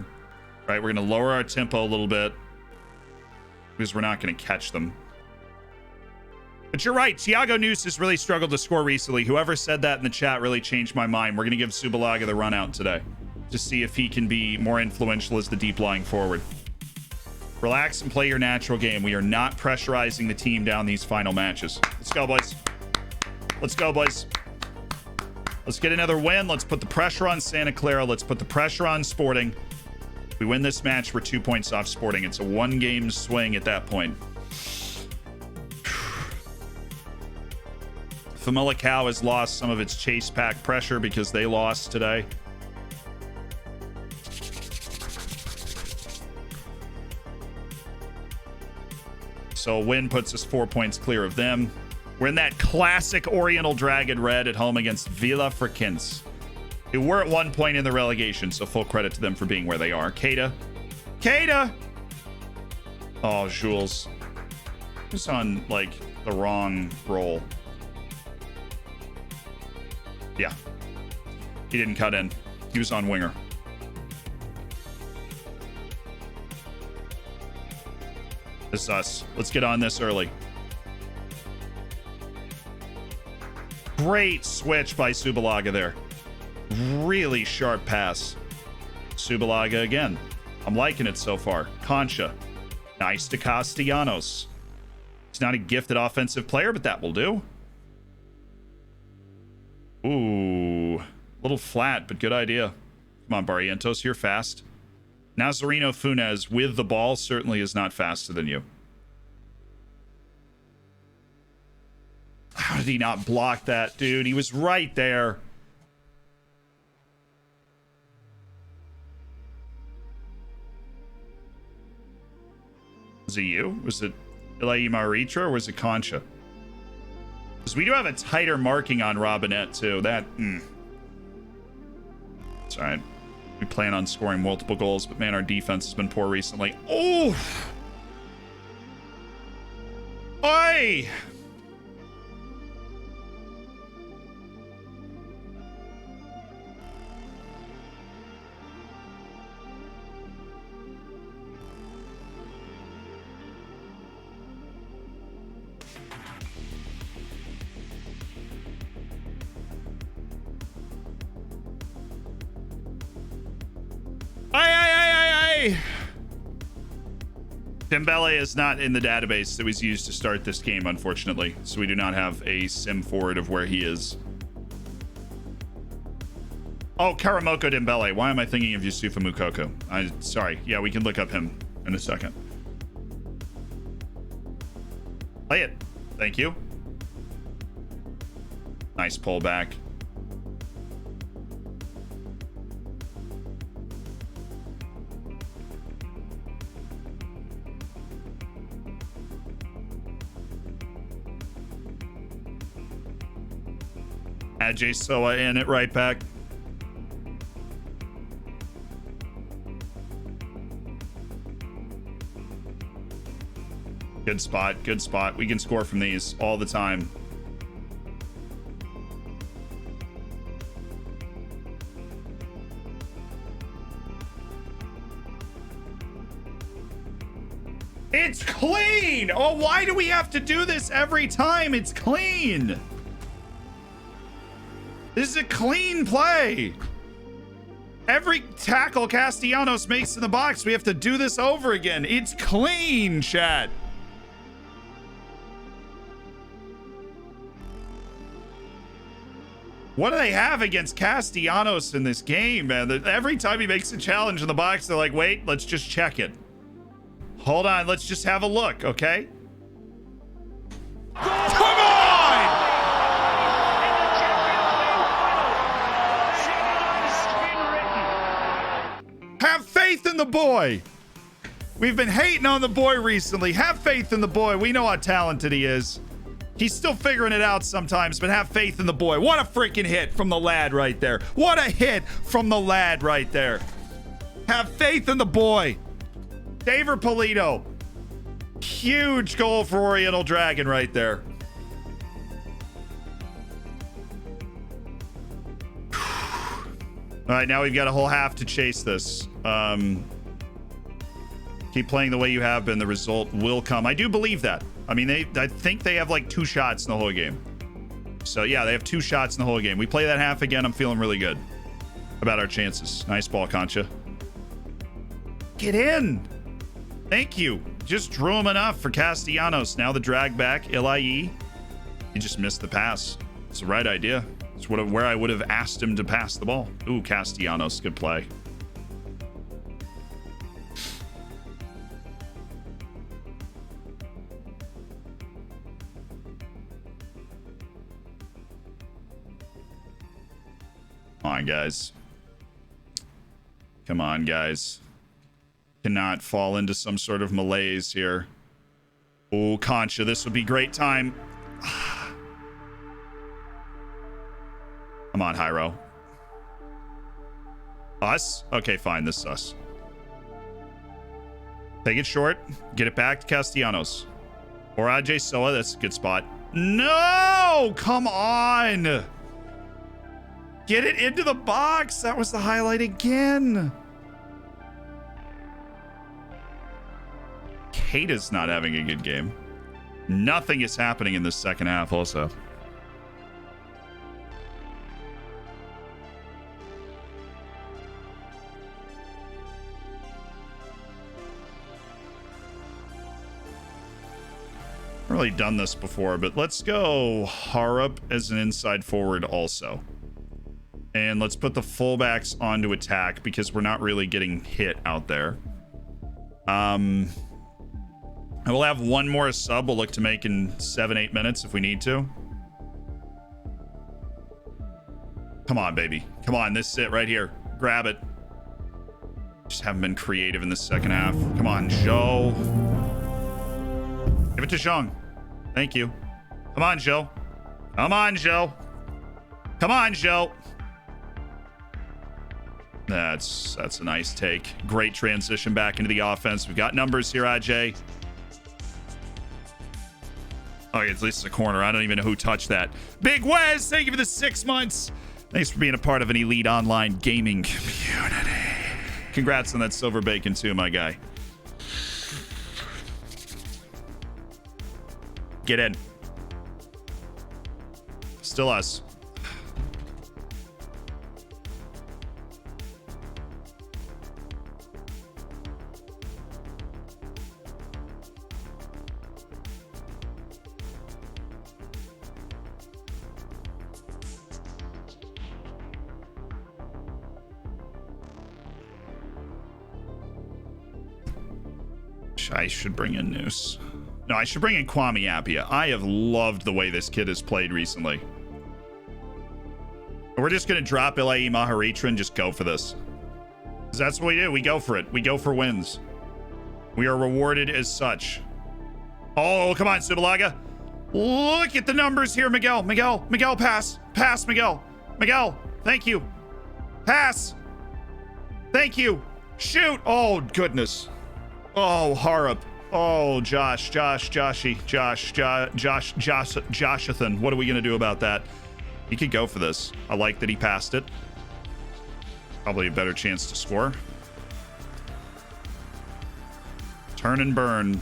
Right, we're going to lower our tempo a little bit because we're not going to catch them. But you're right, Thiago News has really struggled to score recently. Whoever said that in the chat really changed my mind. We're going to give Subalaga the run out today to see if he can be more influential as the deep lying forward. Relax and play your natural game. We are not pressurizing the team down these final matches. Let's go, boys. Let's go, boys. Let's get another win. Let's put the pressure on Santa Clara. Let's put the pressure on Sporting. If we win this match, we're 2 points off Sporting. It's a one-game swing at that point. Famalicão has lost some of its chase pack pressure because they lost today. So a win puts us 4 points clear of them. We're in that classic Oriental Dragon red at home against Vila Frequense, who were at one point in the relegation, so full credit to them for being where they are. Queta. Oh, Jules. He's on, like, the wrong role. Yeah. He didn't cut in. He was on winger. This is us. Let's get on this early. Great switch by Subalaga there. Really sharp pass. Subalaga again. I'm liking it so far. Concha. Nice to Castellanos. He's not a gifted offensive player, but that will do. Ooh. A little flat, but good idea. Come on, Barrientos, you're fast. Nazareno Funes with the ball certainly is not faster than you. How did he not block that, dude? He was right there. Was it you? Was it Ilayi Maritra or was it Concha? Because we do have a tighter marking on Robinette, too. That, It's all right. We plan on scoring multiple goals, but man, our defense has been poor recently. Oh! Oi! Dembele is not in the database that was used to start this game, unfortunately. So we do not have a sim forward of where he is. Oh, Karamoko Dembele. Why am I thinking of Yusufa Mukoko? Sorry. Yeah, we can look up him in a second. Play it. Thank you. Nice pullback. Ajay Soa in it right back. Good spot, good spot. We can score from these all the time. It's clean! Oh, why do we have to do this every time? It's clean! This is a clean play. Every tackle Castellanos makes in the box, we have to do this over again. It's clean, chat. What do they have against Castellanos in this game, man? Every time he makes a challenge in the box, they're like, wait, let's just check it. Hold on, let's just have a look, okay? Come on! Have faith in the boy. We've been hating on the boy recently. Have faith in the boy. We know how talented he is. He's still figuring it out sometimes, but have faith in the boy. What a freaking hit from the lad right there. What a hit from the lad right there. Have faith in the boy. David Polito. Huge goal for Oriental Dragon right there. All right, now we've got a whole half to chase this. Keep playing the way you have been. The result will come. I do believe that. I mean, I think they have like 2 shots in the whole game. So yeah, they have 2 shots in the whole game. We play that half again. I'm feeling really good about our chances. Nice ball, Concha. Get in. Thank you. Just drew him enough for Castellanos. Now the drag back. Ilayi. He just missed the pass. It's the right idea. It's where I would have asked him to pass the ball. Ooh, Castellanos. Good play. Come on, guys. Come on, guys. Cannot fall into some sort of malaise here. Oh, Concha, this would be great time. Come on, Hyro. Us? Okay, fine. This is us. Take it short. Get it back to Castellanos. Or Ajay Soa. That's a good spot. No! Come on! Get it into the box. That was the highlight again. Keita's not having a good game. Nothing is happening in this second half also. really done this before, but let's go Harup as an inside forward also. And let's put the fullbacks onto attack because we're not really getting hit out there. I will have one more sub we'll look to make in 7-8 minutes if we need to. Come on, baby. Come on, this is it right here. Grab it. Just haven't been creative in the second half. Come on, Joe. Give it to Zhang. Thank you. Come on, Joe. Come on, Joe. Come on, Joe. That's a nice take. Great transition back into the offense. We've got numbers here, Ajay. Okay, at least it's a corner. I don't even know who touched that. Big Wes, thank you for the 6 months. Thanks for being a part of an elite online gaming community. Congrats on that silver bacon too, my guy. Get in. Still us. I should bring in Noose. No, I should bring in Kwame Appiah. I have loved the way this kid has played recently. We're just going to drop Ilayi Maharitra and just go for this. 'Cause that's what we do. We go for it. We go for wins. We are rewarded as such. Oh, come on, Subalaga. Look at the numbers here, Miguel. Miguel, pass. Pass, Miguel. Miguel, thank you. Pass. Thank you. Shoot. Oh, goodness. Oh, Harup. Oh, Joshathan. What are we going to do about that? He could go for this. I like that he passed it. Probably a better chance to score. Turn and burn.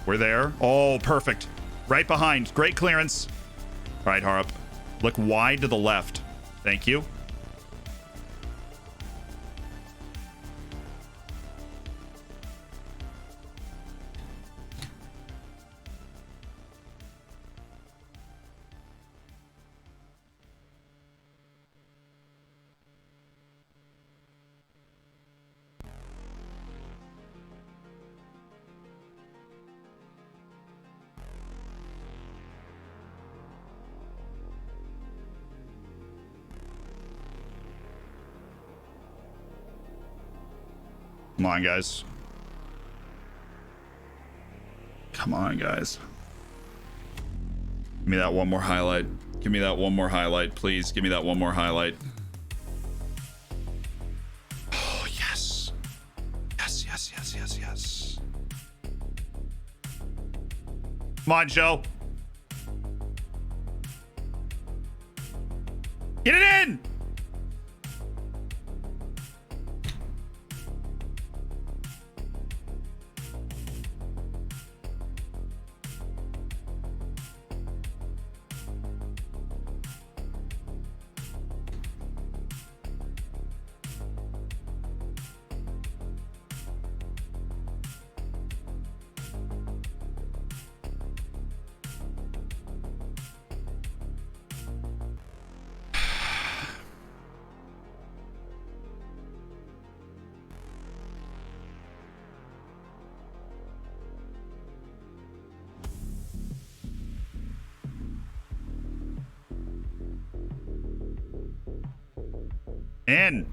We're there. Oh, perfect. Right behind. Great clearance. All right, Harup. Look wide to the left. Thank you. Come on, guys. Come on, guys. Give me that one more highlight. Give me that one more highlight, please. Give me that one more highlight. Oh, yes. Yes. Come on, Joe. Get it in! In.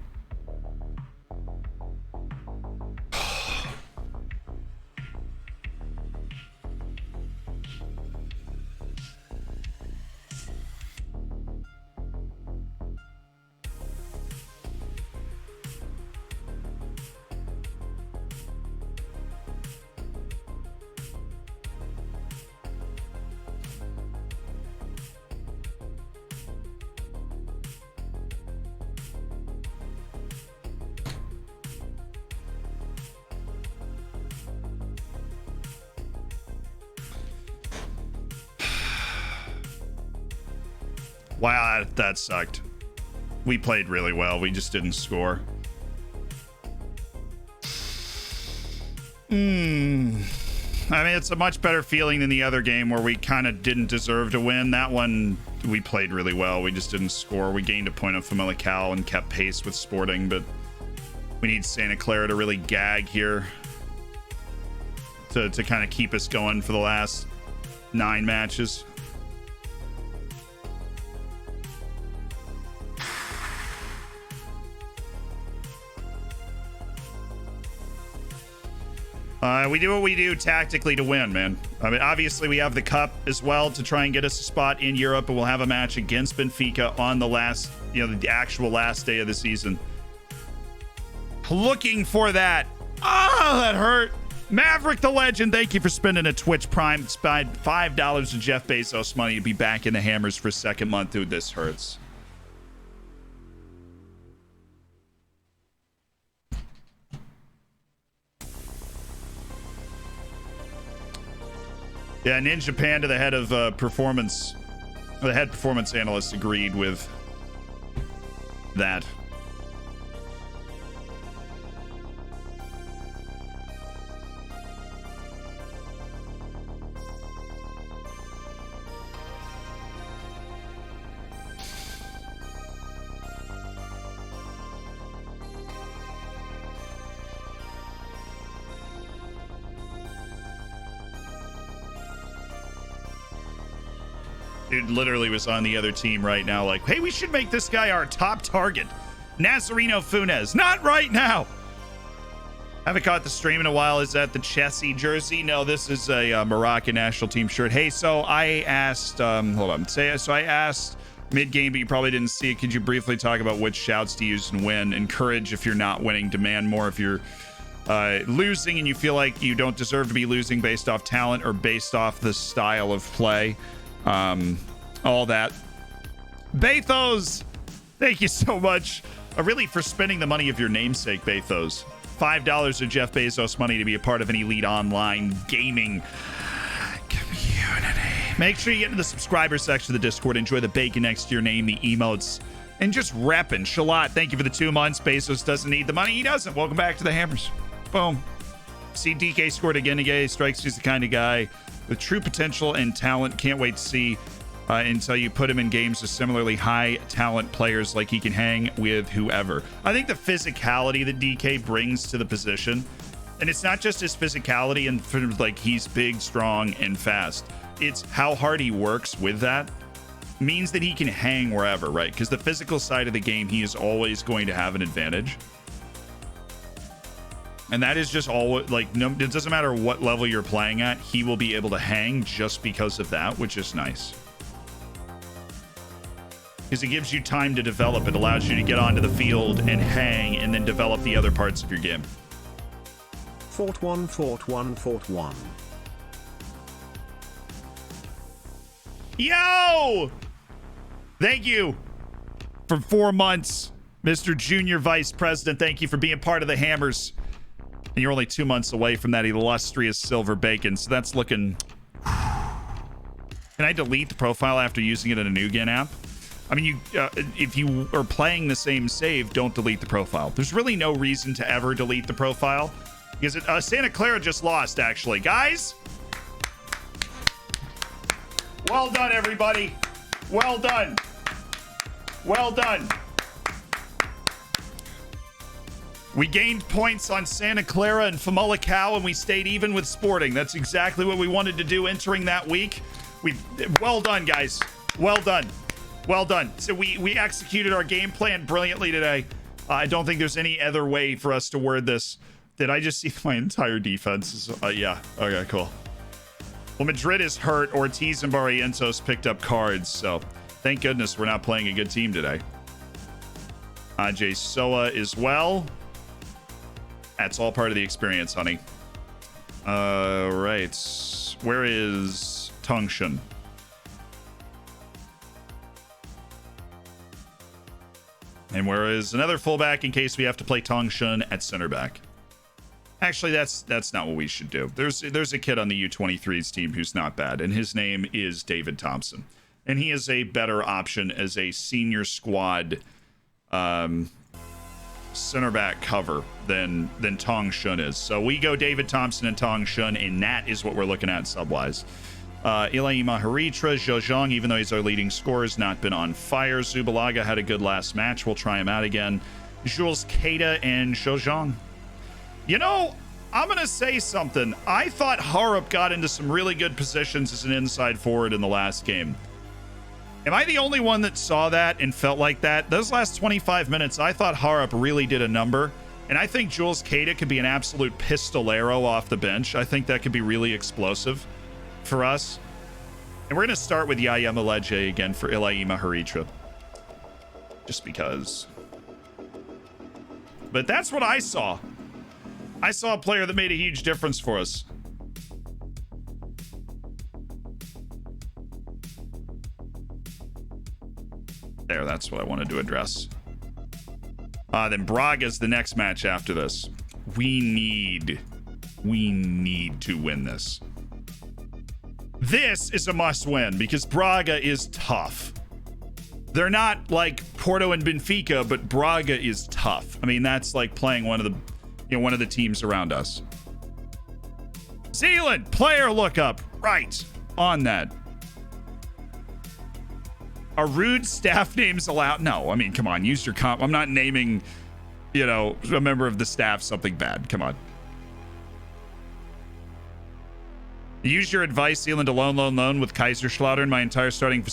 Wow, that sucked. We played really well. We just didn't score. I mean, it's a much better feeling than the other game where we kind of didn't deserve to win. That one, we played really well. We just didn't score. We gained a point on Famalicão and kept pace with Sporting, but we need Santa Clara to really gag here to kind of keep us going for the last 9 matches. We do what we do tactically to win, man. I mean, obviously we have the cup as well to try and get us a spot in Europe, and we'll have a match against Benfica on the last, the actual last day of the season. Looking for that. Oh, that hurt. Maverick the Legend, thank you for spending a Twitch Prime. Spent $5 of Jeff Bezos money to be back in the Hammers for a second month. Dude, this hurts. Yeah, Ninja Panda, the head of the head performance analyst, agreed with that. Dude literally was on the other team right now like, hey, we should make this guy our top target. Nazareno Funes. Not right now. Haven't caught the stream in a while. Is that the Chelsea jersey? No, this is a Moroccan national team shirt. Hey, so I asked, hold on. So I asked mid-game, but you probably didn't see it. Could you briefly talk about which shouts to use and when? Encourage if you're not winning. Demand more if you're losing and you feel like you don't deserve to be losing based off talent or based off the style of play. All that. Bathos, thank you so much. Really for spending the money of your namesake, Bathos. $5 of Jeff Bezos money to be a part of an elite online gaming community. Make sure you get into the subscriber section of the Discord. Enjoy the bacon next to your name, the emotes, and just repping. Shalat, thank you for the 2 months. Bezos doesn't need the money. He doesn't. Welcome back to the Hammers. Boom. See, DK scored again today. Strikes he's the kind of guy with true potential and talent. Can't wait to see until you put him in games with similarly high talent players, like he can hang with whoever. I think the physicality that DK brings to the position, and it's not just his physicality and like he's big, strong, and fast. It's how hard he works with that means that he can hang wherever, right? Because the physical side of the game, he is always going to have an advantage. And that is just all, like, no, it doesn't matter what level you're playing at, he will be able to hang just because of that, which is nice. Because it gives you time to develop. It allows you to get onto the field and hang and then develop the other parts of your game. Fort one. Yo! Thank you for 4 months, Mr. Junior Vice President. Thank you for being part of the Hammers. And you're only 2 months away from that illustrious silver bacon, so that's looking... Can I delete the profile after using it in a new Gen app? I mean, if you are playing the same save, don't delete the profile. There's really no reason to ever delete the profile. Because Santa Clara just lost, actually. Guys! Well done, everybody. Well done. Well done. We gained points on Santa Clara and Famalicão, and we stayed even with Sporting. That's exactly what we wanted to do entering that week. Well done, guys. Well done. Well done. So we executed our game plan brilliantly today. I don't think there's any other way for us to word this. Did I just see my entire defense? Yeah. Okay, cool. Well, Madrid is hurt. Ortiz and Barrientos picked up cards, so thank goodness we're not playing a good team today. Ajay Soa as well. That's all part of the experience, honey. Right. Where is Tongshan? And where is another fullback in case we have to play Tongshan at center back? Actually, that's not what we should do. There's a kid on the U23s team who's not bad, and his name is David Thompson. And he is a better option as a senior squad center back cover than Tong Shun is. So we go David Thompson and Tong Shun, and that is what we're looking at sub-wise. Ilaima Haritra, Zhejiang, even though he's our leading scorer, has not been on fire. Zubalaga had a good last match. We'll try him out again. Jules Keita and Zhejiang. You know, I'm going to say something. I thought Harup got into some really good positions as an inside forward in the last game. Am I the only one that saw that and felt like that? Those last 25 minutes, I thought Harup really did a number. And I think Jules Keita could be an absolute pistolero off the bench. I think that could be really explosive for us. And we're going to start with Yaya Maleje again for Ilaima Haritra. Just because. But that's what I saw. I saw a player that made a huge difference for us. There, that's what I wanted to address. Then Braga is the next match after this. We need to win this. This is a must win because Braga is tough. They're not like Porto and Benfica, but Braga is tough. I mean, that's like playing one of the teams around us. Zealand, player lookup. Right. On that. Are rude staff names allowed? No, I mean, come on, use your comp. I'm not naming, a member of the staff something bad. Come on. Use your advice, Zealand, to loan with Kaiserslautern. My entire starting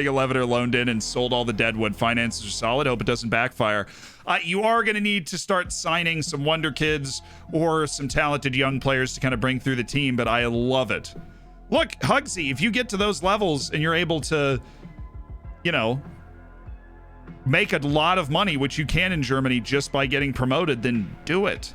11 are loaned in and sold all the deadwood. Finances are solid. Hope it doesn't backfire. You are going to need to start signing some wonder kids or some talented young players to kind of bring through the team, but I love it. Look, Hugsy, if you get to those levels and you're able to, make a lot of money, which you can in Germany just by getting promoted, then do it.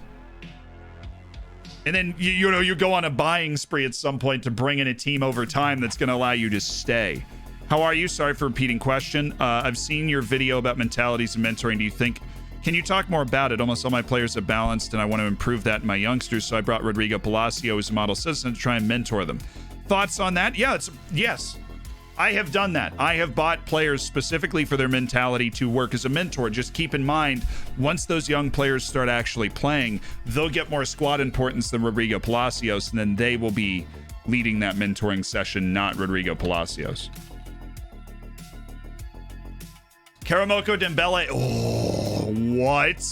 And then, you go on a buying spree at some point to bring in a team over time that's going to allow you to stay. How are you? Sorry for repeating question. I've seen your video about mentalities and mentoring. Can you talk more about it? Almost all my players are balanced, and I want to improve that in my youngsters, so I brought Rodrigo Palacio as a model citizen to try and mentor them. Thoughts on that? Yes. I have done that. I have bought players specifically for their mentality to work as a mentor. Just keep in mind, once those young players start actually playing, they'll get more squad importance than Rodrigo Palacios, and then they will be leading that mentoring session, not Rodrigo Palacios. Karamoko Dembele. Oh, what?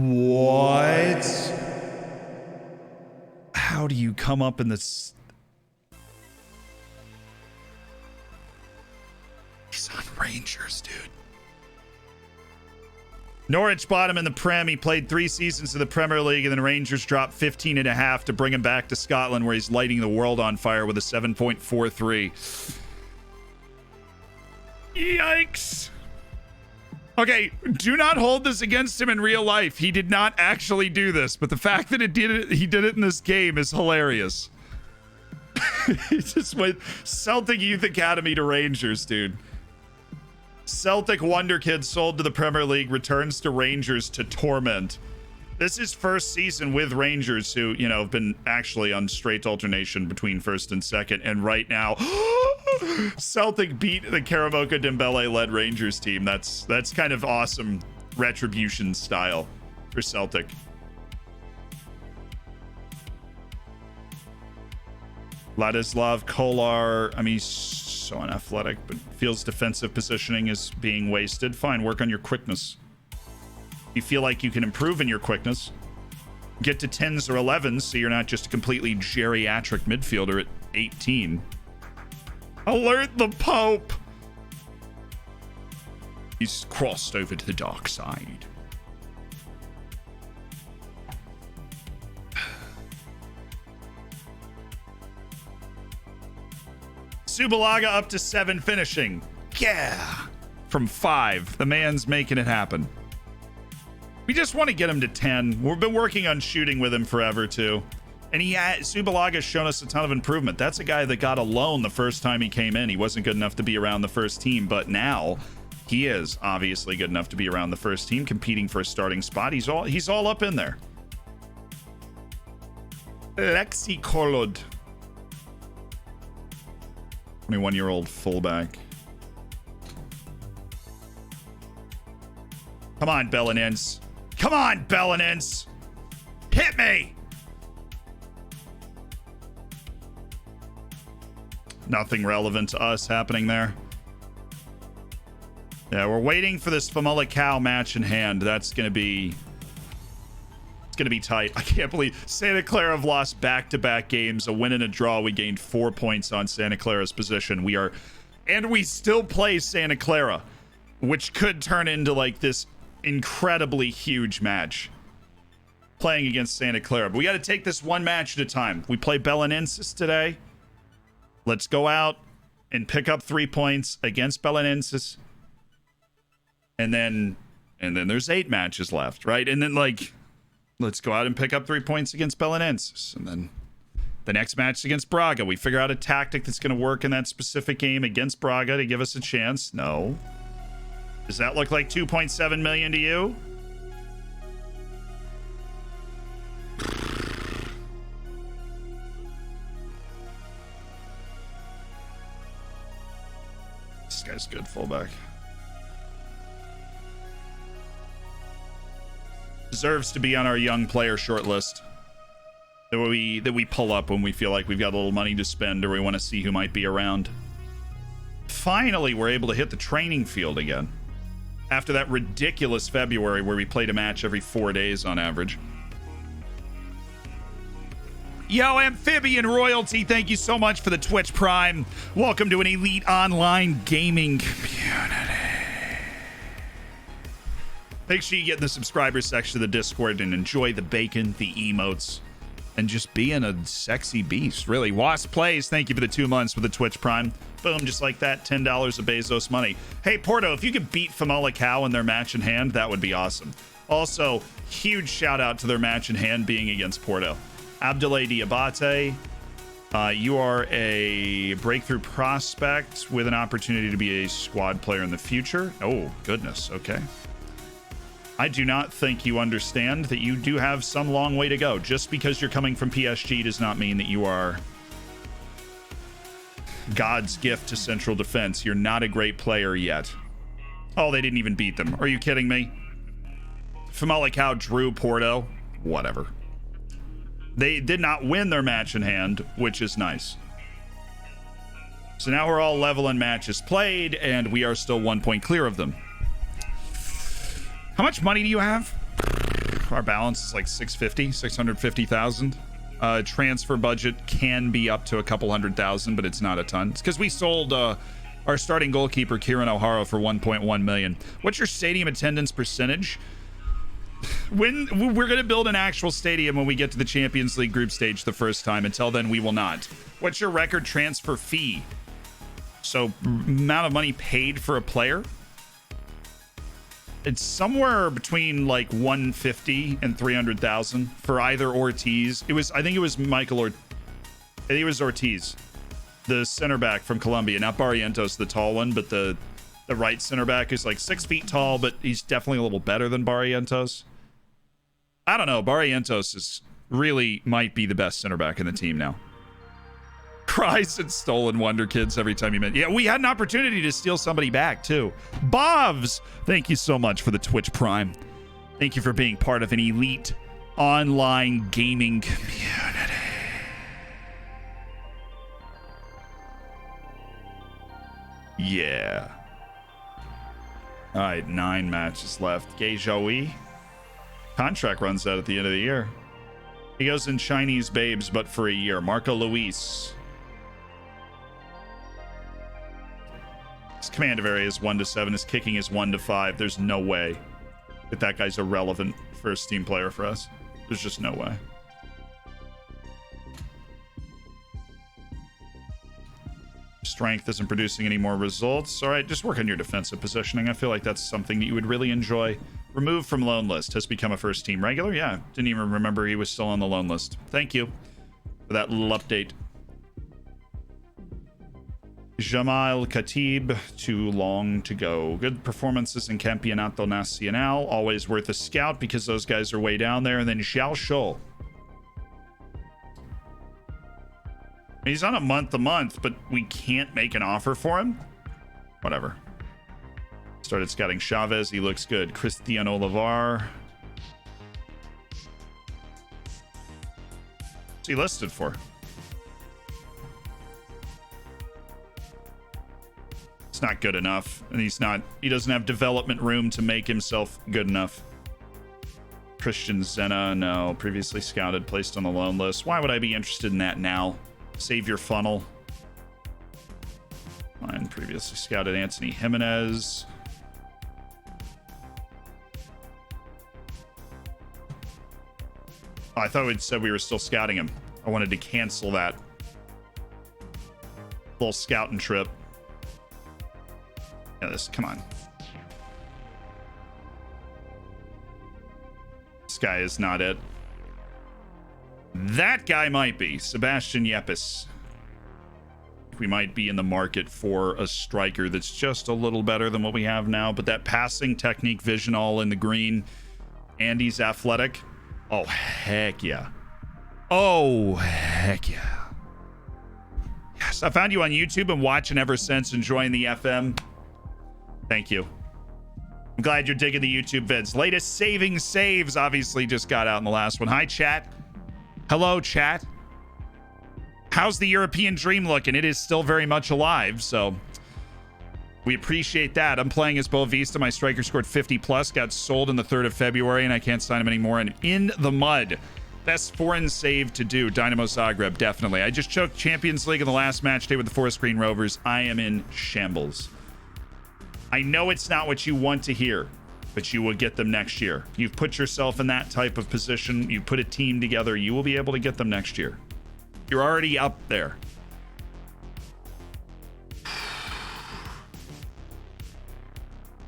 What? How do you come up in this? He's on Rangers, dude. Norwich bottom in the Prem. He played 3 seasons in the Premier League, and then Rangers dropped 15.5 to bring him back to Scotland, where he's lighting the world on fire with a 7.43. Yikes. Okay, do not hold this against him in real life. He did not actually do this, but the fact that he did it in this game is hilarious. He just went Celtic Youth Academy to Rangers, dude. Celtic Wonder Kid sold to the Premier League, returns to Rangers to torment. This is first season with Rangers, who, have been actually on straight alternation between first and second. And right now, Celtic beat the Karamoko Dembele-led Rangers team. That's kind of awesome retribution style for Celtic. Ladislav Kolar, he's so unathletic, but feels defensive positioning is being wasted. Fine, work on your quickness. You feel like you can improve in your quickness, get to 10s or 11s, so you're not just a completely geriatric midfielder at 18. Alert the Pope! He's crossed over to the dark side. Subalaga up to 7 finishing. Yeah! From 5. The man's making it happen. We just want to get him to 10. We've been working on shooting with him forever, too. And Subalaga's shown us a ton of improvement. That's a guy that got a loan the first time he came in. He wasn't good enough to be around the first team, but now he is obviously good enough to be around the first team, competing for a starting spot. He's all up in there. Lexi Kolod. 21-year-old fullback. Come on, Belenenses. Come on, Belenenses. Hit me. Nothing relevant to us happening there. Yeah, we're waiting for this Famalicão match in hand. That's going to be... It's going to be tight. I can't believe Santa Clara have lost back-to-back games. A win and a draw. We gained 4 points on Santa Clara's position. And we still play Santa Clara, which could turn into like this incredibly huge match. Playing against Santa Clara. But we got to take this one match at a time. We play Belenenses today. Let's go out and pick up 3 points against Belenenses. And then there's 8 matches left, right? And then like, let's go out and pick up 3 points against Belenenses. And then the next match is against Braga. We figure out a tactic that's going to work in that specific game against Braga to give us a chance. No. Does that look like 2.7 million to you? This guy's good fullback. Deserves to be on our young player short list that we pull up when we feel like we've got a little money to spend or we want to see who might be around. Finally, we're able to hit the training field again after that ridiculous February where we played a match every 4 days on average. Yo, Amphibian Royalty, thank you so much for the Twitch Prime. Welcome to an elite online gaming community. Make sure you get in the subscribers section of the Discord and enjoy the bacon, the emotes, and just being a sexy beast. Really. Wasp Plays, thank you for the 2 months with the Twitch Prime. Boom, just like that, $10 of Bezos money. Hey, Porto, if you could beat Famalicão in their match in hand, that would be awesome. Also, huge shout out to their match in hand being against Porto. Abdoulaye Diabate, you are a breakthrough prospect with an opportunity to be a squad player in the future. Oh, goodness. Okay. I do not think you understand that you do have some long way to go. Just because you're coming from PSG does not mean that you are God's gift to central defense. You're not a great player yet. Oh, they didn't even beat them. Are you kidding me? Famalicão drew Porto. Whatever. They did not win their match in hand, which is nice. So now we're all level in matches played, and we are still 1 point clear of them. How much money do you have? Our balance is like 650,000. Transfer budget can be up to a couple 100,000, but it's not a ton. It's because we sold our starting goalkeeper, Kieran O'Hara, for 1.1 million. What's your stadium attendance percentage? When we're going to build an actual stadium when we get to the Champions League group stage the first time. Until then, we will not. What's your record transfer fee? So, amount of money paid for a player? It's somewhere between like 150 and 300,000 for either Ortiz. I think it was Ortiz, the center back from Colombia, not Barrientos, the tall one, but the right center back is like 6 feet tall, but he's definitely a little better than Barrientos. I don't know. Barrientos is really might be the best center back in the team now. Cries and stolen wonder kids every time you meant. Yeah, we had an opportunity to steal somebody back too. Bovs, thank you so much for the Twitch Prime. Thank you for being part of an elite online gaming community. Yeah. All right, 9 matches left. Gay Joey. Contract runs out at the end of the year. He goes in Chinese babes, but for a year. Marco Luis. His command of area is 1-7. His kicking is 1-5. There's no way that guy's a relevant first team player for us. There's just no way. Strength isn't producing any more results. All right, just work on your defensive positioning. I feel like that's something that you would really enjoy. Removed from loan list. Has become a first team regular. Yeah, didn't even remember he was still on the loan list. Thank you for that little update. Jamal Khatib, too long to go. Good performances in Campeonato Nacional. Always worth a scout because those guys are way down there. And then Xiao Shou. He's on a month-to-month, but we can't make an offer for him? Whatever. Started scouting Chavez. He looks good. Cristiano Lavar. What's he listed for? It's not good enough. And he doesn't have development room to make himself good enough. Christian Zena, no. Previously scouted, placed on the loan list. Why would I be interested in that now? Save your funnel. Mine previously scouted Anthony Jimenez. Oh, I thought we'd said we were still scouting him. I wanted to cancel that little scouting trip. Yeah, come on. This guy is not it. That guy might be. Sebastian Yepes. We might be in the market for a striker that's just a little better than what we have now, but that passing technique, vision all in the green, and he's athletic. Oh, heck yeah. Oh, heck yeah. Yes, I found you on YouTube and watching ever since, enjoying the FM. Thank you. I'm glad you're digging the YouTube vids. Latest saving saves obviously just got out in the last one. Hi, chat. Hello, chat. How's the European dream looking? It is still very much alive, so we appreciate that. I'm playing as Boavista. My striker scored 50 plus, got sold in the 3rd of February, and I can't sign him anymore. And in the mud. Best foreign save to do. Dynamo Zagreb, definitely. I just choked Champions League in the last match day with the Forest Green Rovers. I am in shambles. I know it's not what you want to hear, but you will get them next year. You've put yourself in that type of position. You put a team together. You will be able to get them next year. You're already up there.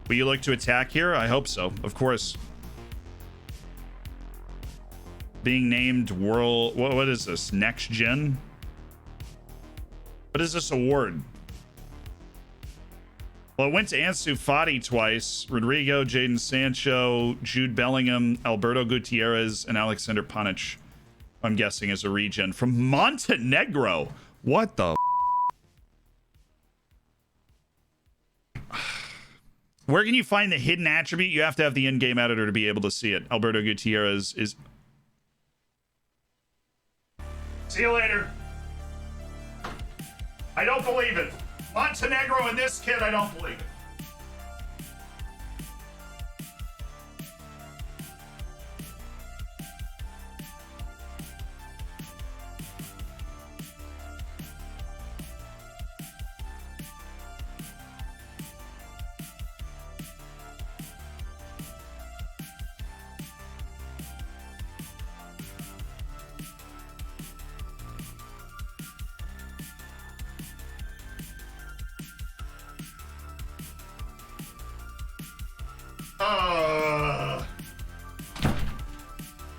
Will you look to attack here? I hope so. Of course. Being named world... What is this? Next Gen? What is this award? Well, it went to Ansu Fati twice. Rodrigo, Jadon Sancho, Jude Bellingham, Alberto Gutierrez, and Alexander Panic. I'm guessing is a regen from Montenegro. What the... Where can you find the hidden attribute? You have to have the in-game editor to be able to see it. Alberto Gutierrez is... See you later. I don't believe it. Montenegro and this kid, I don't believe it.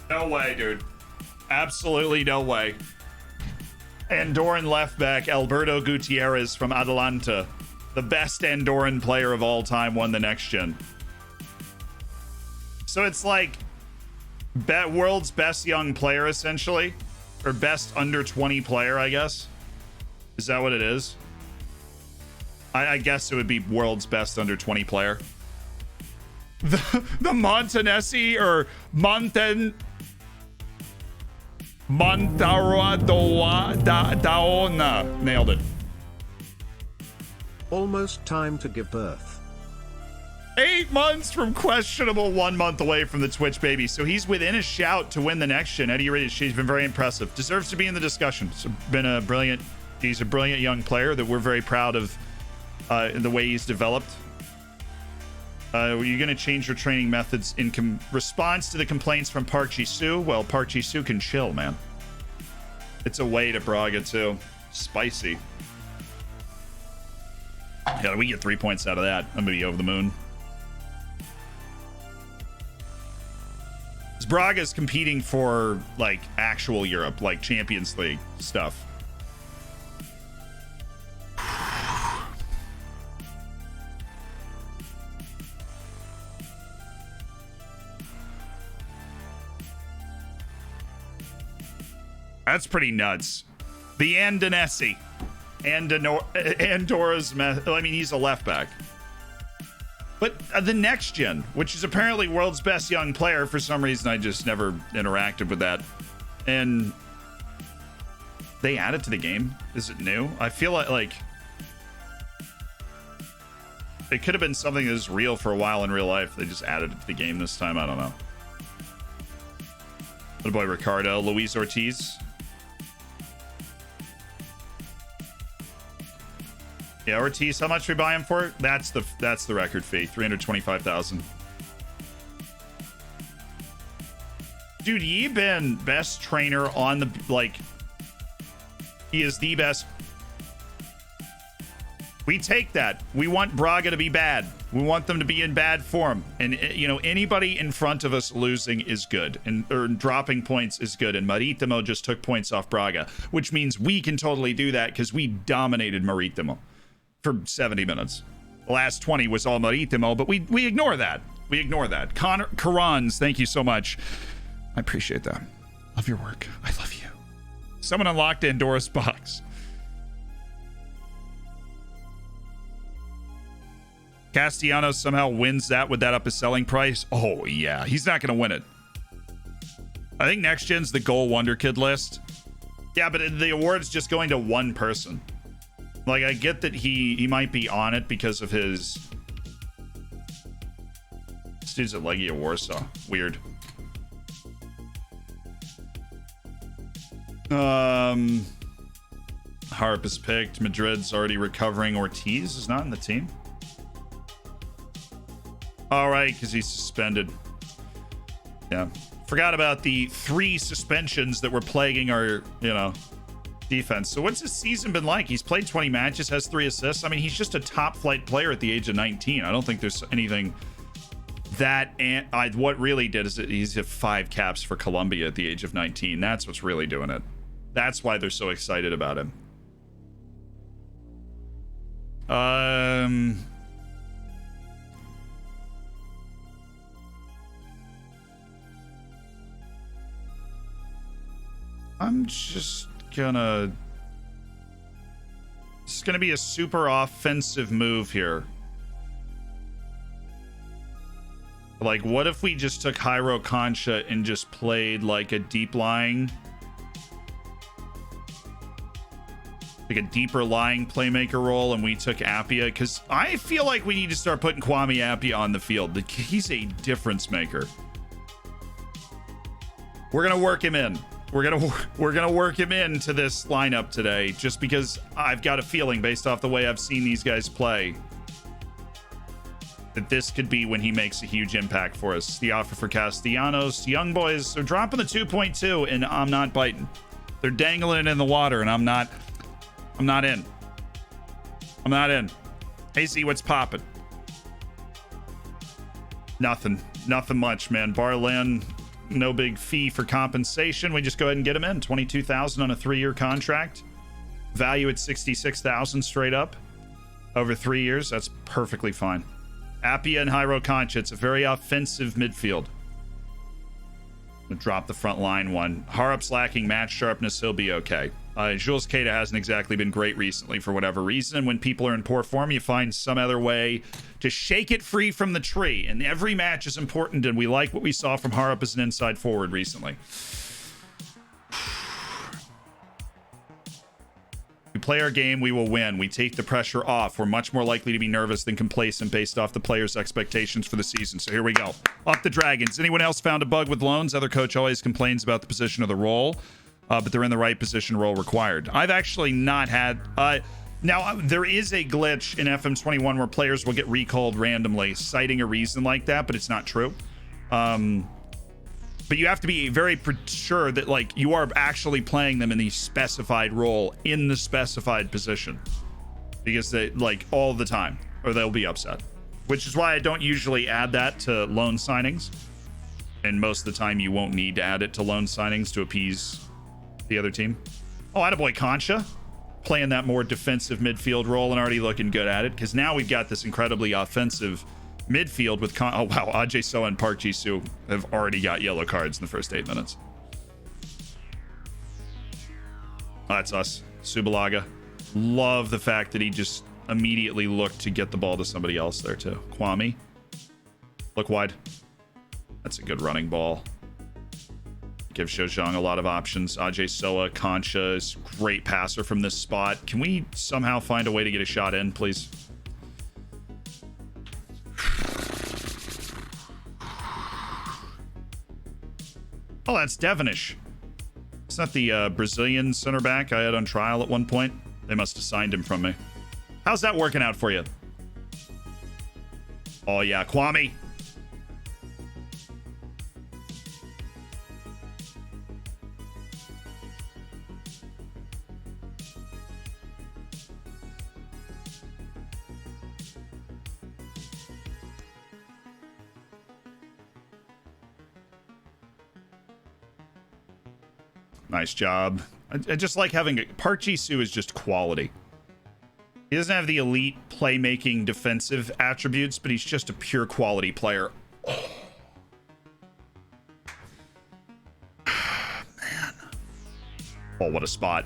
No way, dude. Absolutely no way. Andorran left back Alberto Gutierrez from Atalanta, the best Andorran player of all time, won the next gen. So it's like world's best young player, essentially, or best under 20 player, I guess. Is that what it is? I guess it would be world's best under 20 player. The Montanesi or Montaroa nailed it. Almost time to give birth. 8 months from questionable, 1 month away from the Twitch baby. So he's within a shout to win the next gen. Eddie Reece, she's been very impressive. Deserves to be in the discussion. He's a brilliant young player that we're very proud of the way he's developed. Are you going to change your training methods in response to the complaints from Park Ji-soo? Well, Park Ji-soo can chill, man. It's away to Braga, too. Spicy. Yeah, we get 3 points out of that. I'm going to be over the moon. Braga's competing for, like, actual Europe, like Champions League stuff. That's pretty nuts. The Andonesi. Andorra's... I mean, he's a left back. But the next gen, which is apparently world's best young player, for some reason I just never interacted with that. And they added to the game. Is it new? I feel like it could have been something that was real for a while in real life. They just added it to the game this time. I don't know. Little boy Ricardo, Luis Ortiz. Yeah, Ortiz, how much we buy him for? That's the record fee, 325,000. Dude, Yi been best trainer on the, like, he is the best. We take that. We want Braga to be bad. We want them to be in bad form. And, you know, anybody in front of us losing is good. Or dropping points is good. And Maritimo just took points off Braga, which means we can totally do that because we dominated Maritimo for 70 minutes. The last 20 was all Maritimo, but we ignore that. We ignore that. Connor Karans, thank you so much. I appreciate that. Love your work. I love you. Someone unlocked Andora's box. Castellanos somehow wins that with that up his selling price. Oh, yeah. He's not going to win it. I think next gen's the goal wonder kid list. Yeah, but the award's just going to one person. Like, I get that he might be on it because of his... This dude's at Legia Warsaw. Weird. Harp is picked. Madrid's already recovering. Ortiz is not in the team. All right, because he's suspended. Yeah. Forgot about the 3 suspensions that were plaguing our, you know, defense. So what's his season been like? He's played 20 matches, has 3 assists. I mean, he's just a top flight player at the age of 19. I don't think there's anything that... what really did is that he's hit 5 caps for Colombia at the age of 19. That's what's really doing it. That's why they're so excited about him. I'm just gonna... It's gonna be a super offensive move here. Like, what if we just took Jairo Concha and just played like a deep lying... like a deeper lying playmaker role, and we took Appia? Because I feel like we need to start putting Kwame Appia on the field. He's a difference maker. We're gonna work him in. We're gonna work him into this lineup today, just because I've got a feeling, based off the way I've seen these guys play, that this could be when he makes a huge impact for us. The offer for Castellanos. Young boys are dropping the 2.2, and I'm not biting. They're dangling it in the water, and I'm not in. I'm not in. Hey, Z, what's popping? Nothing much, man. Barlin, no big fee for compensation. We just go ahead and get him in. 22,000 on a 3-year contract. Value at 66,000 straight up over 3 years. That's perfectly fine. Appia and Jairo Concha. It's a very offensive midfield. We'll drop the front line one. Harup's lacking match sharpness. He'll be okay. Jules Keita hasn't exactly been great recently for whatever reason. When people are in poor form, you find some other way to shake it free from the tree. And every match is important, and we like what we saw from Harup as an inside forward recently. We play our game, we will win. We take the pressure off. We're much more likely to be nervous than complacent based off the players' expectations for the season. So here we go. Off the Dragons. Anyone else found a bug with loans? Other coach always complains about the position of the role. But they're in the right position, role required. I've actually not had... now, there is a glitch in FM21 where players will get recalled randomly, citing a reason like that, but it's not true. But you have to be very sure that, like, you are actually playing them in the specified role, in the specified position. Because they, like, all the time, or they'll be upset. Which is why I don't usually add that to loan signings. And most of the time, you won't need to add it to loan signings to appease the other team. Oh, attaboy Concha, playing that more defensive midfield role and already looking good at it, because now we've got this incredibly offensive midfield with oh wow, Ajay Soa and Park Ji-soo have already got yellow cards in the first 8 minutes. Oh, that's us. Subalaga. Love the fact that he just immediately looked to get the ball to somebody else there too. Kwame. Look wide. That's a good running ball. Give Zhejiang a lot of options. Ajay Soa, Concha is great passer from this spot. Can we somehow find a way to get a shot in, please? Oh, that's Devonish. It's not the Brazilian center back I had on trial at one point. They must have signed him from me. How's that working out for you? Oh, yeah, Kwame. Nice job. I just like having Park Ji-soo is just quality. He doesn't have the elite playmaking defensive attributes, but he's just a pure quality player. Oh. Man. Oh, what a spot.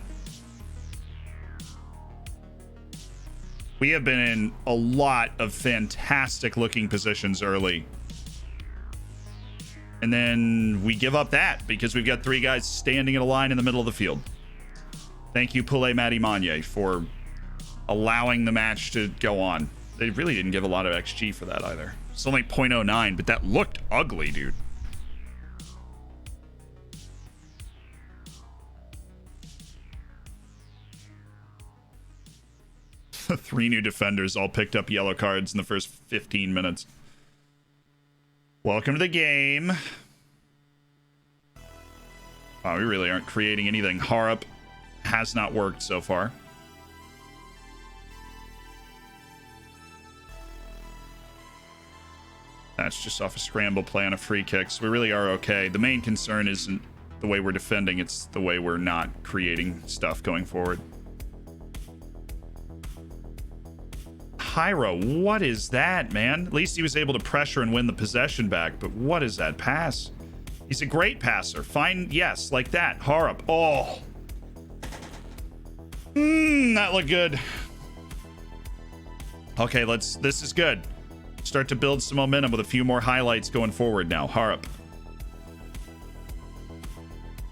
We have been in a lot of fantastic looking positions early. And then we give up that because we've got 3 guys standing in a line in the middle of the field. Thank you, Poulet Matimanye, for allowing the match to go on. They really didn't give a lot of XG for that either. It's only 0.09, but that looked ugly, dude. The 3 new defenders all picked up yellow cards in the first 15 minutes. Welcome to the game. Wow, we really aren't creating anything. Harup has not worked so far. That's just off a scramble play on a free kick, so we really are okay. The main concern isn't the way we're defending, it's the way we're not creating stuff going forward. Hyro, what is that, man? At least he was able to pressure and win the possession back, but what is that pass? He's a great passer. Fine, yes, like that. Harup, oh. That looked good. Okay, this is good. Start to build some momentum with a few more highlights going forward now. Harup.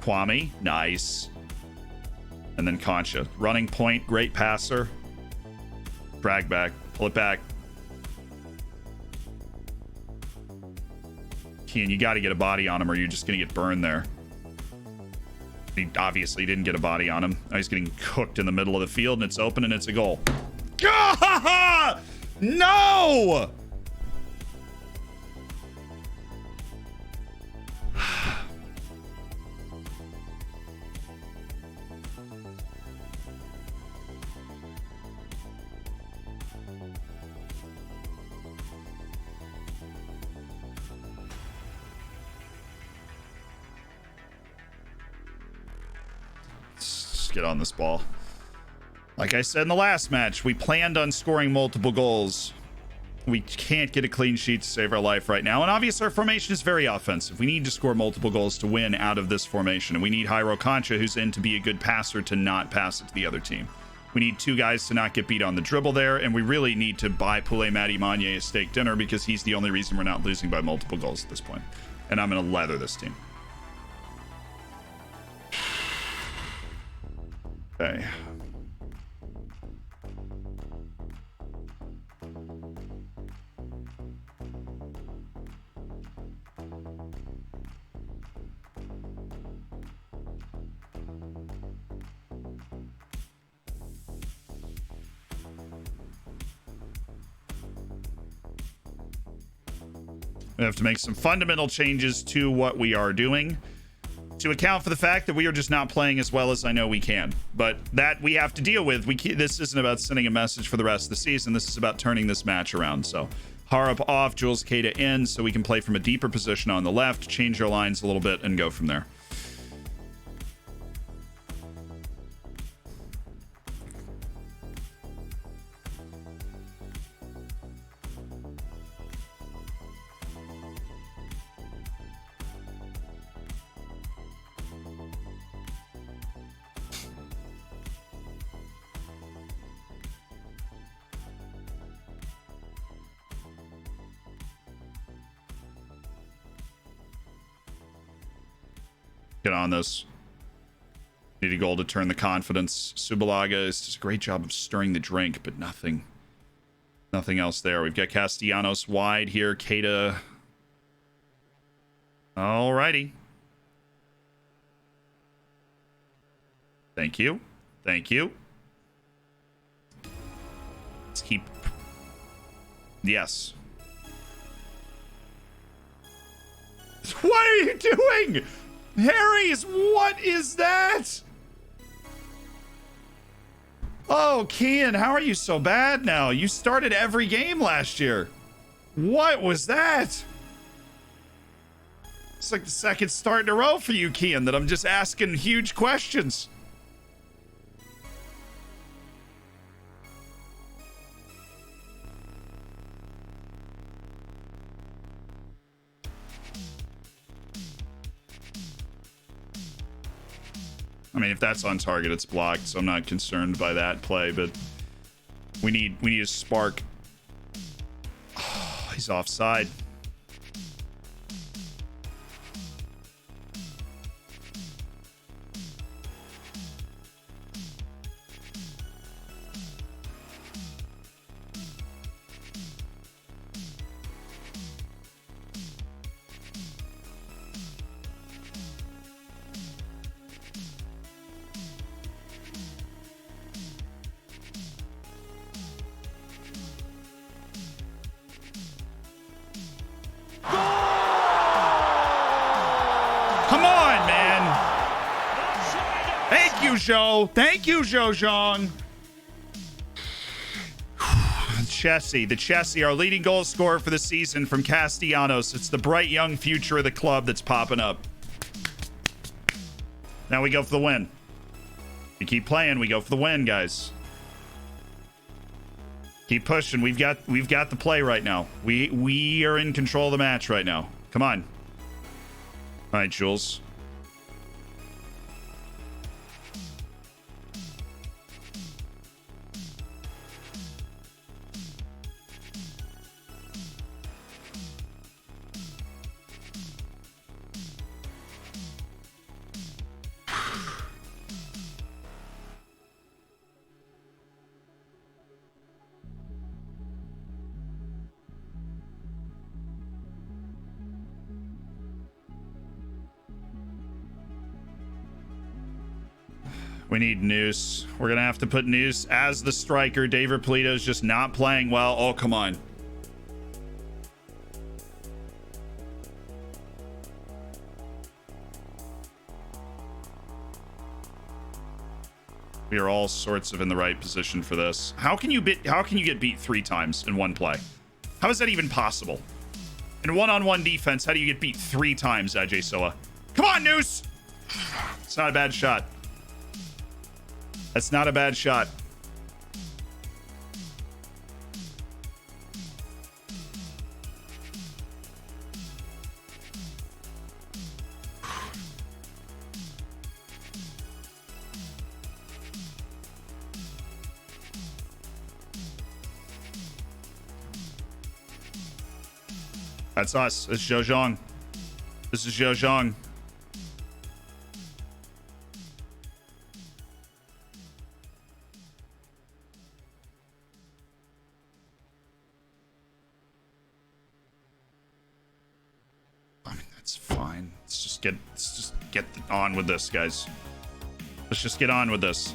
Kwame, nice. And then Concha. Running point, great passer. Drag back. Pull it back. Keane, you got to get a body on him or you're just going to get burned there. He obviously didn't get a body on him. Now he's getting cooked in the middle of the field and it's open and it's a goal. No! Get on this ball. Like I said in the last match, we planned on scoring multiple goals. We can't get a clean sheet to save our life right now. And obviously our formation is very offensive. We need to score multiple goals to win out of this formation. And we need Hyro Concha, who's in to be a good passer, to not pass it to the other team. We need 2 guys to not get beat on the dribble there. And we really need to buy Poulet Matimanye a steak dinner because he's the only reason we're not losing by multiple goals at this point. And I'm going to leather this team. Okay. We have to make some fundamental changes to what we are doing to account for the fact that we are just not playing as well as I know we can. But that we have to deal with. This isn't about sending a message for the rest of the season. This is about turning this match around. So Harup off, Jules Keita in, so we can play from a deeper position on the left, change our lines a little bit, and go from there. Get on this. Need a goal to turn the confidence. Subalaga is just a great job of stirring the drink, but nothing else there. We've got Castellanos wide here. Keita. Alrighty. Thank you. Thank you. Let's keep... Yes. What are you doing? Harry's, what is that? Oh, Kian, how are you so bad now? You started every game last year. What was that? It's like the second start in a row for you, Kian, that I'm just asking huge questions. I mean, if that's on target, it's blocked, so I'm not concerned by that play, but we need a spark. Oh, he's offside. Come on, man. Thank you, Zhou. Thank you, Zhou Zhang. The Chessie, our leading goal scorer for the season from Castellanos. It's the bright young future of the club that's popping up. Now we go for the win. We keep playing. We go for the win, guys. Keep pushing. We've got the play right now. We are in control of the match right now. Come on. All right, Jules. We need Noose. We're gonna have to put Noose as the striker. David Polito's just not playing well. Oh, come on. We are all sorts of in the right position for this. How can you get beat 3 times in one play? How is that even possible? In one-on-one defense, how do you get beat 3 times, Ajay Soa? Come on, Noose! It's not a bad shot. That's not a bad shot. That's us. It's Zhou Zhang. This is Zhou Zhang. Let's just get on with this, guys. Let's just get on with this.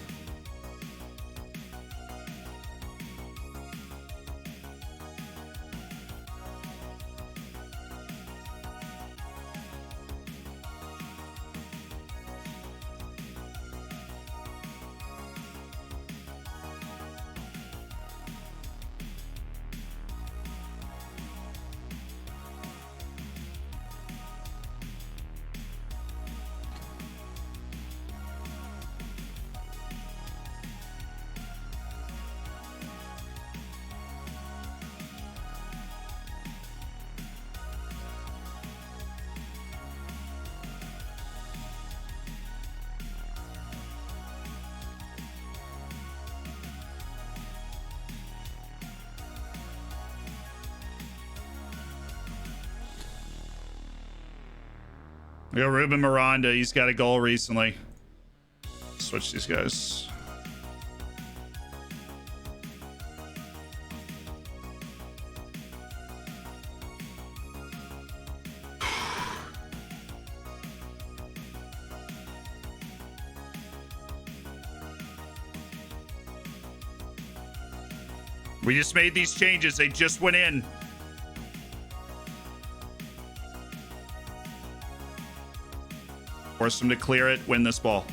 We got Ruben Miranda. He's got a goal recently. Switch these guys. We just made these changes. They just went in. Force them to clear it, win this ball.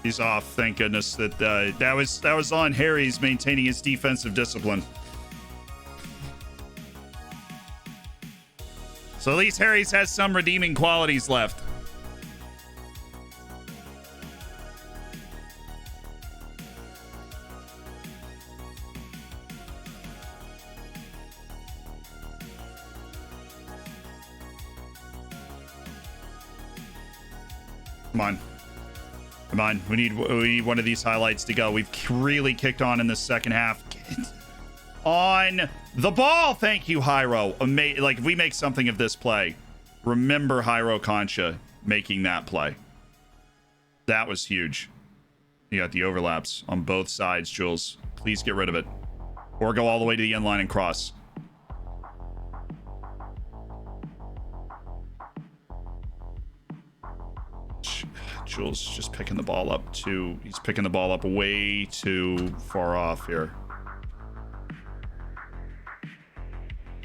He's off. Thank goodness that was on Harry's maintaining his defensive discipline. So at least Harry's has some redeeming qualities left. Come on. Come on. We need one of these highlights to go. We've really kicked on in the second half. On the ball. Thank you, Hyro. Like, if we make something of this play, remember Hyro Concha making that play. That was huge. You got the overlaps on both sides, Jules. Please get rid of it. Or go all the way to the end line and cross. Jules just picking the ball up too. He's picking the ball up way too far off here.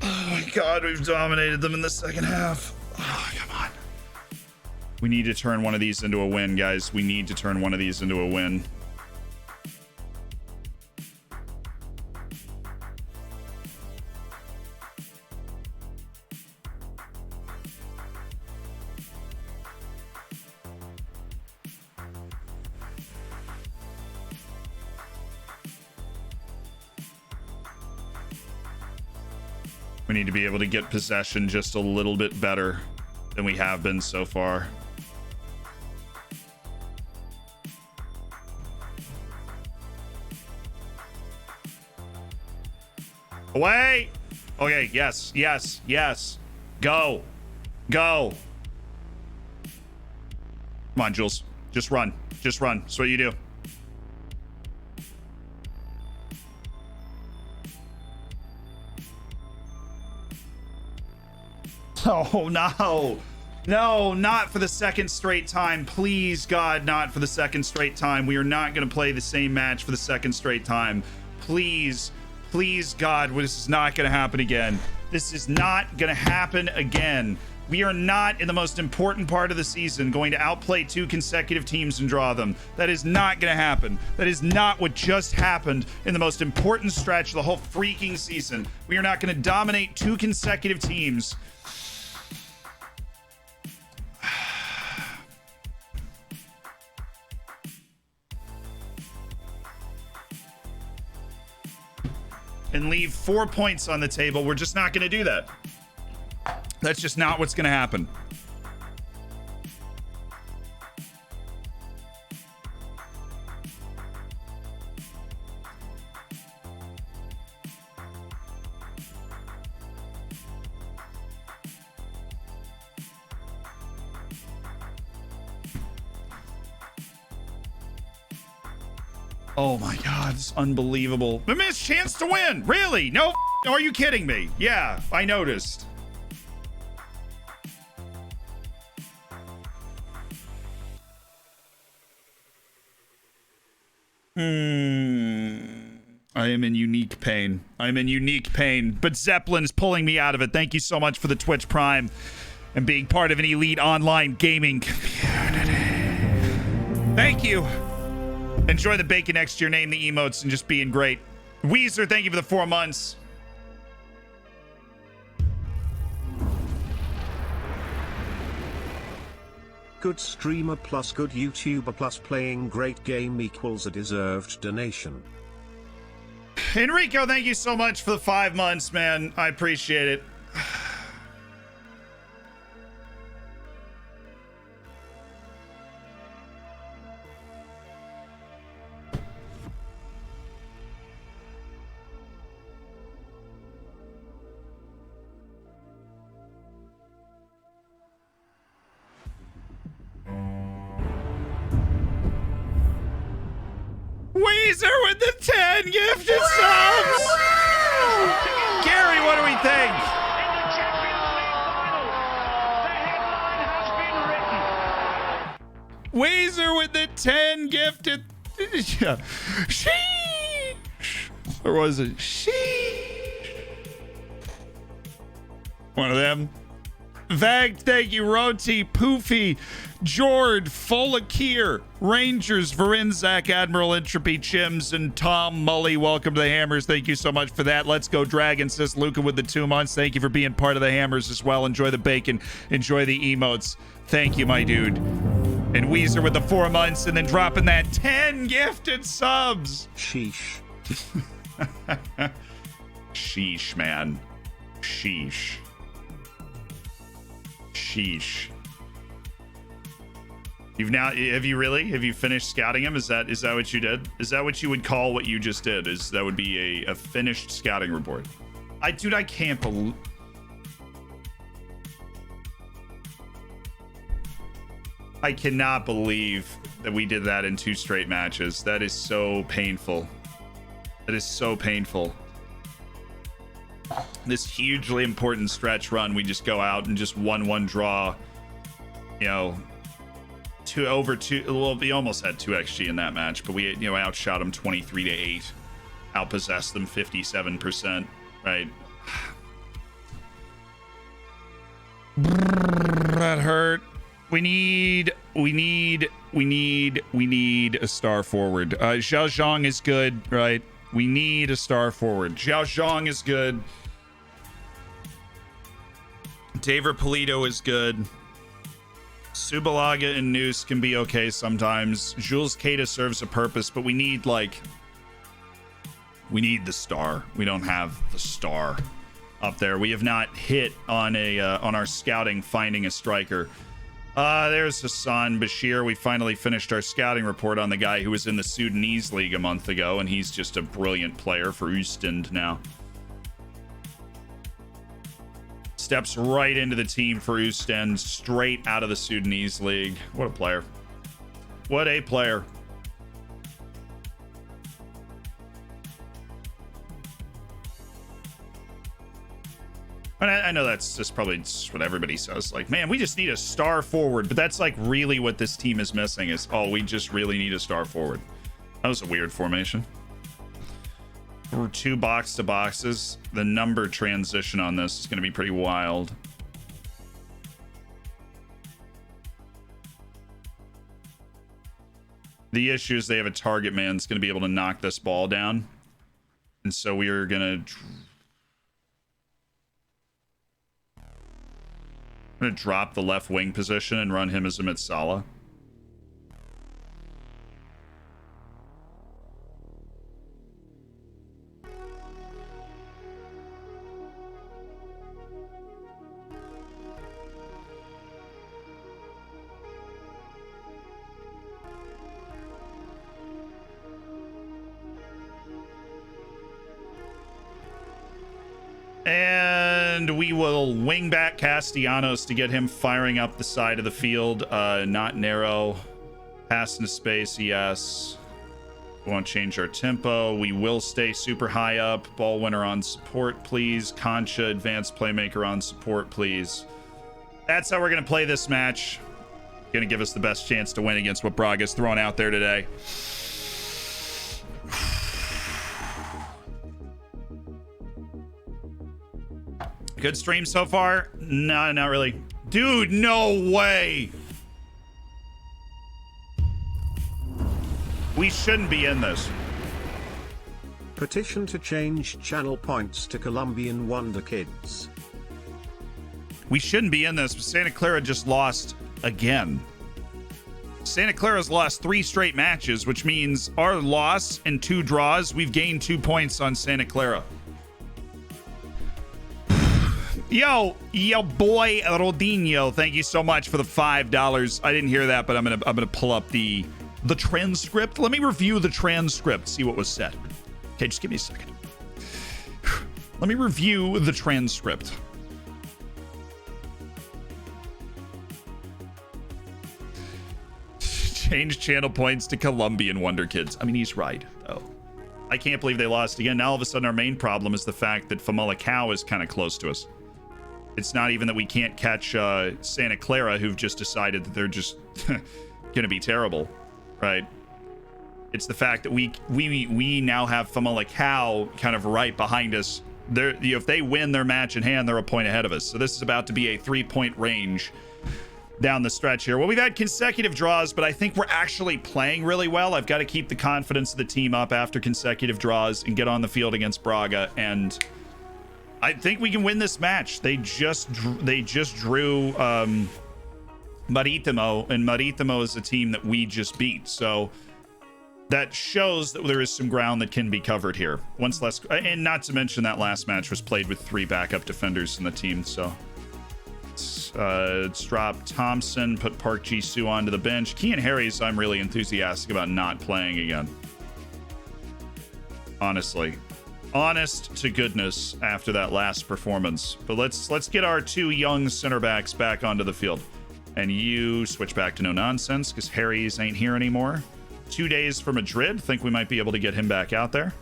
Oh my God, we've dominated them in the second half. Oh, come on. We need to turn one of these into a win, guys. We need to turn one of these into a win. We need to be able to get possession just a little bit better than we have been so far. Away! Okay, yes, yes, yes. Go. Go. Come on, Jules. Just run. Just run. That's what you do. Oh, no. No, not for the second straight time. Please, God, not for the second straight time. We are not going to play the same match for the second straight time. Please, please, God, this is not going to happen again. This is not going to happen again. We are not, in the most important part of the season, going to outplay 2 consecutive teams and draw them. That is not going to happen. That is not what just happened in the most important stretch of the whole freaking season. We are not going to dominate 2 consecutive teams. And leave 4 points on the table. We're just not going to do that. That's just not what's going to happen. Oh my God, it's unbelievable. The missed chance to win. Really? No, are you kidding me? Yeah, I noticed. I am in unique pain. I'm in unique pain, but Zeppelin's pulling me out of it. Thank you so much for the Twitch Prime and being part of an elite online gaming community. Thank you. Enjoy the bacon next to your name, the emotes, and just being great. Weezer, thank you for the 4 months. Good streamer plus good YouTuber plus playing great game equals a deserved donation. Enrico, thank you so much for the 5 months, man. I appreciate it. Weezer with the 10 gifted subs. Gary, what do we think? Weezer with the 10 gifted. Yeah. Sheesh. Or was it? Sheesh. One of them. Vag, thank you. Roti, Poofy, Jord, Folakir, Rangers, Varinzak, Admiral Entropy, Chims, and Tom Mully. Welcome to the Hammers. Thank you so much for that. Let's go, Dragon, says Luca with the 2 months. Thank you for being part of the Hammers as well. Enjoy the bacon. Enjoy the emotes. Thank you, my dude. And Weezer with the 4 months and then dropping that 10 gifted subs. Sheesh. Sheesh, man. Sheesh. Sheesh. Have you finished scouting him? Is that what you did? Is that what you would call what you just did? That would be a finished scouting report? I can't believe. I cannot believe that we did that in 2 straight matches. That is so painful. That is so painful. This hugely important stretch run, we just go out and just 1-1 draw. You know, 2 over 2. Well, we almost had 2 XG in that match, but we outshot them 23-8, outpossessed them 57%. Right? That hurt. We need a star forward. Zhao Zhang is good, right? We need a star forward. Zhao Zhang is good. Daver Polito is good. Subalaga and Noose can be okay sometimes. Jules Keita serves a purpose, but we need the star. We don't have the star up there. We have not hit on our scouting finding a striker. There's Hassan Bashir. We finally finished our scouting report on the guy who was in the Sudanese league a month ago, and he's just a brilliant player for Oostend now. Steps right into the team for Oostend, straight out of the Sudanese league. What a player. What a player. And I know that's just probably just what everybody says. Like, man, we just need a star forward. But that's like really what this team is missing is, oh, we just really need a star forward. That was a weird formation. For 2 box-to-boxes, the number transition on this is going to be pretty wild. The issue is they have a target man that's going to be able to knock this ball down. And so we are going to... I'm going to drop the left wing position and run him as a Mitsala. And we will wing back Castellanos to get him firing up the side of the field. Not narrow. Pass into space, yes. We won't change our tempo. We will stay super high up. Ball winner on support, please. Concha, advanced playmaker on support, please. That's how we're going to play this match. Going to give us the best chance to win against what Braga's throwing out there today. Good stream so far? No, not really. Dude, no way. We shouldn't be in this. Petition to change channel points to Colombian Wonder Kids. We shouldn't be in this, but Santa Clara just lost again. Santa Clara's lost 3 straight matches, which means our loss and 2 draws, we've gained 2 points on Santa Clara. Yo boy Rodinho, thank you so much for the $5. I didn't hear that, but I'm gonna pull up the transcript. Let me review the transcript, see what was said. Okay, just give me a second. Let me review the transcript. Change channel points to Colombian Wonder Kids. I mean, he's right, though. I can't believe they lost again. Now all of a sudden our main problem is the fact that Famalicão is kind of close to us. It's not even that we can't catch Santa Clara, who've just decided that they're just going to be terrible, right? It's the fact that we now have Famalicão kind of right behind us. If they win their match in hand, they're a point ahead of us. So this is about to be a 3-point range down the stretch here. Well, we've had consecutive draws, but I think we're actually playing really well. I've got to keep the confidence of the team up after consecutive draws and get on the field against Braga, and I think we can win this match. They just drew Maritimo, and Maritimo is a team that we just beat, so that shows that there is some ground that can be covered here. Once less, and not to mention that last match was played with 3 backup defenders in the team, so let's drop Thompson, put Park Ji-soo onto the bench. Kean Harries, I'm really enthusiastic about not playing again. Honestly. Honest to goodness after that last performance. But let's get our 2 young center backs back onto the field. And you switch back to no nonsense because Harries ain't here anymore. 2 days for Madrid. Think we might be able to get him back out there.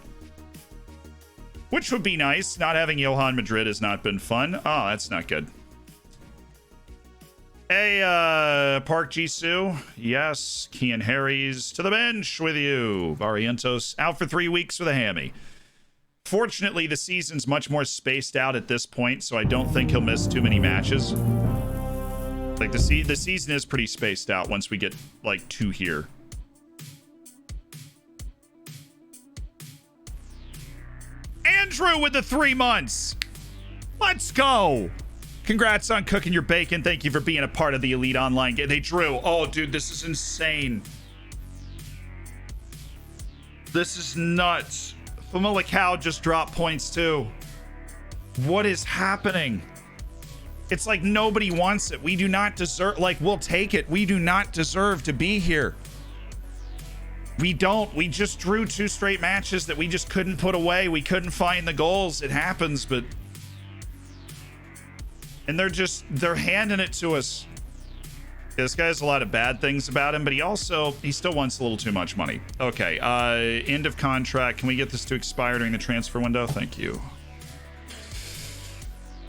Which would be nice. Not having Johan Madrid has not been fun. Oh, that's not good. Hey, Park Ji-soo. Yes, Kean Harries to the bench with you. Barrientos out for 3 weeks with a hammy. Fortunately, the season's much more spaced out at this point, so I don't think he'll miss too many matches. Like, the season is pretty spaced out once we get, like, 2 here. Andrew with the 3 months. Let's go. Congrats on cooking your bacon. Thank you for being a part of the Elite Online game. They drew. Oh, dude, this is insane. This is nuts. Famalicão just dropped points too. What is happening? It's like nobody wants it. We do not deserve, like, we'll take it. We do not deserve to be here. We don't. We just drew 2 straight matches that we just couldn't put away. We couldn't find the goals. It happens, but... And they're handing it to us. Yeah, this guy has a lot of bad things about him, but he still wants a little too much money. Okay, end of contract. Can we get this to expire during the transfer window? Thank you.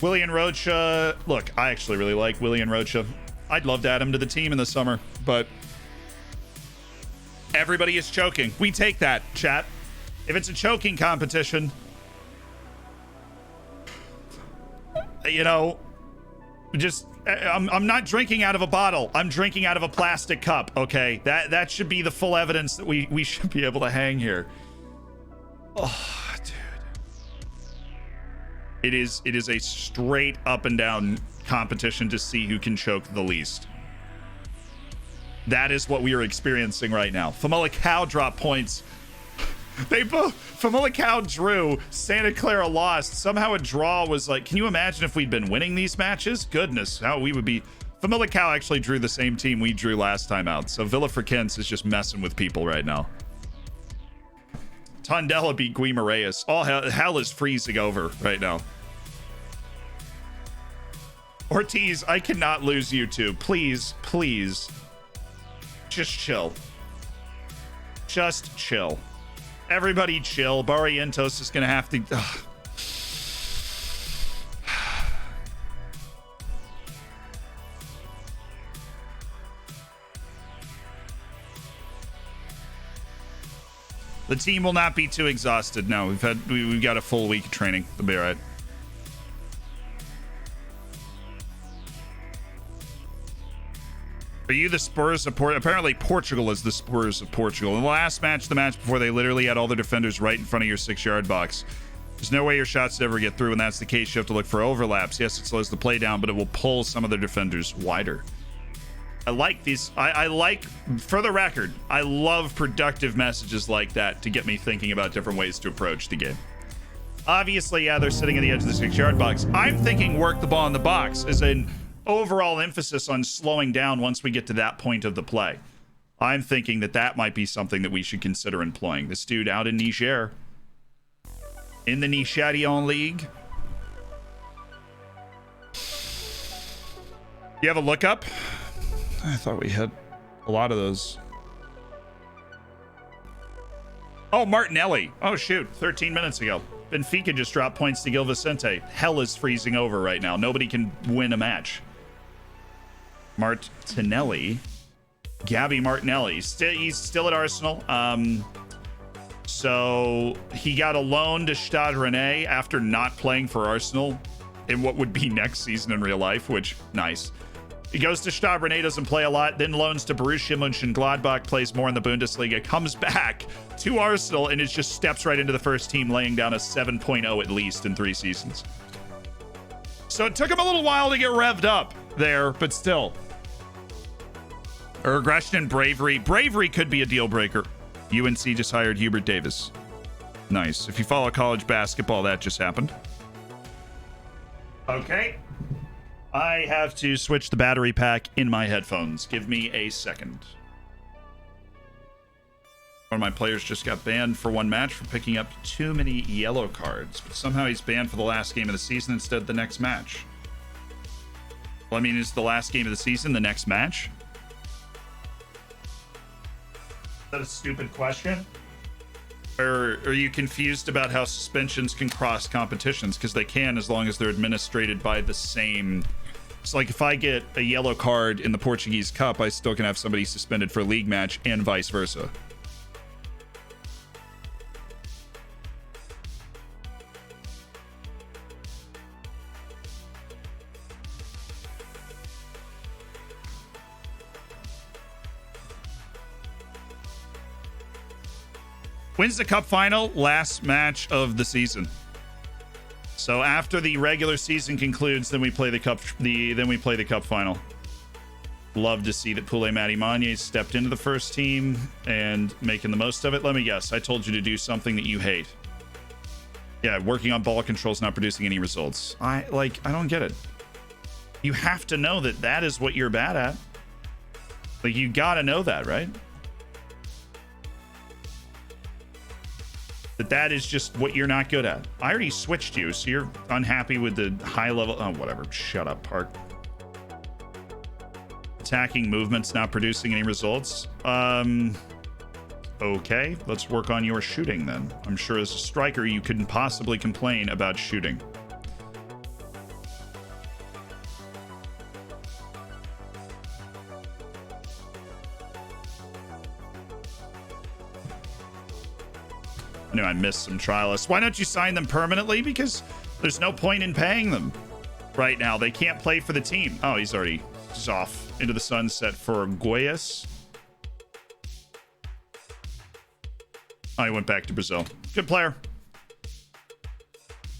Willian Rocha. Look, I actually really like Willian Rocha. I'd love to add him to the team in the summer, but everybody is choking. We take that, chat. If it's a choking competition, you know, just I'm not drinking out of a bottle. I'm drinking out of a plastic cup. Okay, that should be the full evidence that we should be able to hang here. Oh, dude, it is a straight up and down competition to see who can choke the least. That is what we are experiencing right now. Famalicão dropped points. Famalicão drew, Santa Clara lost. Somehow a draw was like, can you imagine if we'd been winning these matches? Goodness, how we would be. Famalicão actually drew the same team we drew last time out. So Villafranquense is just messing with people right now. Tondela beat Guimaraes. All hell is freezing over right now. Ortiz, I cannot lose YouTube. Please, please. Just chill. Just chill. Everybody chill. Barrientos is going to have to... The team will not be too exhausted. No, we've got a full week of training. They'll be all right. Are you the Spurs of Portugal? Apparently Portugal is the Spurs of Portugal. In the last match, the match before, they literally had all their defenders right in front of your 6-yard box. There's no way your shots ever get through. When that's the case, you have to look for overlaps. Yes, it slows the play down, but it will pull some of their defenders wider. I like these. I like, for the record, I love productive messages like that to get me thinking about different ways to approach the game. Obviously, yeah, they're sitting at the edge of the 6-yard box. I'm thinking work the ball in the box as an overall emphasis on slowing down once we get to that point of the play. I'm thinking that might be something that we should consider employing. This dude out in Niger, in the Nigerian League. You have a lookup? I thought we had a lot of those. Oh, Martinelli. Oh, shoot. 13 minutes ago. Benfica just dropped points to Gil Vicente. Hell is freezing over right now. Nobody can win a match. Martinelli. Gabby Martinelli. He's still at Arsenal. So he got a loan to Stade Rennais after not playing for Arsenal in what would be next season in real life, which, nice. He goes to Stade Rennais, doesn't play a lot, then loans to Borussia Mönchengladbach, plays more in the Bundesliga, comes back to Arsenal, and it just steps right into the first team, laying down a 7.0 at least in 3 seasons. So it took him a little while to get revved up there, but still. A regression in bravery. Bravery could be a deal breaker. UNC just hired Hubert Davis. Nice. If you follow college basketball, that just happened. Okay. I have to switch the battery pack in my headphones. Give me a second. One of my players just got banned for 1 match for picking up too many yellow cards, but somehow he's banned for the last game of the season instead of the next match. Well, I mean, is the last game of the season the next match? Is that a stupid question? Or are you confused about how suspensions can cross competitions? Because they can, as long as they're administrated by the same. It's like if I get a yellow card in the Portuguese Cup, I still can have somebody suspended for a league match and vice versa. Wins the cup final, last match of the season. So after the regular season concludes, then we play the cup. Then we play the cup final. Love to see that Poulé Matty Magnier stepped into the first team and making the most of it. Let me guess. I told you to do something that you hate. Yeah, working on ball controls, not producing any results. I don't get it. You have to know that that is what you're bad at. Like, you gotta know that, right? That is just what you're not good at. I already switched you, so you're unhappy with the high level. Oh, whatever. Shut up, Park. Attacking movements, not producing any results. Okay, let's work on your shooting then. I'm sure as a striker, you couldn't possibly complain about shooting. I knew I missed some trialists. Why don't you sign them permanently? Because there's no point in paying them right now. They can't play for the team. Oh, he's off into the sunset for Guimaraes. Oh, he went back to Brazil. Good player.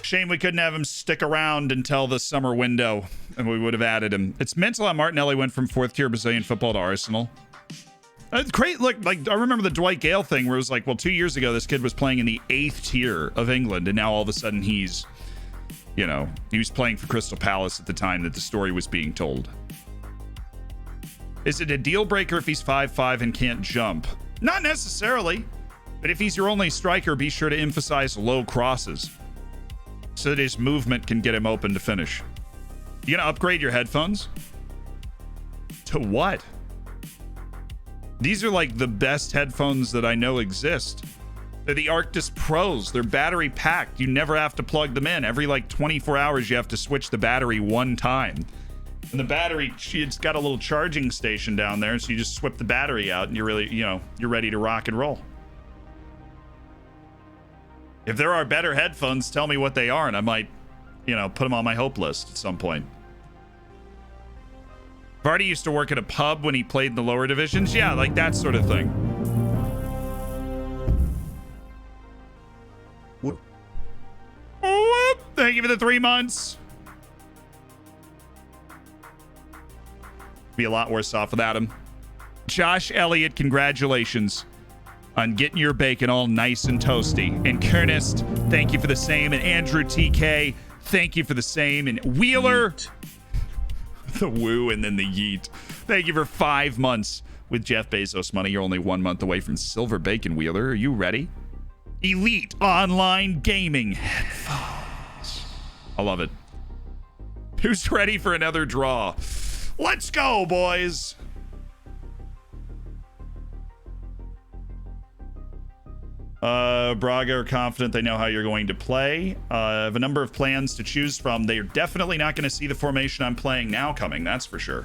Shame we couldn't have him stick around until the summer window, and we would have added him. It's mental how Martinelli went from 4th-tier Brazilian football to Arsenal. It's great. Look, like, I remember the Dwight Gale thing where it was like, well, 2 years ago, this kid was playing in the 8th tier of England, and now all of a sudden he's, he was playing for Crystal Palace at the time that the story was being told. Is it a deal breaker if he's 5'5" and can't jump? Not necessarily, but if he's your only striker, be sure to emphasize low crosses so that his movement can get him open to finish. You gonna upgrade your headphones? To what? These are like the best headphones that I know exist. They're the Arctis Pros. They're battery packed. You never have to plug them in. Every like 24 hours, you have to switch the battery 1 time. And the battery, it's got a little charging station down there. So you just swip the battery out and you're really, you're ready to rock and roll. If there are better headphones, tell me what they are and I might, put them on my hope list at some point. Vardy used to work at a pub when he played in the lower divisions. Yeah, like that sort of thing. Whoop. Thank you for the 3 months. Be a lot worse off without him. Josh Elliott, congratulations on getting your bacon all nice and toasty. And Kernest, thank you for the same. And Andrew TK, thank you for the same. And Wheeler... The woo and then the yeet. Thank you for 5 months with Jeff Bezos money. You're only 1 month away from silver bacon, Wheeler. Are you ready? Elite online gaming headphones. I love it. Who's ready for another draw? Let's go, boys. Braga are confident they know how you're going to play. I have a number of plans to choose from. They're definitely not going to see the formation I'm playing now coming, that's for sure.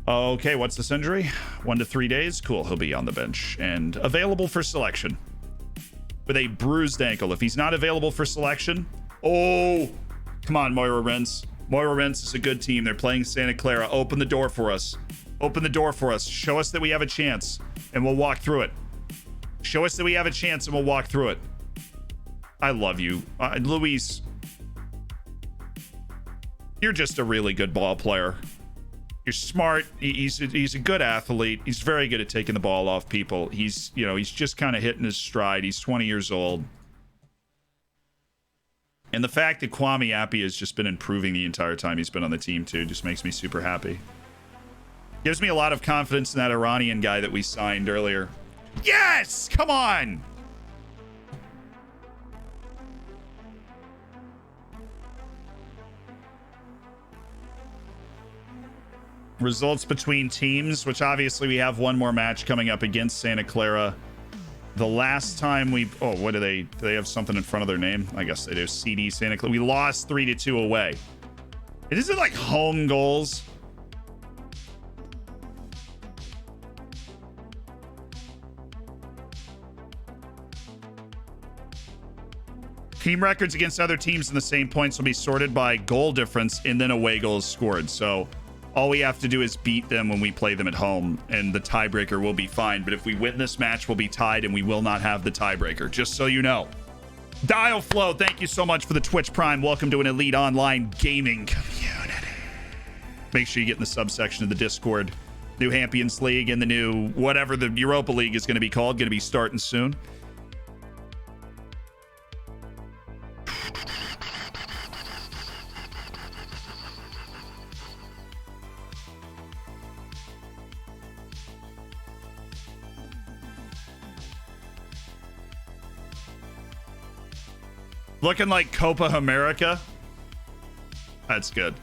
Okay, what's this injury? 1 to 3 days. Cool, he'll be on the bench and available for selection with a bruised ankle. If he's not available for selection, oh, come on, Moira Rents. Moira Rents is a good team. They're playing Santa Clara. Open the door for us. Open the door for us. Show us that we have a chance, and we'll walk through it. Show us that we have a chance, and we'll walk through it. I love you. Luis, you're just a really good ball player. You're smart. He's a good athlete. He's very good at taking the ball off people. He's just kind of hitting his stride. He's 20 years old. And the fact that Kwame Appiah has just been improving the entire time he's been on the team, too, just makes me super happy. Gives me a lot of confidence in that Iranian guy that we signed earlier. Yes! Come on! Results between teams, which obviously we have one more match coming up against Santa Clara. The last time we... Oh, what do they have something in front of their name? I guess they do. CD Santa Clara. We lost 3-2 away. It isn't like home goals. Team records against other teams in the same points will be sorted by goal difference and then away goals scored. So all we have to do is beat them when we play them at home, and the tiebreaker will be fine. But if we win this match, we'll be tied, and we will not have the tiebreaker, just so you know. Dial Flow, thank you so much for the Twitch Prime. Welcome to an elite online gaming community. Make sure you get in the subsection of the Discord. New Champions League and the new whatever the Europa League is going to be called, going to be starting soon. Looking like Copa America. That's good.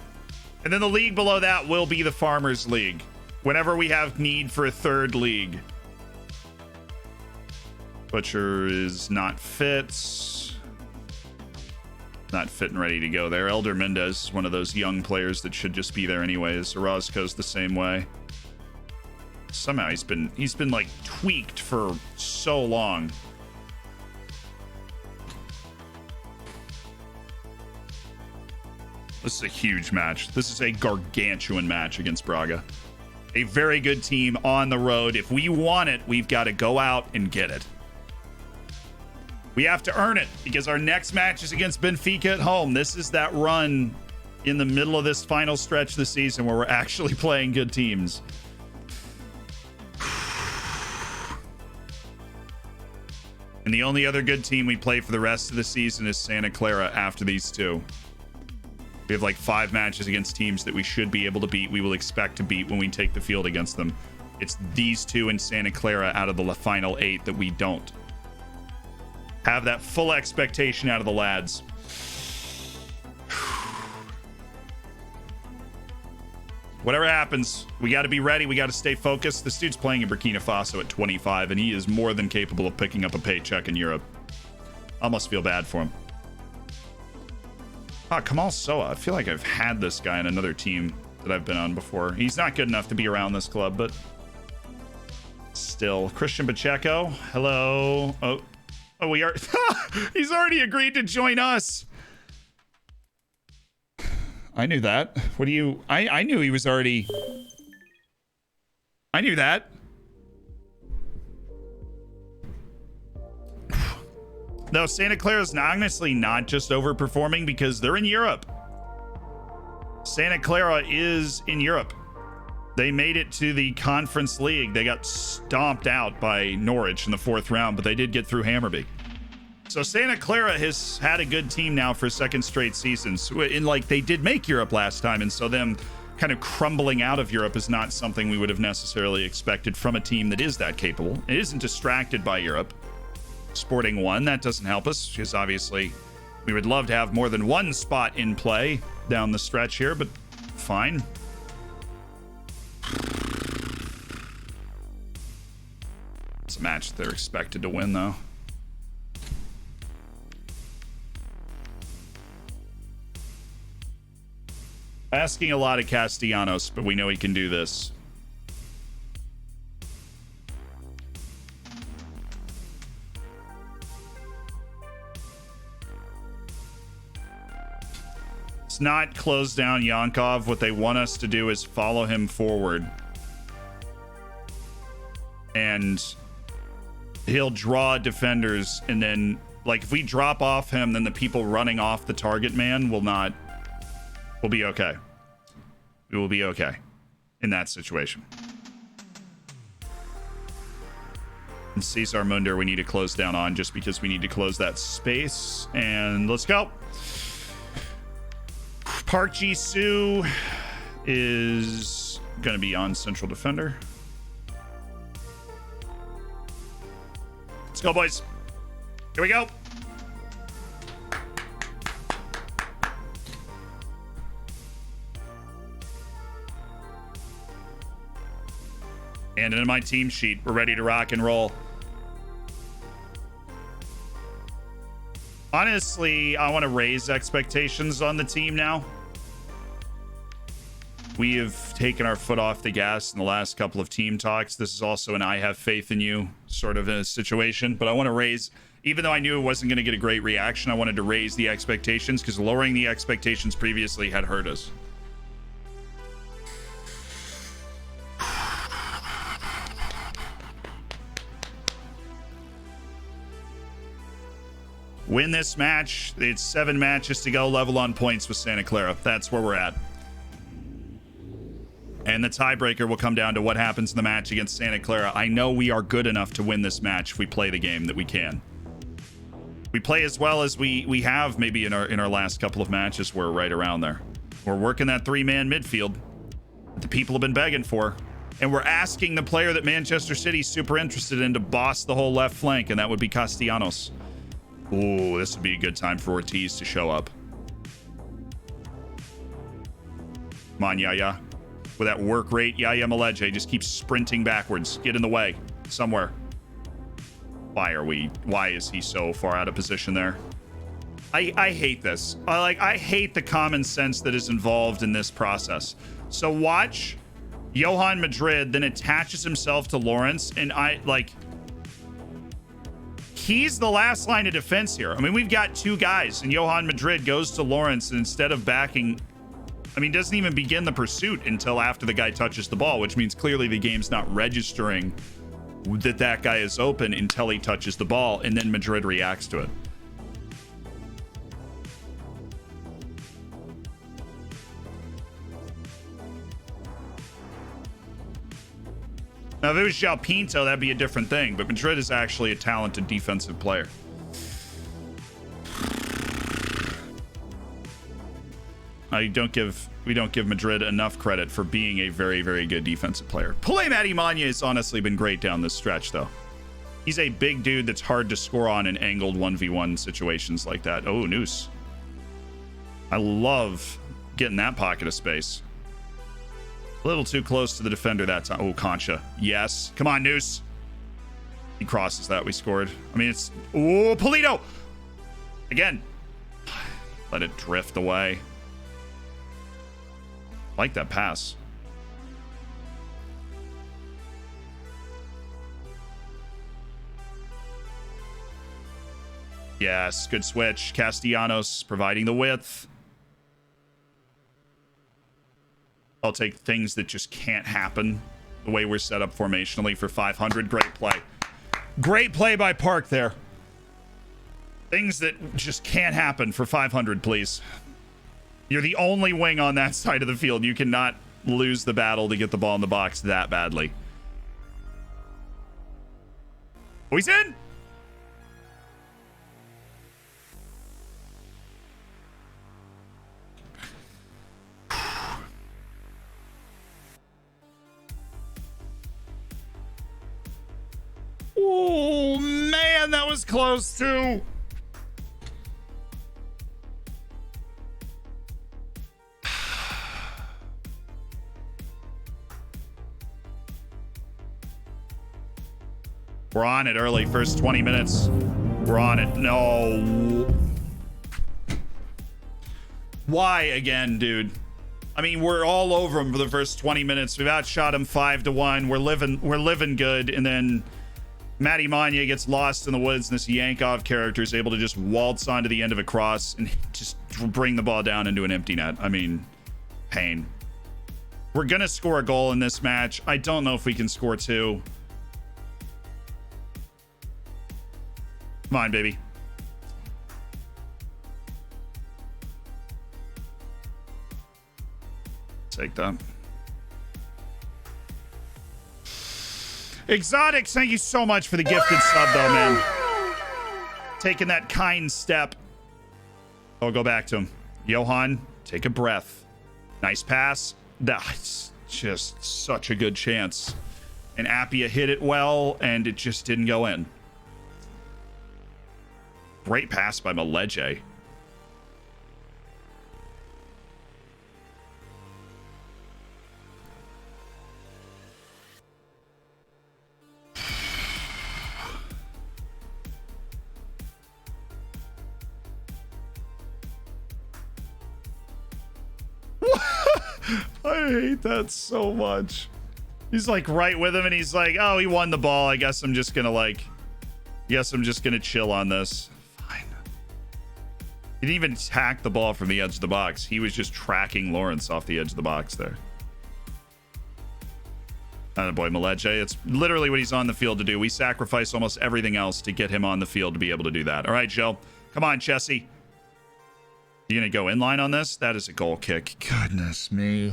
And then the league below that will be the Farmers League. Whenever we have need for a third league. Butcher is not fit. Not fit and ready to go there. Elder Mendez is one of those young players that should just be there anyways. Orozco's the same way. Somehow he's been like tweaked for so long. This is a huge match. This is a gargantuan match against Braga. A very good team on the road. If we want it, we've got to go out and get it. We have to earn it because our next match is against Benfica at home. This is that run in the middle of this final stretch of the season where we're actually playing good teams. And the only other good team we play for the rest of the season is Santa Clara after these two. We have like 5 matches against teams that we should be able to beat. We will expect to beat when we take the field against them. It's these two in Santa Clara out of the final 8 that we don't have that full expectation out of the lads. Whatever happens, we got to be ready. We got to stay focused. This dude's playing in Burkina Faso at 25, and he is more than capable of picking up a paycheck in Europe. I almost feel bad for him. Kamal Soa. I feel like I've had this guy in another team that I've been on before. He's not good enough to be around this club, but still. Christian Pacheco. Hello. Oh, we are. He's already agreed to join us. I knew that. What do you... I knew he was already... I knew that. No, Santa Clara is honestly not just overperforming because they're in Europe. Santa Clara is in Europe. They made it to the Conference League. They got stomped out by Norwich in the 4th round, but they did get through Hammarby. So Santa Clara has had a good team now for second straight seasons. And like they did make Europe last time, and so them kind of crumbling out of Europe is not something we would have necessarily expected from a team that is that capable. It isn't distracted by Europe. Sporting won. That doesn't help us because obviously we would love to have more than one spot in play down the stretch here, but fine. It's a match they're expected to win, though. asking a lot of Castellanos, but we know he can do this. It's not close down Yankov. What they want us to do is follow him forward. And he'll draw defenders, and then, like, if we drop off him, then the people running off the target man will be okay. We will be okay in that situation. And Cesar Munder, we need to close down on just because we need to close that space. And let's go. Park Ji-soo is going to be on central defender. Let's go, boys. Here we go. And into my team sheet. We're ready to rock and roll. Honestly, I want to raise expectations on the team now. We have taken our foot off the gas in the last couple of team talks. This is also an I have faith in you sort of a situation. But I want to raise, even though I knew it wasn't going to get a great reaction, I wanted to raise the expectations because lowering the expectations previously had hurt us. Win this match. It's 7 matches to go, level on points with Santa Clara. That's where we're at. And the tiebreaker will come down to what happens in the match against Santa Clara. I know we are good enough to win this match if we play the game that we can. We play as well as we have maybe in our last couple of matches. We're right around there. We're working that 3-man midfield that the people have been begging for. And we're asking the player that Manchester City's super interested in to boss the whole left flank, and that would be Castellanos. Ooh, this would be a good time for Ortiz to show up. Come on, Yaya. With that work rate, Yaya Maleje just keeps sprinting backwards. Get in the way somewhere. Why is he so far out of position there? I hate this. I hate the common sense that is involved in this process. So watch Johan Madrid then attaches himself to Lawrence, and he's the last line of defense here. I mean, we've got 2 guys, and Johan Madrid goes to Lawrence, and instead of backing, I mean, doesn't even begin the pursuit until after the guy touches the ball, which means clearly the game's not registering that guy is open until he touches the ball, and then Madrid reacts to it. Now, if it was João Pinto, that'd be a different thing, but Madrid is actually a talented defensive player. We don't give Madrid enough credit for being a very, very good defensive player. Pule Matimania has honestly been great down this stretch, though. He's a big dude that's hard to score on in angled 1v1 situations like that. Oh, Noose. I love getting that pocket of space. A little too close to the defender that time. Oh, Concha. Yes. Come on, Noose. He crosses that. We scored. I mean, it's... Oh, Polito! Again. Let it drift away. Like that pass. Yes, good switch. Castellanos providing the width. I'll take things that just can't happen the way we're set up formationally for 500. Great play. Great play by Park there. Things that just can't happen for 500, please. You're the only wing on that side of the field. You cannot lose the battle to get the ball in the box that badly. Oh, he's in! Oh, man, that was close, too. We're on it early, first 20 minutes. We're on it. No. Why again, dude? I mean, we're all over him for the first 20 minutes. We've outshot him 5-1. We're living good. And then Matty Manya gets lost in the woods, and this Yankov character is able to just waltz onto the end of a cross and just bring the ball down into an empty net. I mean, pain. We're going to score a goal in this match. I don't know if we can score 2. Come on, baby. Take that. Exotics, thank you so much for the gifted sub, though, man. Taking that kind step. I'll go back to him. Johan, take a breath. Nice pass. That's just such a good chance. And Appia hit it well, and it just didn't go in. Great pass by Maleje. I hate that so much. He's like right with him, and he's like, oh, he won the ball. I guess I'm just gonna chill on this. Fine. He didn't even attack the ball from the edge of the box. He was just tracking Lawrence off the edge of the box there. Boy, Maleje. It's literally what he's on the field to do. We sacrifice almost everything else to get him on the field to be able to do that. All right, Joe. Come on, Chessie. You gonna go inline on this? That is a goal kick. Goodness me.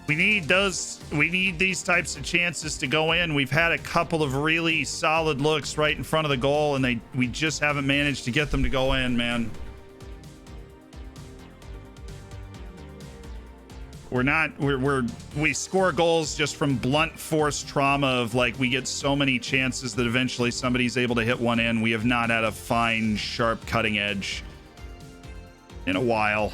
We need these types of chances to go in. We've had a couple of really solid looks right in front of the goal, and we just haven't managed to get them to go in, man. We score goals just from blunt force trauma of like we get so many chances that eventually somebody's able to hit one in. We have not had a fine, sharp cutting edge in a while.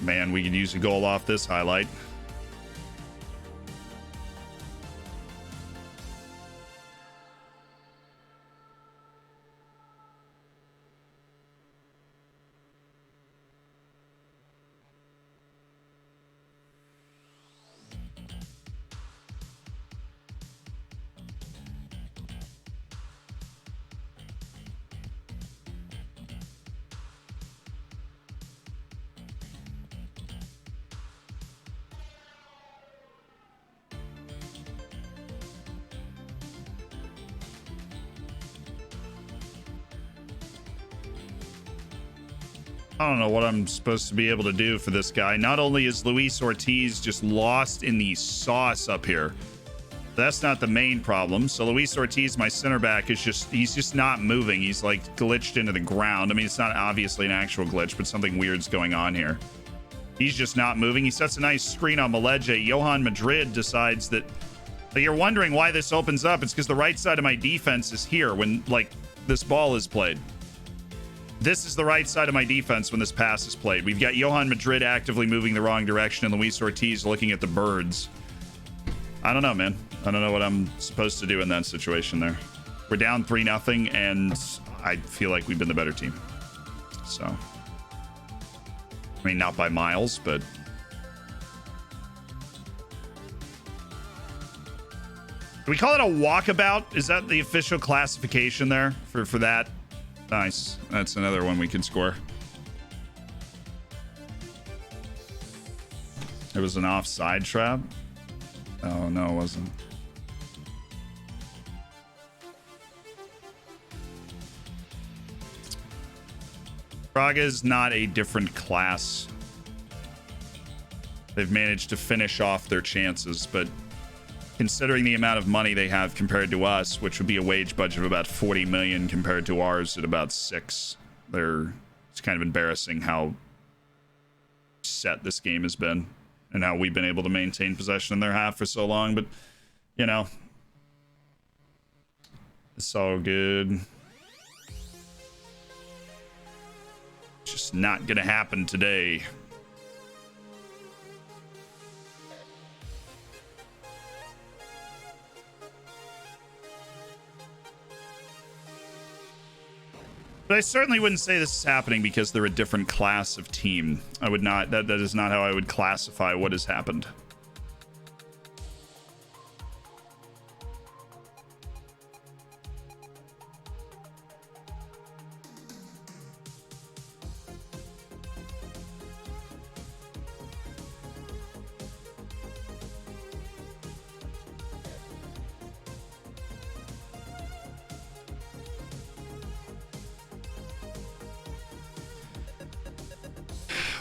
Man, we could use a goal off this highlight. I don't know what I'm supposed to be able to do for this guy. Not only is Luis Ortiz just lost in the sauce up here, that's not the main problem. So Luis Ortiz, my center back, he's just not moving. He's like glitched into the ground. I mean, it's not obviously an actual glitch, but something weird's going on here. He's just not moving. He sets a nice screen on Maleje. Johan Madrid decides that you're wondering why this opens up. It's because the right side of my defense is here when like this ball is played. This is the right side of my defense when this pass is played. We've got Johan Madrid actively moving the wrong direction and Luis Ortiz looking at the birds. I don't know, man. I don't know what I'm supposed to do in that situation there. We're down 3-0, and I feel like we've been the better team. So, I mean, not by miles, but... Do we call it a walkabout? Is that the official classification there for that? Nice. That's another one we can score. It was an offside trap. Oh, no, it wasn't. Braga is not a different class. They've managed to finish off their chances, but considering the amount of money they have compared to us, which would be a wage budget of about 40 million compared to ours at about 6, it's kind of embarrassing how set this game has been and how we've been able to maintain possession in their half for so long. But, you know, it's all good. Just not gonna happen today. But I certainly wouldn't say this is happening because they're a different class of team. I would not, that is not how I would classify what has happened.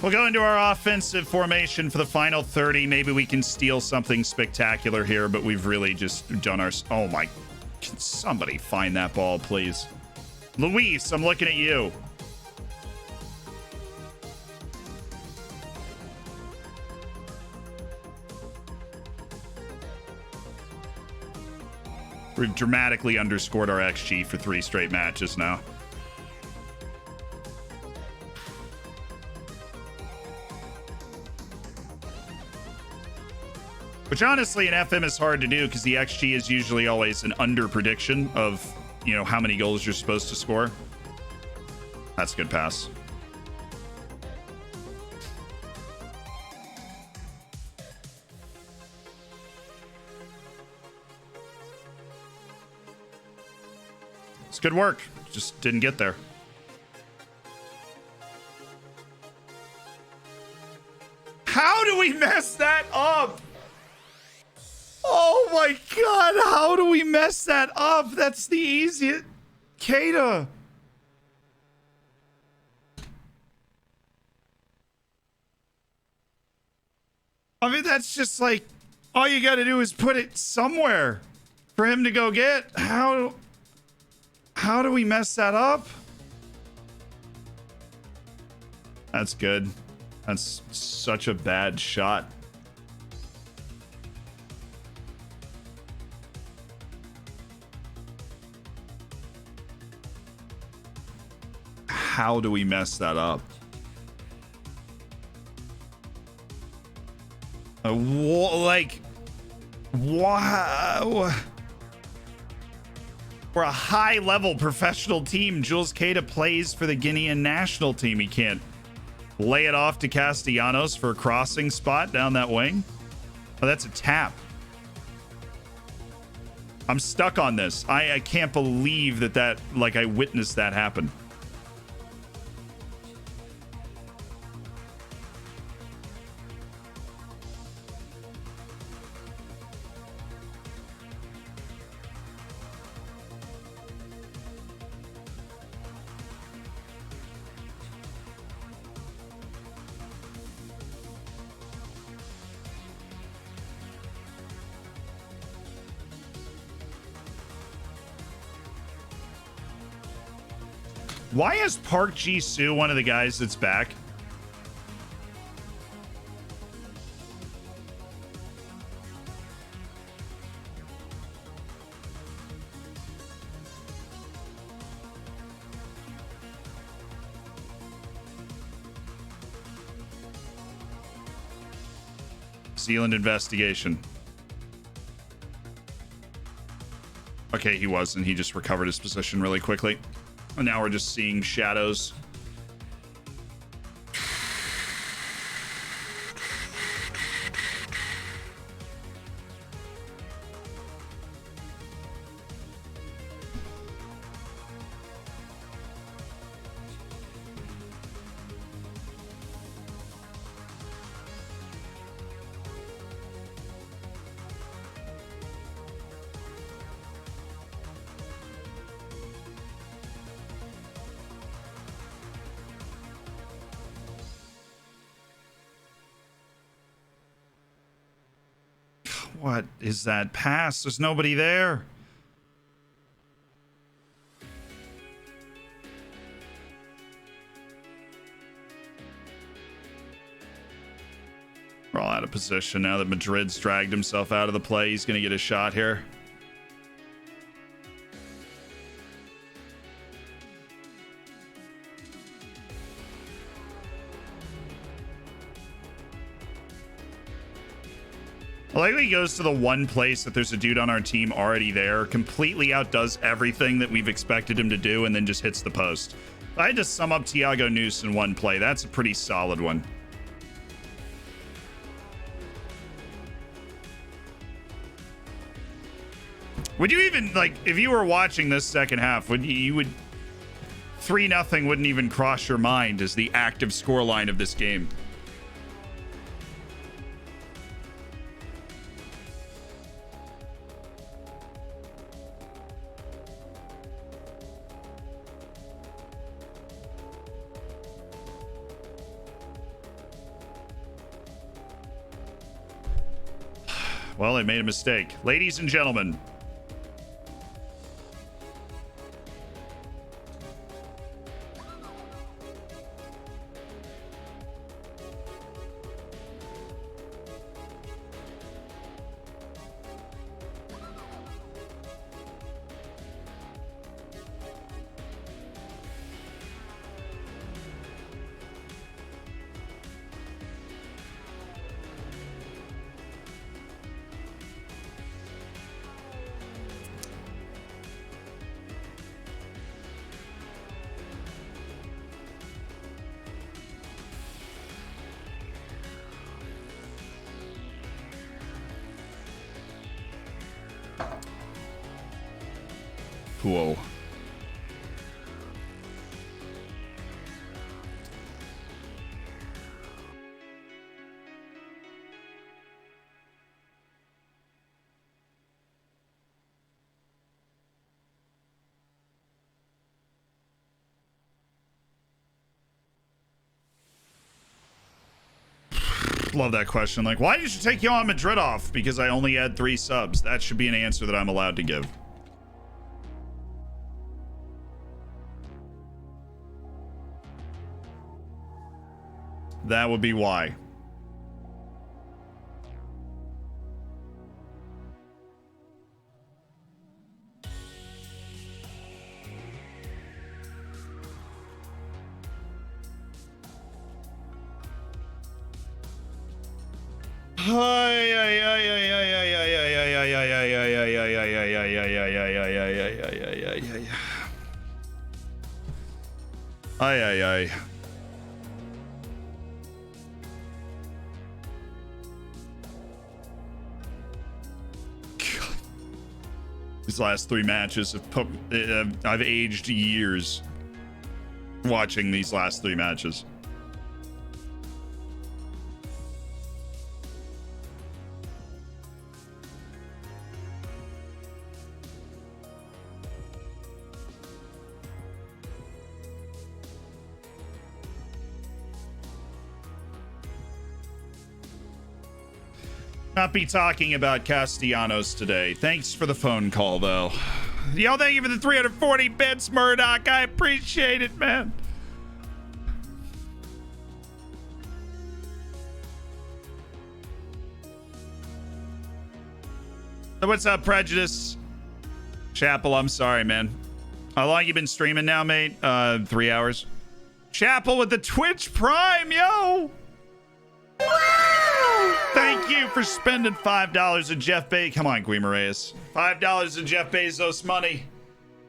We'll go into our offensive formation for the final 30. Maybe we can steal something spectacular here, but we've really just done our... Oh my... Can somebody find that ball, please? Luis, I'm looking at you. We've dramatically underscored our XG for 3 straight matches now. Which honestly in FM is hard to do because the XG is usually always an under prediction of, you know, how many goals you're supposed to score. That's a good pass. It's good work. Just didn't get there. How do we mess that up? Oh my god, how do we mess that up? That's the easiest. Keita. I mean, that's just like, all you gotta do is put it somewhere for him to go get. How do we mess that up? That's good. That's such a bad shot. How do we mess that up? Like, wow. We're a high-level professional team. Jules Keita plays for the Guinean national team. He can't lay it off to Castellanos for a crossing spot down that wing. Oh, that's a tap. I'm stuck on this. I can't believe that like I witnessed that happen. Why is Park Ji-soo one of the guys that's back? Zealand investigation. Okay, he wasn't. He just recovered his position really quickly. And now we're just seeing shadows. What is that pass? There's nobody there. We're all out of position now that Madrid's dragged himself out of the play. He's going to get a shot here. I like that he goes to the one place that there's a dude on our team already there, completely outdoes everything that we've expected him to do, and then just hits the post. If I had to sum up Thiago Nunes in one play, that's a pretty solid one. Would you even, like, if you were watching this second half, would you would 3-0 wouldn't even cross your mind as the active scoreline of this game? Well, they made a mistake. Ladies and gentlemen. Whoa. Love that question. Like, why did you take Johan Madrid off? Because I only had 3 subs. That should be an answer that I'm allowed to give. That would be why. Ay. These last 3 matches I've aged years watching these last 3 matches. Not be talking about Castellanos today. Thanks for the phone call, though. Yo, thank you for the 340 bits, Murdoch. I appreciate it, man. So what's up, Prejudice? Chapel, I'm sorry, man. How long you been streaming now, mate? 3 hours. Chapel with the Twitch Prime, yo! Wow! Thank you for spending $5 at Jeff Bezos. Come on, Guimaraes. $5 of Jeff Bezos money.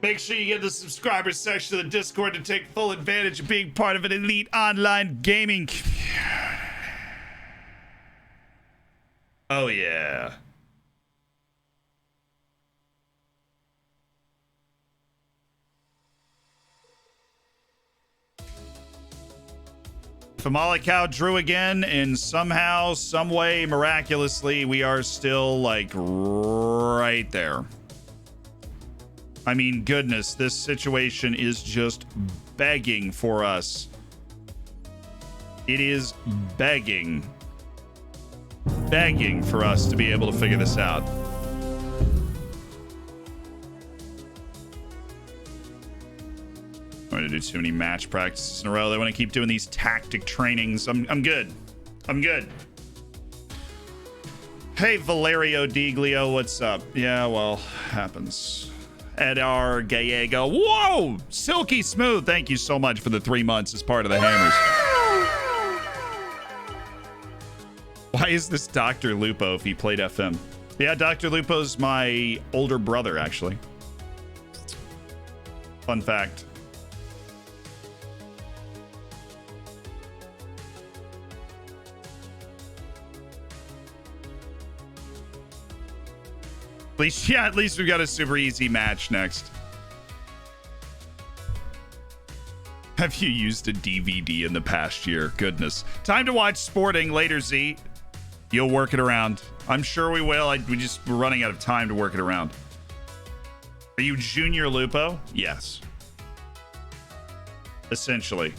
Make sure you get the subscribers section of the Discord to take full advantage of being part of an elite online gaming community. Oh, yeah. Famalicão drew again, and somehow, some way, miraculously, we are still, like, right there. I mean, goodness, this situation is just begging for us. It is begging for us to be able to figure this out. I want to do too many match practices in a row. They want to keep doing these tactic trainings. I'm good. I'm good. Hey, Valerio Diglio, what's up? Yeah, well, happens. Edar Gallego. Whoa! Silky Smooth. Thank you so much for the 3 months as part of the Hammers. Why is this Dr. Lupo if he played FM? Yeah, Dr. Lupo's my older brother, actually. Fun fact. At least we've got a super easy match next. Have you used a DVD in the past year? Goodness. Time to watch Sporting later, Z. You'll work it around. I'm sure we will. We're running out of time to work it around. Are you Junior Lupo? Yes. Essentially.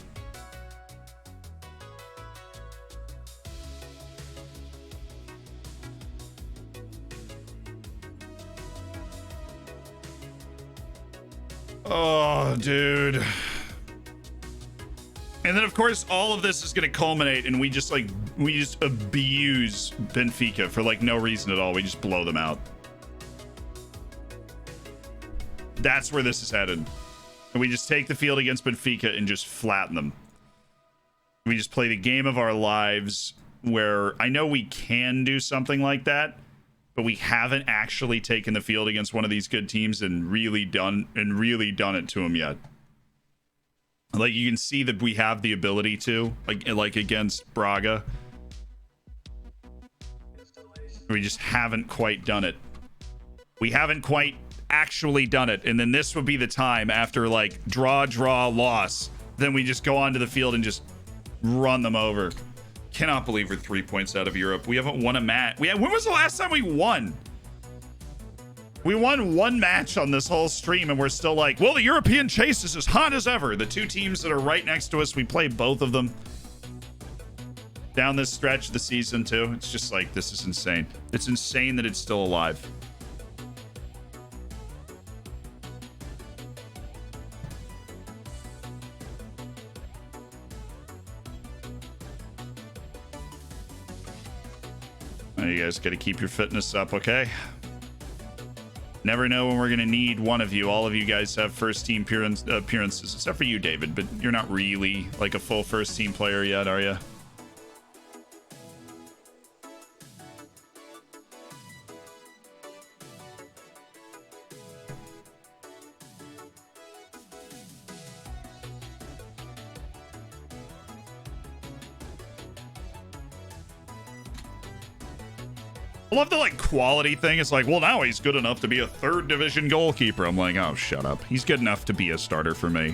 Oh, dude. And then, of course, all of this is going to culminate and we just abuse Benfica for, like, no reason at all. We just blow them out. That's where this is headed. And we just take the field against Benfica and just flatten them. We just play the game of our lives where I know we can do something like that, but we haven't actually taken the field against one of these good teams and really done it to them yet. Like, you can see that we have the ability to, like against Braga. We just haven't quite done it. We haven't quite actually done it. And then this would be the time after, like, draw, loss. Then we just go onto the field and just run them over. Cannot believe we're 3 points out of Europe. We haven't won a match. When was the last time we won? We won one match on this whole stream, and we're still like, well, the European chase is as hot as ever. The two teams that are right next to us, we play both of them down this stretch of the season, too. It's just like, this is insane. It's insane that it's still alive. You guys got to keep your fitness up, okay? Never know when we're going to need one of you. All of you guys have first team appearances, except for you, David, but you're not really like a full first team player yet, are you? I love the, like, quality thing. It's like, well, now he's good enough to be a third division goalkeeper. I'm like, oh, shut up. He's good enough to be a starter for me.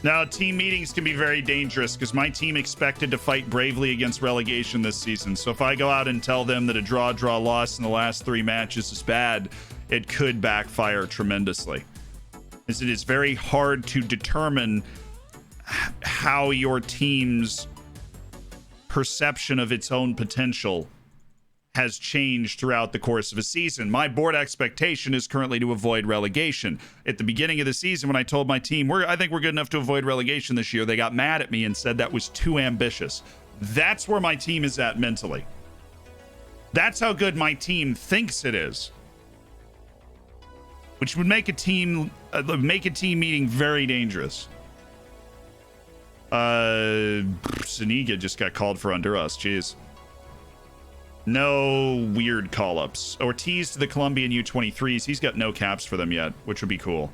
Now, team meetings can be very dangerous because my team expected to fight bravely against relegation this season. So if I go out and tell them that a draw, loss in the last 3 matches is bad, it could backfire tremendously. As it is very hard to determine how your team's perception of its own potential has changed throughout the course of a season. My board expectation is currently to avoid relegation. At the beginning of the season, when I told my team, I think we're good enough to avoid relegation this year, they got mad at me and said that was too ambitious. That's where my team is at mentally. That's how good my team thinks it is. Which would make a team meeting very dangerous. Zuniga just got called for Honduras. Jeez. No weird call-ups. Ortiz to the Colombian U23s. He's got no caps for them yet, which would be cool.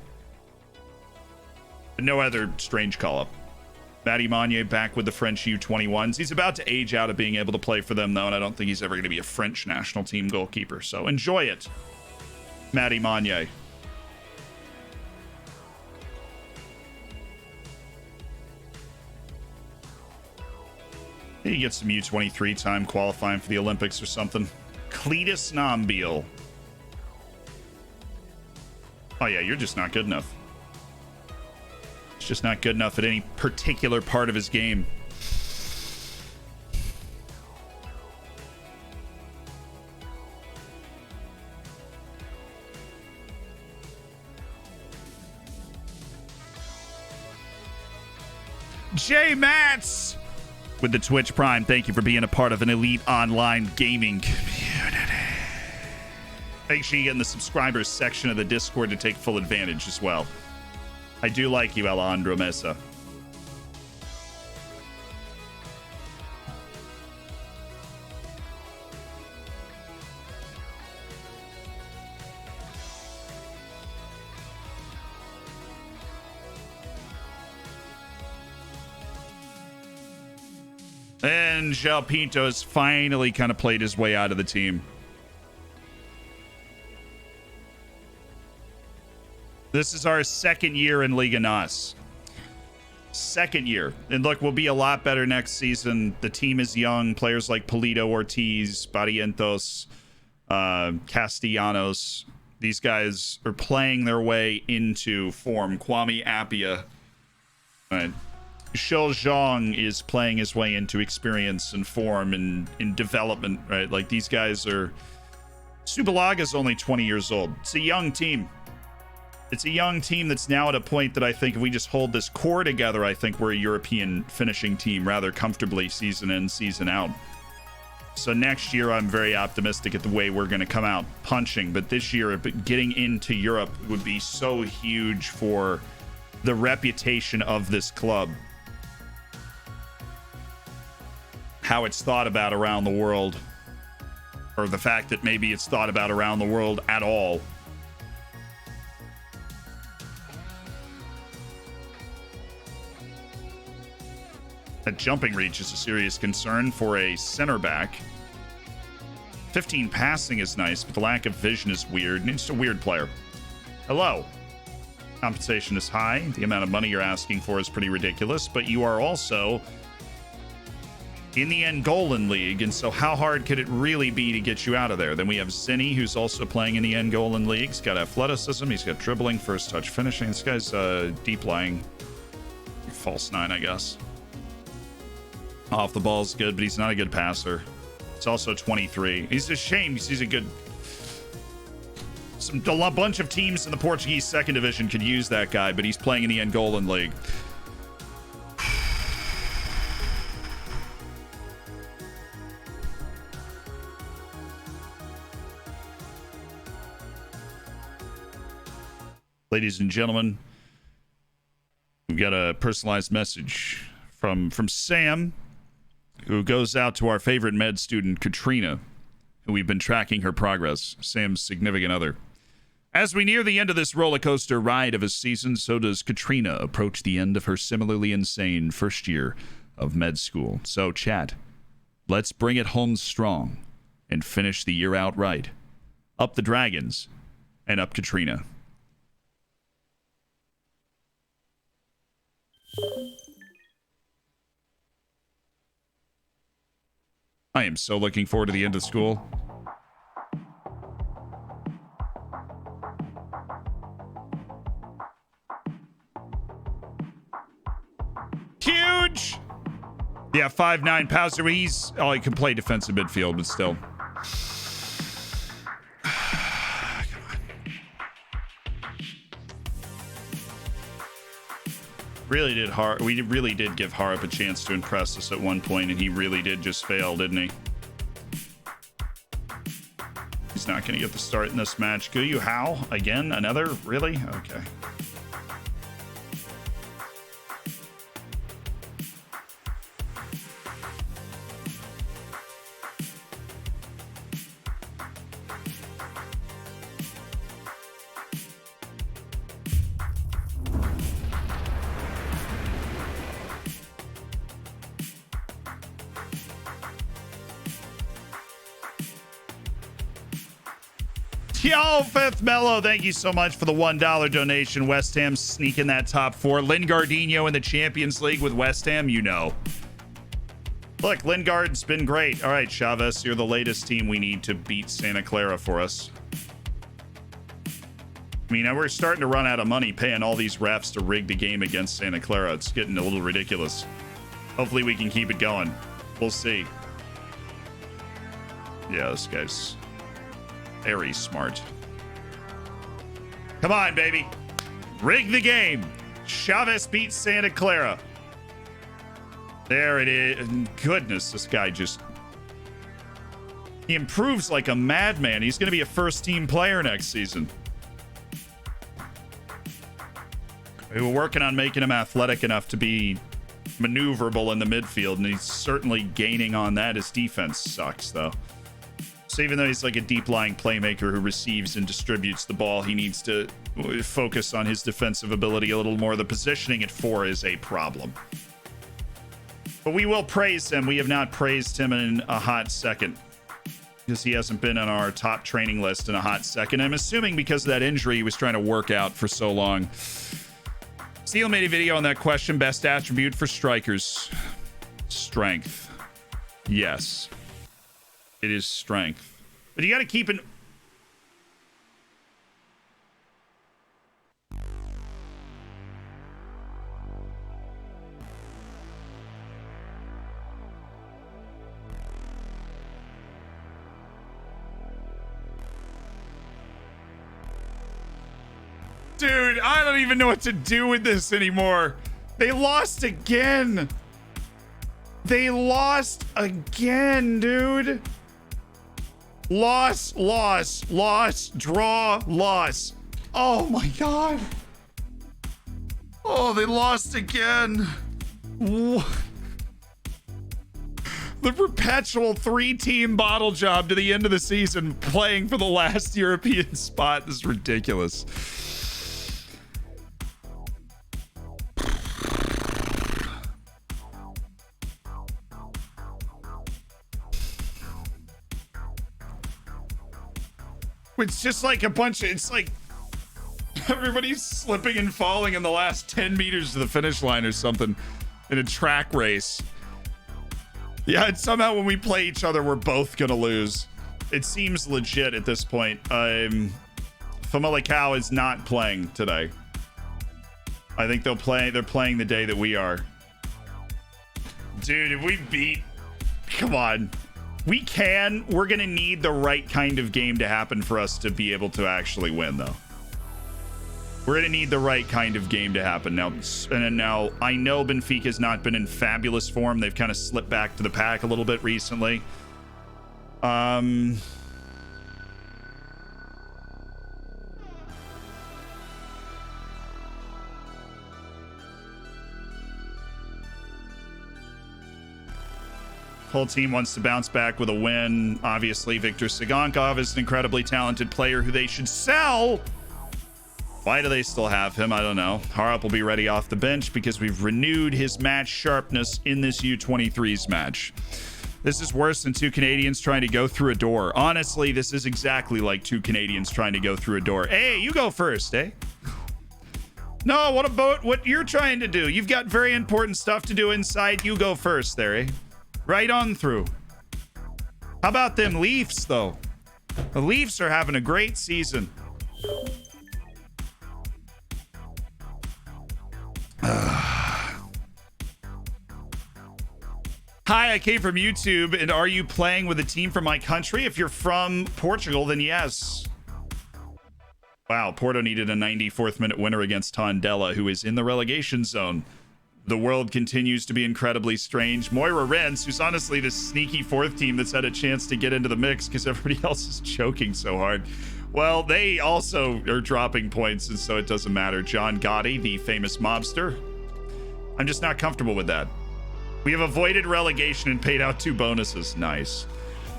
But no other strange call-up. Matty Monnier back with the French U21s. He's about to age out of being able to play for them, though, and I don't think he's ever going to be a French national team goalkeeper. So enjoy it, Matty Monnier. He gets some U23 time qualifying for the Olympics or something. Cletus Nambil. Oh, yeah, you're just not good enough. It's just not good enough at any particular part of his game. Jay Matz with the Twitch Prime. Thank you for being a part of an elite online gaming community. Make sure you get in the subscribers section of the Discord to take full advantage as well. I do like you, Alejandro Mesa. And João Pinto has finally kind of played his way out of the team. This is our second year in Liga NOS. Second year. And look, we'll be a lot better next season. The team is young. Players like Polito, Ortiz, Barrientos, Castellanos. These guys are playing their way into form. Kwame Appiah. Right. Shou Zhang is playing his way into experience and form and in development, right? Like, these guys are... Subalaga's only 20 years old. It's a young team. It's a young team that's now at a point that I think if we just hold this core together, I think we're a European finishing team rather comfortably season in, season out. So next year, I'm very optimistic at the way we're going to come out punching. But this year, getting into Europe would be so huge for the reputation of this club. How it's thought about around the world. Or the fact that maybe it's thought about around the world at all. That jumping reach is a serious concern for a center back. 15 passing is nice, but the lack of vision is weird. And it's a weird player. Hello. Compensation is high. The amount of money you're asking for is pretty ridiculous, but you are also in the Angolan League, and so how hard could it really be to get you out of there? Then we have Zinni, who's also playing in the Angolan League. He's got athleticism. He's got dribbling, first touch finishing. This guy's deep lying. False nine, I guess. Off the ball's good, but he's not a good passer. It's also 23. He's a shame. He's a good... A bunch of teams in the Portuguese second division could use that guy, but he's playing in the Angolan League. Ladies and gentlemen, we've got a personalized message from Sam, who goes out to our favorite med student, Katrina, who we've been tracking her progress, Sam's significant other. As we near the end of this roller coaster ride of a season, so does Katrina approach the end of her similarly insane first year of med school. So, chat, let's bring it home strong and finish the year out right. Up the Dragons and up Katrina. I am so looking forward to the end of school. Huge! Yeah, 5'9" Pauser. He can play defensive midfield, but still. We really did give Harp a chance to impress us at one point, and he really did just fail, didn't he? He's not going to get the start in this match. Guyu Hao again? Another? Really? Okay. Yo, Fifth Mellow, thank you so much for the $1 donation. West Ham sneaking that top 4. Lingardinho in the Champions League with West Ham, you know. Look, Lingard's been great. All right, Chavez, you're the latest team we need to beat Santa Clara for us. I mean, we're starting to run out of money paying all these refs to rig the game against Santa Clara. It's getting a little ridiculous. Hopefully we can keep it going. We'll see. Yeah, this guy's very smart. Come on, baby. Rig the game. Chavez beats Santa Clara. There it is. Goodness, this guy just... He improves like a madman. He's going to be a first-team player next season. We were working on making him athletic enough to be maneuverable in the midfield, and he's certainly gaining on that. His defense sucks, though. So even though he's like a deep-lying playmaker who receives and distributes the ball, he needs to focus on his defensive ability a little more. The positioning at 4 is a problem. But we will praise him. We have not praised him in a hot second because he hasn't been on our top training list in a hot second. I'm assuming because of that injury he was trying to work out for so long. Steele made a video on that question. Best attribute for strikers. Strength. Yes. It is strength. But you got to keep it... Dude, I don't even know what to do with this anymore. They lost again. They lost again, dude. Loss, draw, loss. Oh my God. Oh, they lost again. The perpetual 3-team bottle job to the end of the season, playing for the last European spot. This is ridiculous. It's just like a bunch of, it's like everybody's slipping and falling in the last 10 meters to the finish line or something in a track race. Yeah, and somehow when we play each other, we're both gonna lose. It seems legit at this point. Famalicão is not playing today. I think they're playing the day that we are. Dude, if we beat, come on. We're going to need the right kind of game to happen for us to be able to actually win, though. We're going to need the right kind of game to happen. Now, I know Benfica has not been in fabulous form. They've kind of slipped back to the pack a little bit recently. Whole team wants to bounce back with a win. Obviously, Viktor Sigankov is an incredibly talented player who they should sell. Why do they still have him? I don't know. Harop will be ready off the bench because we've renewed his match sharpness in this U23s match. This is worse than 2 Canadians trying to go through a door. Honestly, this is exactly like 2 Canadians trying to go through a door. Hey, you go first, eh? No, what about what you're trying to do? You've got very important stuff to do inside. You go first there, eh? Right on through. How about them Leafs, though? The Leafs are having a great season. Hi, I came from YouTube, and are you playing with a team from my country? If you're from Portugal, then yes. Wow, Porto needed a 94th minute winner against Tondela, who is in the relegation zone. The world continues to be incredibly strange. Moira Rens, who's honestly the sneaky 4th team that's had a chance to get into the mix because everybody else is choking so hard. Well, they also are dropping points, and so it doesn't matter. John Gotti, the famous mobster. I'm just not comfortable with that. We have avoided relegation and paid out 2 bonuses. Nice.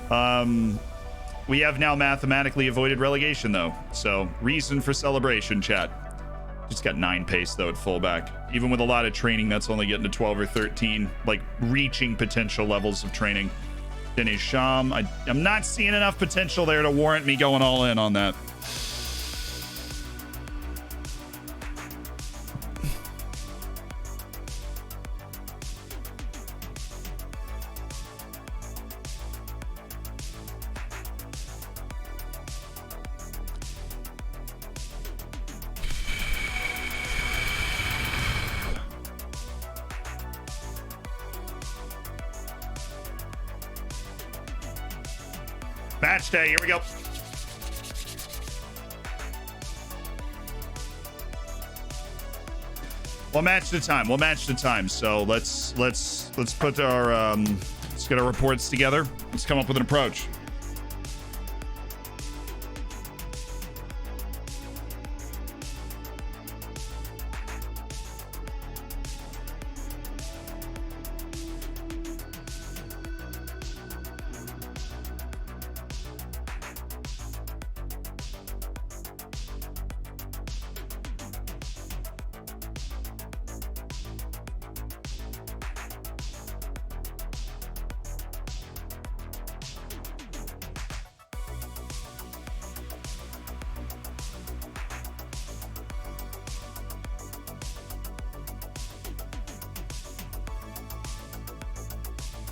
We have now mathematically avoided relegation, though. So, reason for celebration, chat. Just got 9 pace, though, at fullback. Even with a lot of training, that's only getting to 12 or 13. Like, reaching potential levels of training. Dennis Sham, I'm not seeing enough potential there to warrant me going all in on that. match day. Here we go. We'll match the time. We'll match the time. So let's put our let's get our reports together. Let's come up with an approach.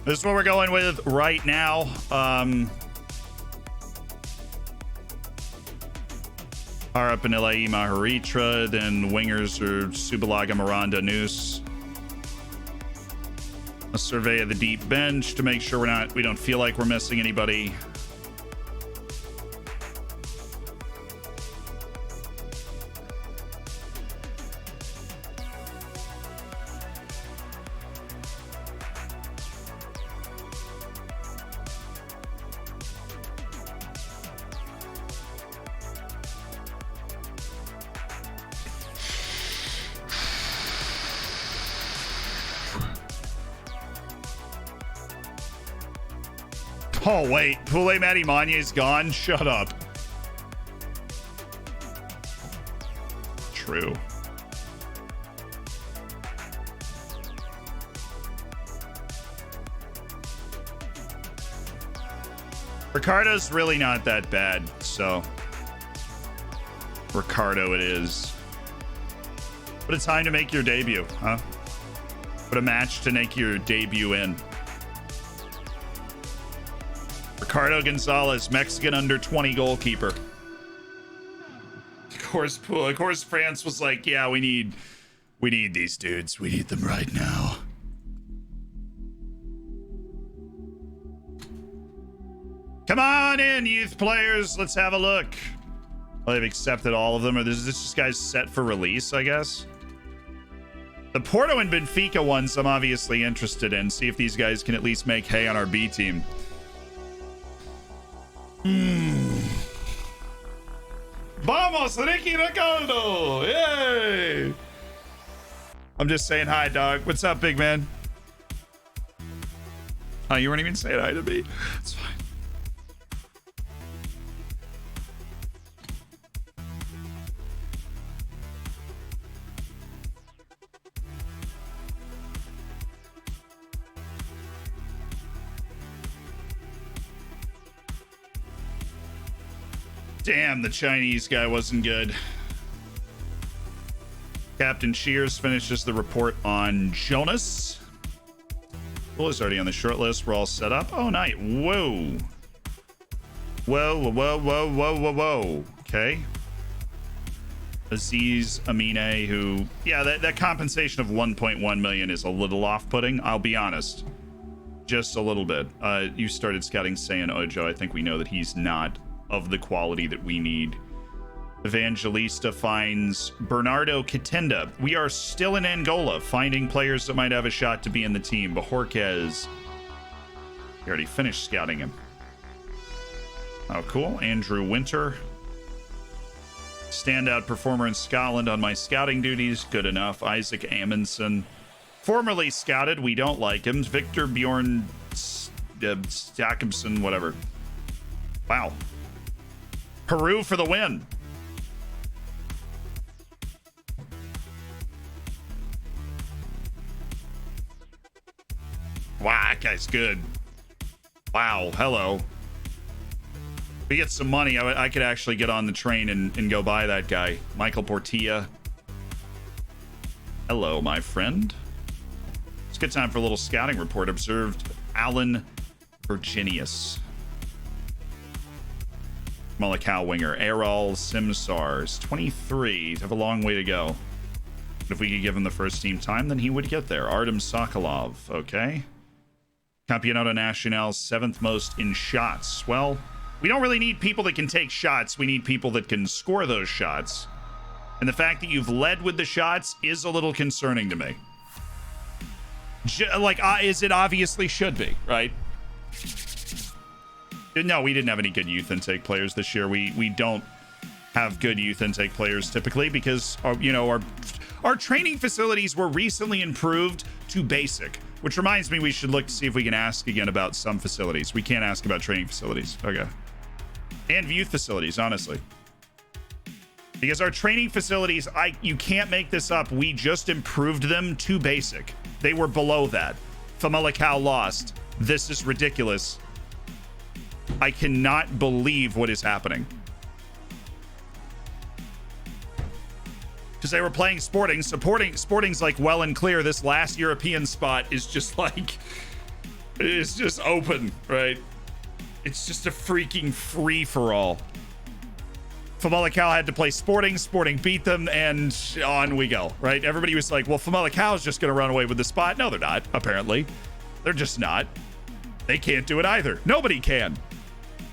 This is what we're going with right now. Are up in Ila'i Maharitra, then wingers are Subalaga, Miranda, Noose. A survey of the deep bench to make sure we don't feel like we're missing anybody. Oh, wait. Pule Matty Manye's gone? Shut up. True. Ricardo's really not that bad, so Ricardo it is. What a time to make your debut, huh? What a match to make your debut in. Ricardo Gonzalez, Mexican under 20 goalkeeper. Of course, France was like, yeah, we need these dudes. We need them right now. Come on in, youth players. Let's have a look. Well, they've accepted all of them, or this guy's set for release, I guess. The Porto and Benfica ones I'm obviously interested in. See if these guys can at least make hay on our B team. Vamos, Ricky Ricardo! Yay! I'm just saying hi, dog. What's up, big man? Oh, you weren't even saying hi to me. It's fine. Damn, the Chinese guy wasn't good. Captain Shears finishes the report on Jonas. Well, he's already on the short list. We're all set up. Oh, nice. Whoa. Whoa, whoa, whoa, whoa, whoa, whoa. Okay. Aziz Amine, who, yeah, that compensation of 1.1 million is a little off-putting. I'll be honest. Just a little bit. You started scouting Seiya Ojo. I think we know that he's not of the quality that we need. Evangelista finds Bernardo Katenda. We are still in Angola, finding players that might have a shot to be in the team. Bajorquez. We already finished scouting him. Oh, cool. Andrew Winter. Standout performer in Scotland on my scouting duties. Good enough. Isaac Amundsen. Formerly scouted. We don't like him. Victor Bjorn Jakobsen, whatever. Wow. Peru for the win. Wow, that guy's good. Wow, hello. If we get some money, I could actually get on the train and go buy that guy. Michael Portilla. Hello, my friend. It's a good time for a little scouting report. Observed Alan Virginius. Malakau winger. Errol Simsars. 23. Have a long way to go. But if we could give him the first team time, then he would get there. Artem Sokolov. Okay. Campeonato Nacional, 7th most in shots. Well, We don't really need people that can take shots. We need people that can score those shots. And the fact that you've led with the shots is a little concerning to me. As it obviously should be, right? No, we didn't have any good youth intake players this year. We don't have good youth intake players typically because our training facilities were recently improved to basic, which reminds me we should look to see if we can ask again about some facilities. We can't ask about training facilities. Okay. And youth facilities, honestly. Because our training facilities, you can't make this up. We just improved them to basic. They were below that. Famalicão lost. This is ridiculous. I cannot believe what is happening. Because they were playing Sporting. Sporting's like well and clear. This last European spot is just like, it's just open, right? It's just a freaking free-for-all. Famalicão had to play Sporting. Sporting beat them, and on we go, right? Everybody was like, well, Famalicão is just going to run away with the spot. No, they're not, apparently. They're just not. They can't do it either. Nobody can.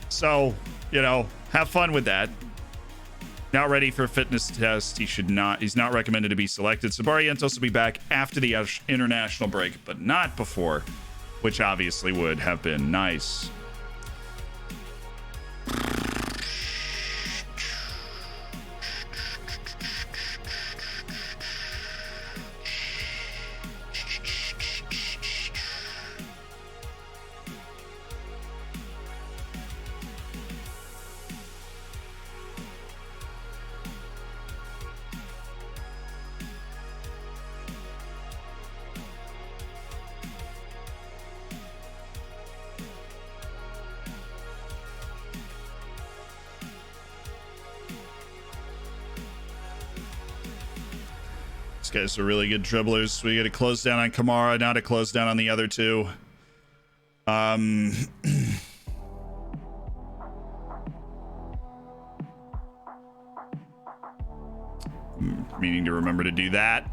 So, have fun with that. Not ready for a fitness test. He's not recommended to be selected. So Barrientos will be back after the international break, but not before, which obviously would have been nice. Guys are really good dribblers. We got to close down on Kamara, not to close down on the other two. Meaning to remember to do that.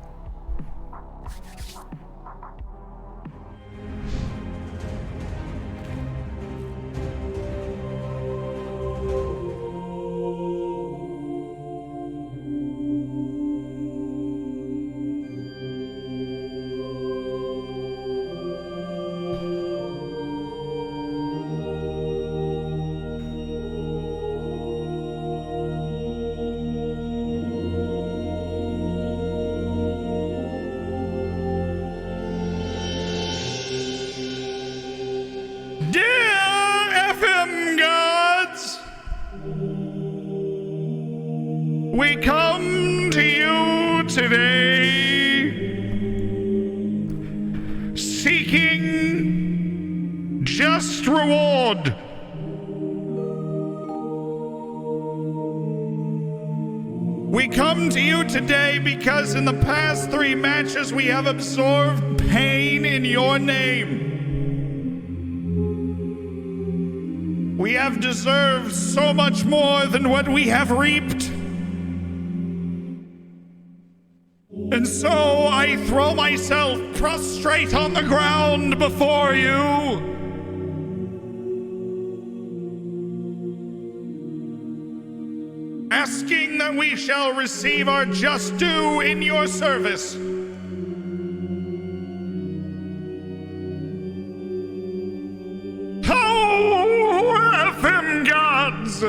We come to you today seeking just reward. We come to you today because in the past 3 matches we have absorbed pain in your name. We have deserved so much more than what we have reaped. And so I throw myself prostrate on the ground before you. Asking that we shall receive our just due in your service. Oh, FM gods!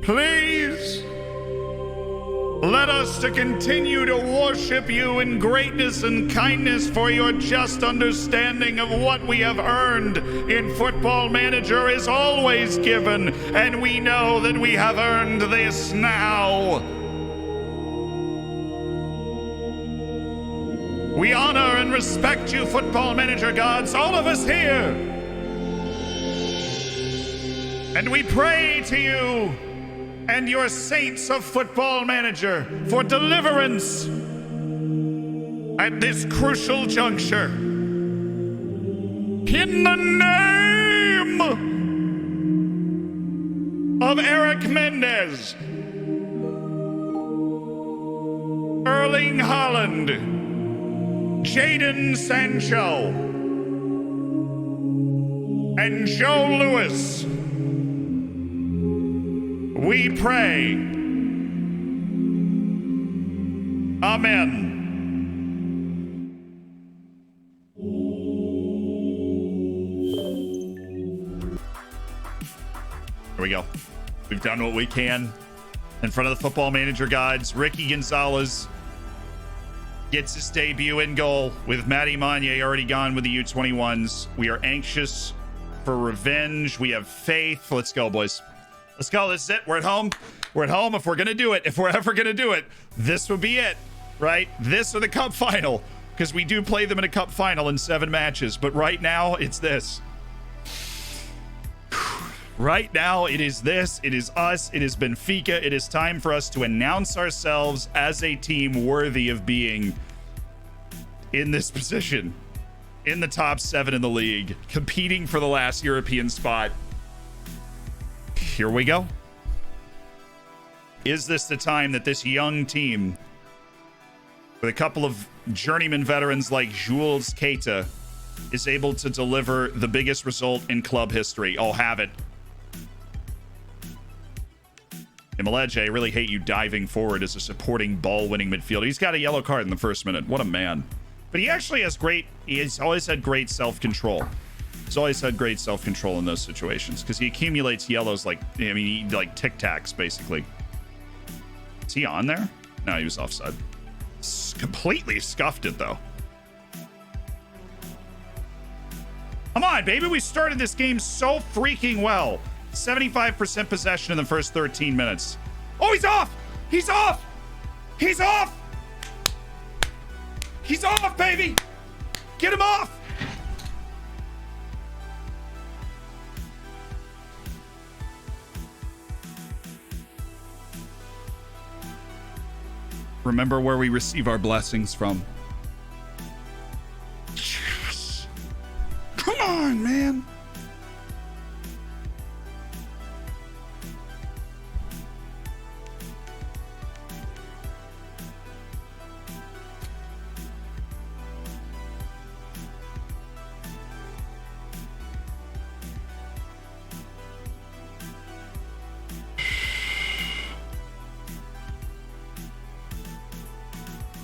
Please, let us to continue to worship you in greatness and kindness for your just understanding of what we have earned in Football Manager is always given, and we know that we have earned this now. We honor and respect you, Football Manager gods, all of us here. And we pray to you and your saints of Football Manager for deliverance at this crucial juncture. In the name of Eric Mendez, Erling Haaland, Jadon Sancho, and Joe Louis. We pray. Amen. Here we go. We've done what we can in front of the football manager gods. Ricky Gonzalez gets his debut in goal with Matty Manye already gone with the U21s. We are anxious for revenge. We have faith. Let's go, boys. Let's go. This is it. We're at home. We're at home. If we're going to do it, if we're ever going to do it, this would be it, right? This or the cup final, because we do play them in a cup final in 7 matches. But right now, it's this. Right now, it is this. It is us. It is Benfica. It is time for us to announce ourselves as a team worthy of being in this position, in the top 7 in the league, competing for the last European spot. Here we go. Is this the time that this young team, with a couple of journeyman veterans like Jules Keita, is able to deliver the biggest result in club history? I'll have it. Imaleje, I really hate you diving forward as a supporting ball-winning midfielder. He's got a yellow card in the first minute. What a man. But he actually has he's always had great self-control. He's always had great self-control in those situations because he accumulates yellows like, I mean, he like tic-tacs, basically. Is he on there? No, he was offside. Completely scuffed it, though. Come on, baby. We started this game so freaking well. 75% possession in the first 13 minutes. Oh, he's off! He's off! He's off! He's off, baby! Get him off! Remember where we receive our blessings from. Yes. Come on, man.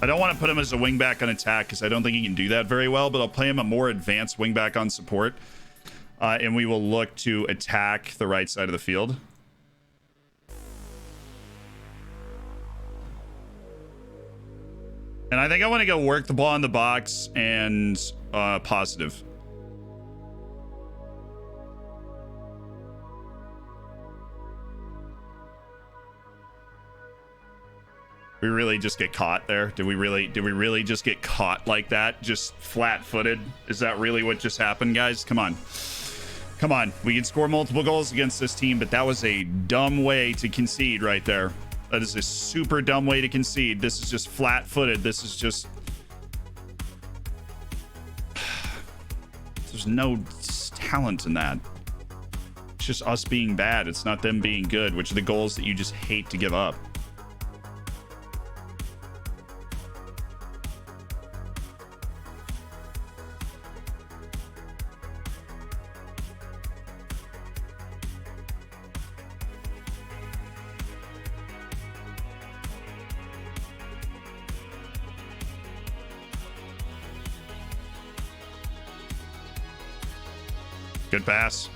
I don't want to put him as a wingback on attack because I don't think he can do that very well, but I'll play him a more advanced wingback on support. And we will look to attack the right side of the field. And I think I want to go work the ball in the box and positive. We really just get caught there? Did we really just get caught like that? Just flat-footed? Is that really what just happened, guys? Come on. Come on. We can score multiple goals against this team, but that was a dumb way to concede right there. That is a super dumb way to concede. This is just flat-footed. This is just... There's no talent in that. It's just us being bad. It's not them being good, which are the goals that you just hate to give up. Good pass.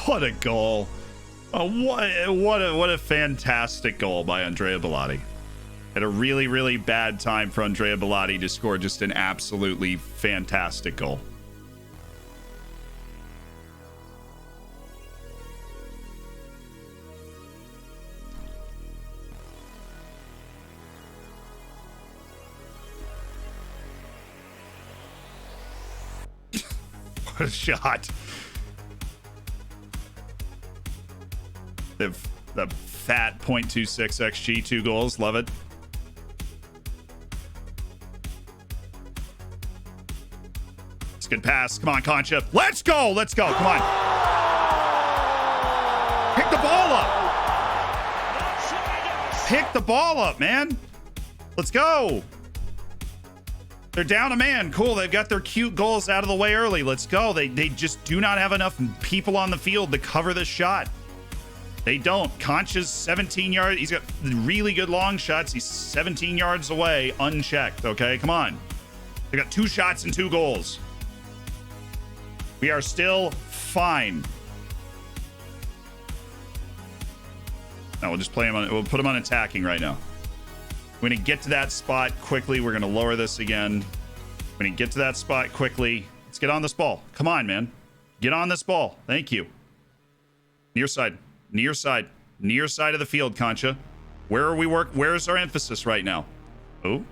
What a goal. What a fantastic goal by Andrea Bellotti. At a really, really bad time for Andrea Bellotti to score just an absolutely fantastic goal. What a shot. The fat 0.26 XG, 2 goals. Love it. It's a good pass. Come on, Concha. Let's go. Let's go. Come on. Pick the ball up. Pick the ball up, man. Let's go. They're down a man. Cool. They've got their cute goals out of the way early. Let's go. They just do not have enough people on the field to cover this shot. They don't. Concha's 17 yards. He's got really good long shots. He's 17 yards away, unchecked. Okay, come on. They got 2 shots and 2 goals. We are still fine. No, we'll just play him on. We'll put him on attacking right now. We're going to get to that spot quickly. We're going to lower this again. We're going to get to that spot quickly. Let's get on this ball. Come on, man. Get on this ball. Thank you. Near side. Near side. Near side of the field, Concha. Where are we work? Where's our emphasis right now? Oh.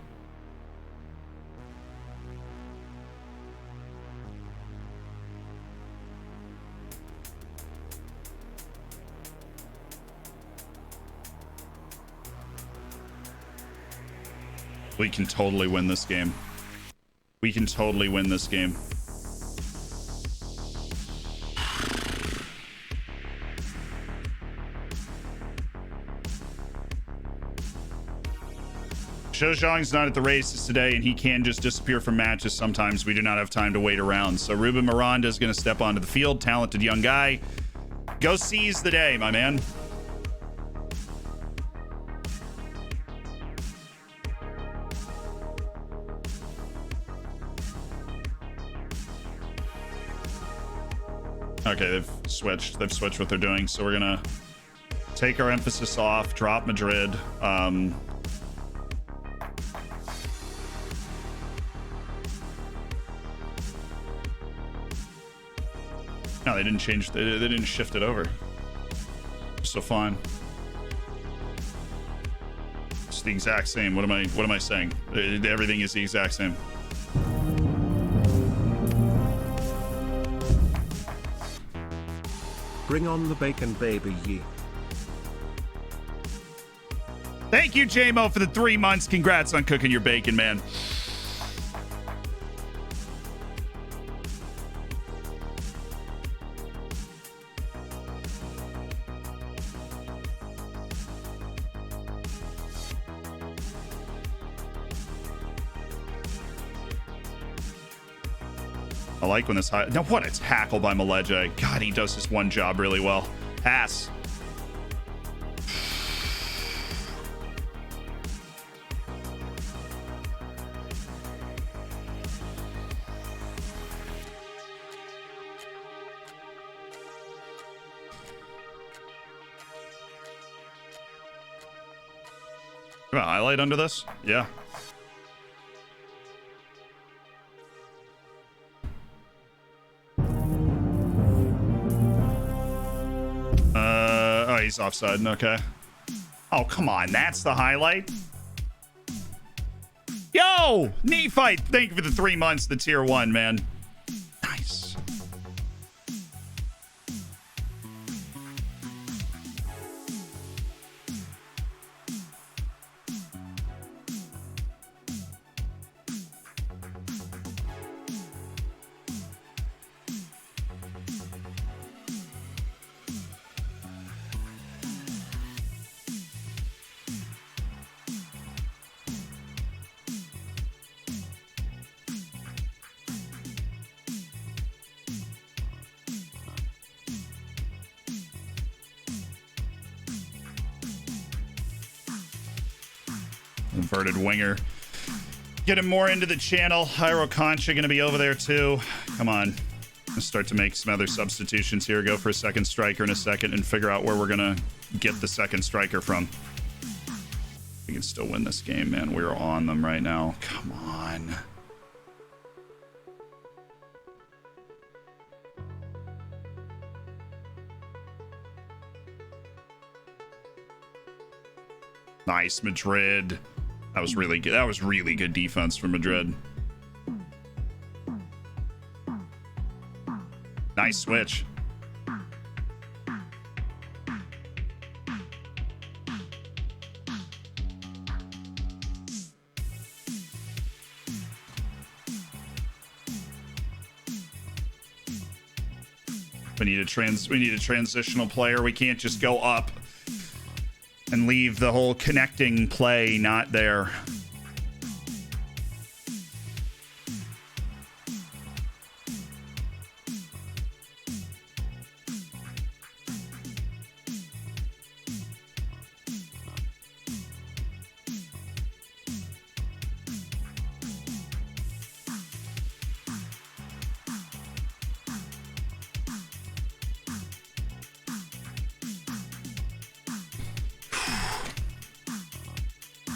We can totally win this game. We can totally win this game. Shozhong's not at the races today, and he can just disappear from matches sometimes. We do not have time to wait around. So Ruben Miranda is going to step onto the field. Talented young guy. Go seize the day, my man. Okay, they've switched what they're doing. So we're gonna take our emphasis off, drop Madrid. No, they didn't change. They didn't shift it over. So fine. It's the exact same. What am I saying? Everything is the exact same. Bring on the bacon, baby. Thank you, JMO, for the 3 months. Congrats on cooking your bacon, man. I like when this high. Now, what a tackle by Maleje. God, he does this one job really well. Pass. Come on, highlight under this? Yeah. Oh, he's offside. Okay. Oh, come on. That's the highlight. Yo, knee fight. Thank you for the 3 months, the tier 1, man. Nice. Inverted winger. Get him more into the channel. Hyro Concha going to be over there too. Come on. Let's start to make some other substitutions here. Go for a second striker in a second and figure out where we're going to get the second striker from. We can still win this game, man. We're on them right now. Come on. Nice, Madrid. That was really good. That was really good defense from Madrid. Nice switch. We need a transitional player. We can't just go up and leave the whole connecting play not there.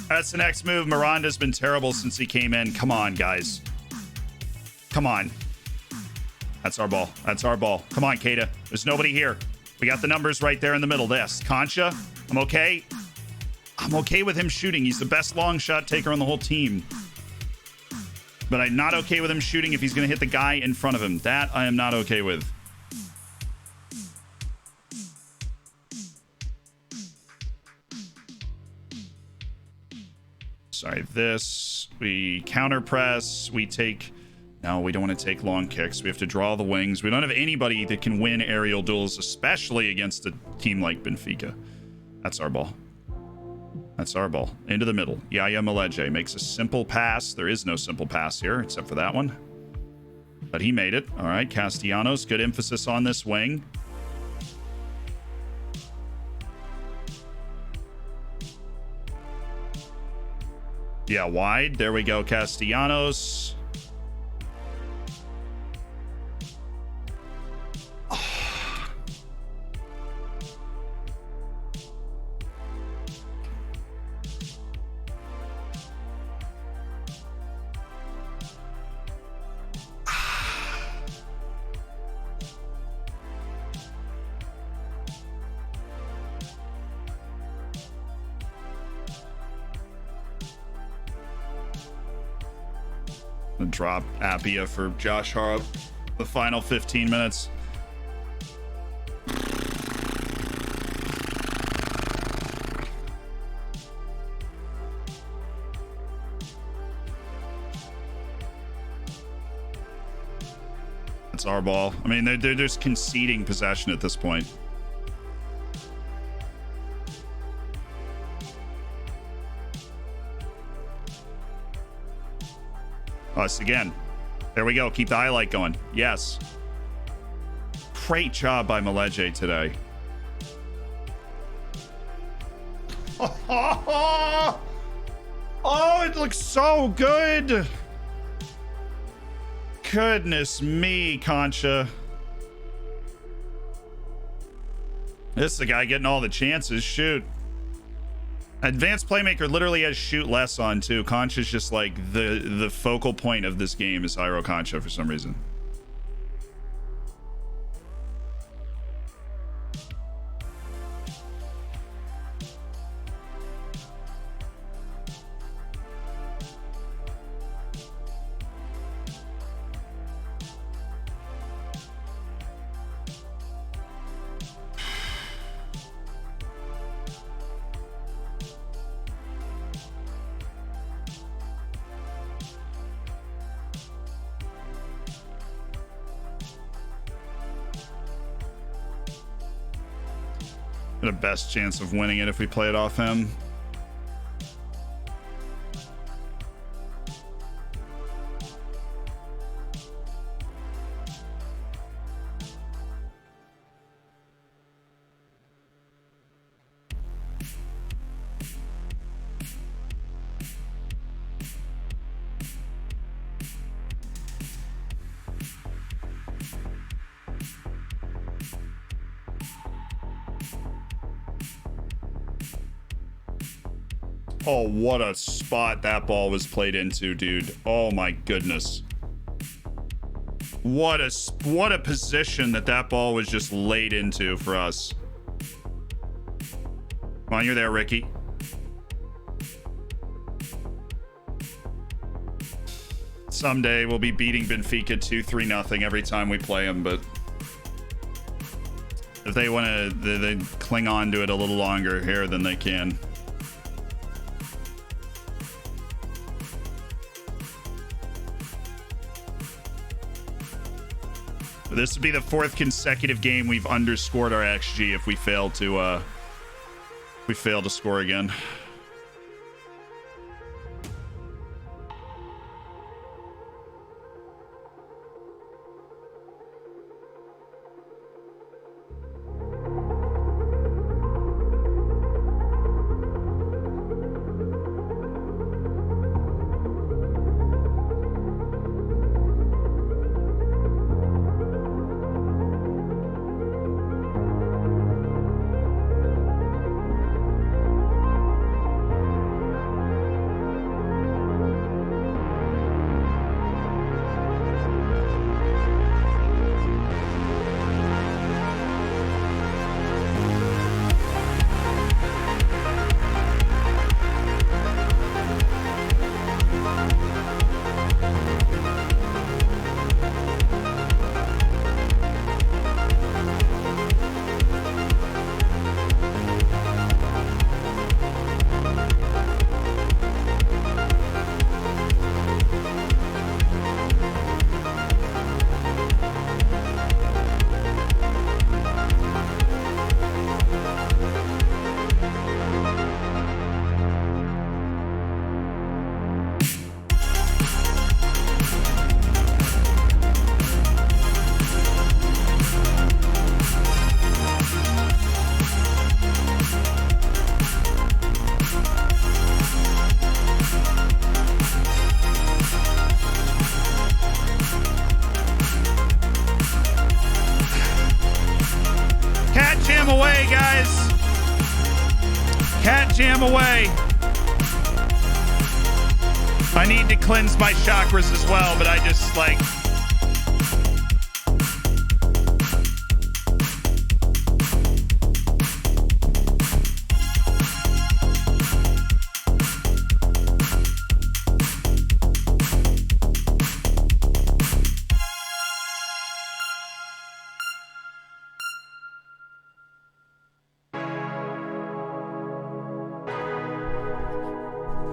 That's the next move. Miranda's been terrible since he came in. Come on, guys. Come on. That's our ball. That's our ball. Come on, Keita. There's nobody here. We got the numbers right there in the middle. This. Concha. I'm okay. I'm okay with him shooting. He's the best long shot taker on the whole team. But I'm not okay with him shooting if he's going to hit the guy in front of him. That I am not okay with. Sorry, this, we counter press, we take, no, we don't want to take long kicks. We have to draw the wings. We don't have anybody that can win aerial duels, especially against a team like Benfica. That's our ball. That's our ball. Into the middle. Yaya Meleje makes a simple pass. There is no simple pass here, except for that one. But he made it. All right, Castellanos, good emphasis on this wing. Yeah, wide. There we go, Castellanos. Drop Appia for Josh Harp the final 15 minutes. That's our ball. I mean, they're just conceding possession at this point. Us again. There we go. Keep the highlight going. Yes. Great job by Meleje today. Oh, it looks so good. Goodness me, Concha. This is the guy getting all the chances. Shoot. Advanced playmaker literally has shoot less on too. Concha's just like the focal point of this game is Jairo Concha for some reason. The best chance of winning it if we play it off him. Oh, what a spot that ball was played into, dude. Oh my goodness. What a position that ball was just laid into for us. Come on, you're there, Ricky. Someday we'll be beating Benfica 2-3-0 every time we play them, but if they want to they cling on to it a little longer here, then they can. This would be the 4th consecutive game we've underscored our XG if we fail to score again. Jam away. I need to cleanse my chakras as well, but I just like...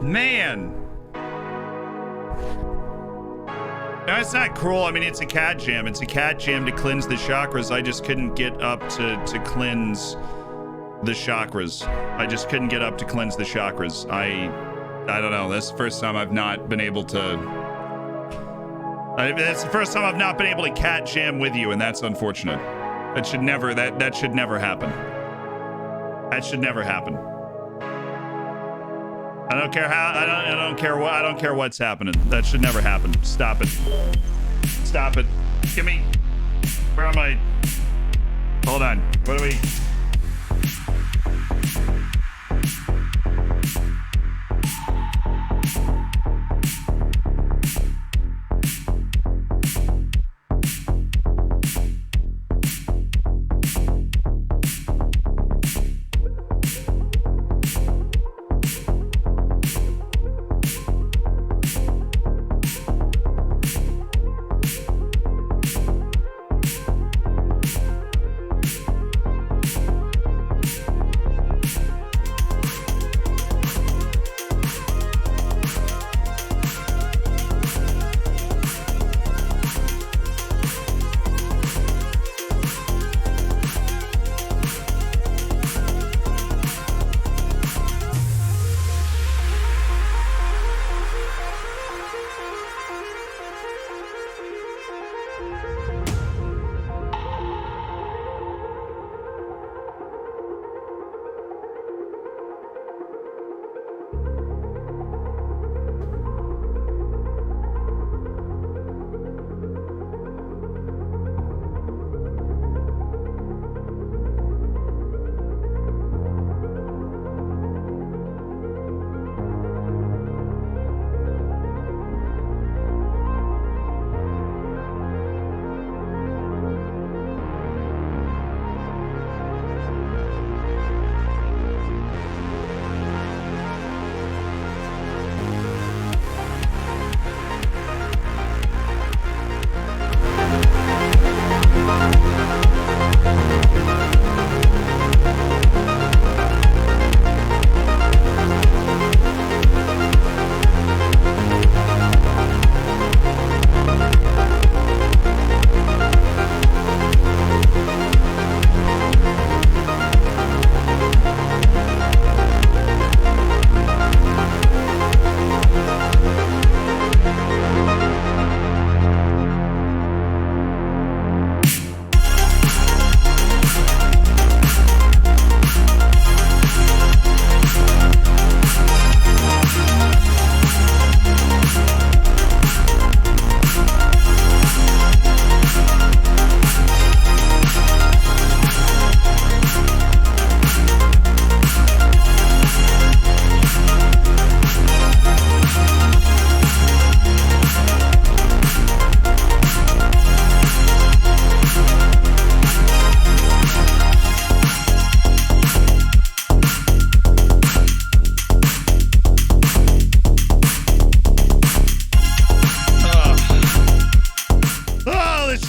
Man. No, it's not cruel. I mean, it's a cat jam. It's a cat jam to cleanse the chakras. I just couldn't get up to cleanse the chakras. I just couldn't get up to cleanse the chakras. I don't know. That's the first time I've not been able to... that's the first time I've not been able to cat jam with you, and that's unfortunate. That should never happen. That should never happen. I don't care how. I don't care what. I don't care what's happening. That should never happen. Stop it. Stop it. Give me. Where am I? Hold on. What do we?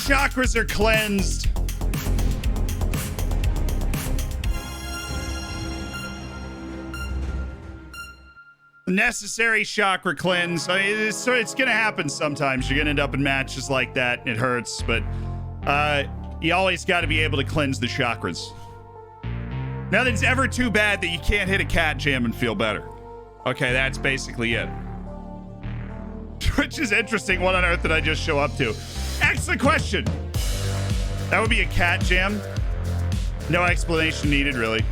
chakras are cleansed. Necessary chakra cleanse. I mean, it's gonna happen sometimes. You're gonna end up in matches like that, and it hurts, but you always got to be able to cleanse the chakras. Nothing's ever too bad that you can't hit a cat jam and feel better. Okay, that's basically it. Which is interesting. What on earth did I just show up to? Excellent question. That would be a cat jam. No explanation needed, really.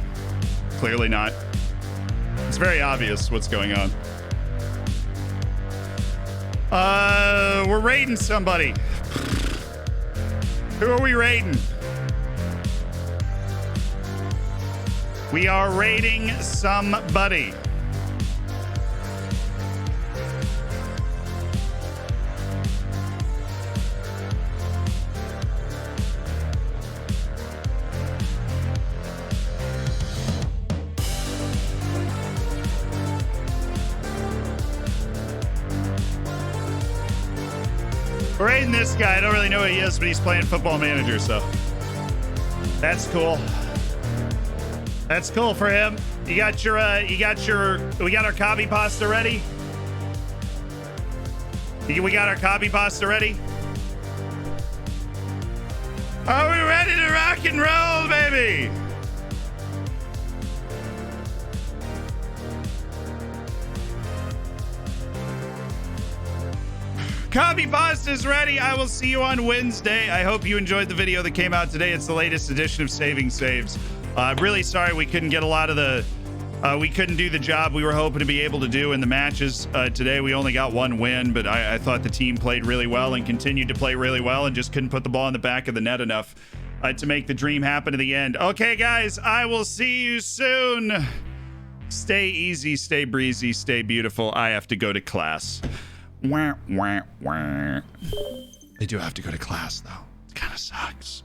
Clearly not. It's very obvious what's going on. We're raiding somebody. Who are we raiding? We are raiding somebody. We're raiding this guy. I don't really know who he is, but he's playing Football Manager, so that's cool. That's cool for him. We got our copy pasta ready? We got our copy pasta ready? Are we ready to rock and roll, baby? Copy pasta is ready. I will see you on Wednesday. I hope you enjoyed the video that came out today. It's the latest edition of Saving Saves. I'm really sorry we couldn't get a lot of the... we couldn't do the job we were hoping to be able to do in the matches today. We only got one win, but I thought the team played really well and continued to play really well and just couldn't put the ball in the back of the net enough to make the dream happen to the end. Okay, guys, I will see you soon. Stay easy, stay breezy, stay beautiful. I have to go to class. Wah, wah, wah. They do have to go to class, though. It kind of sucks.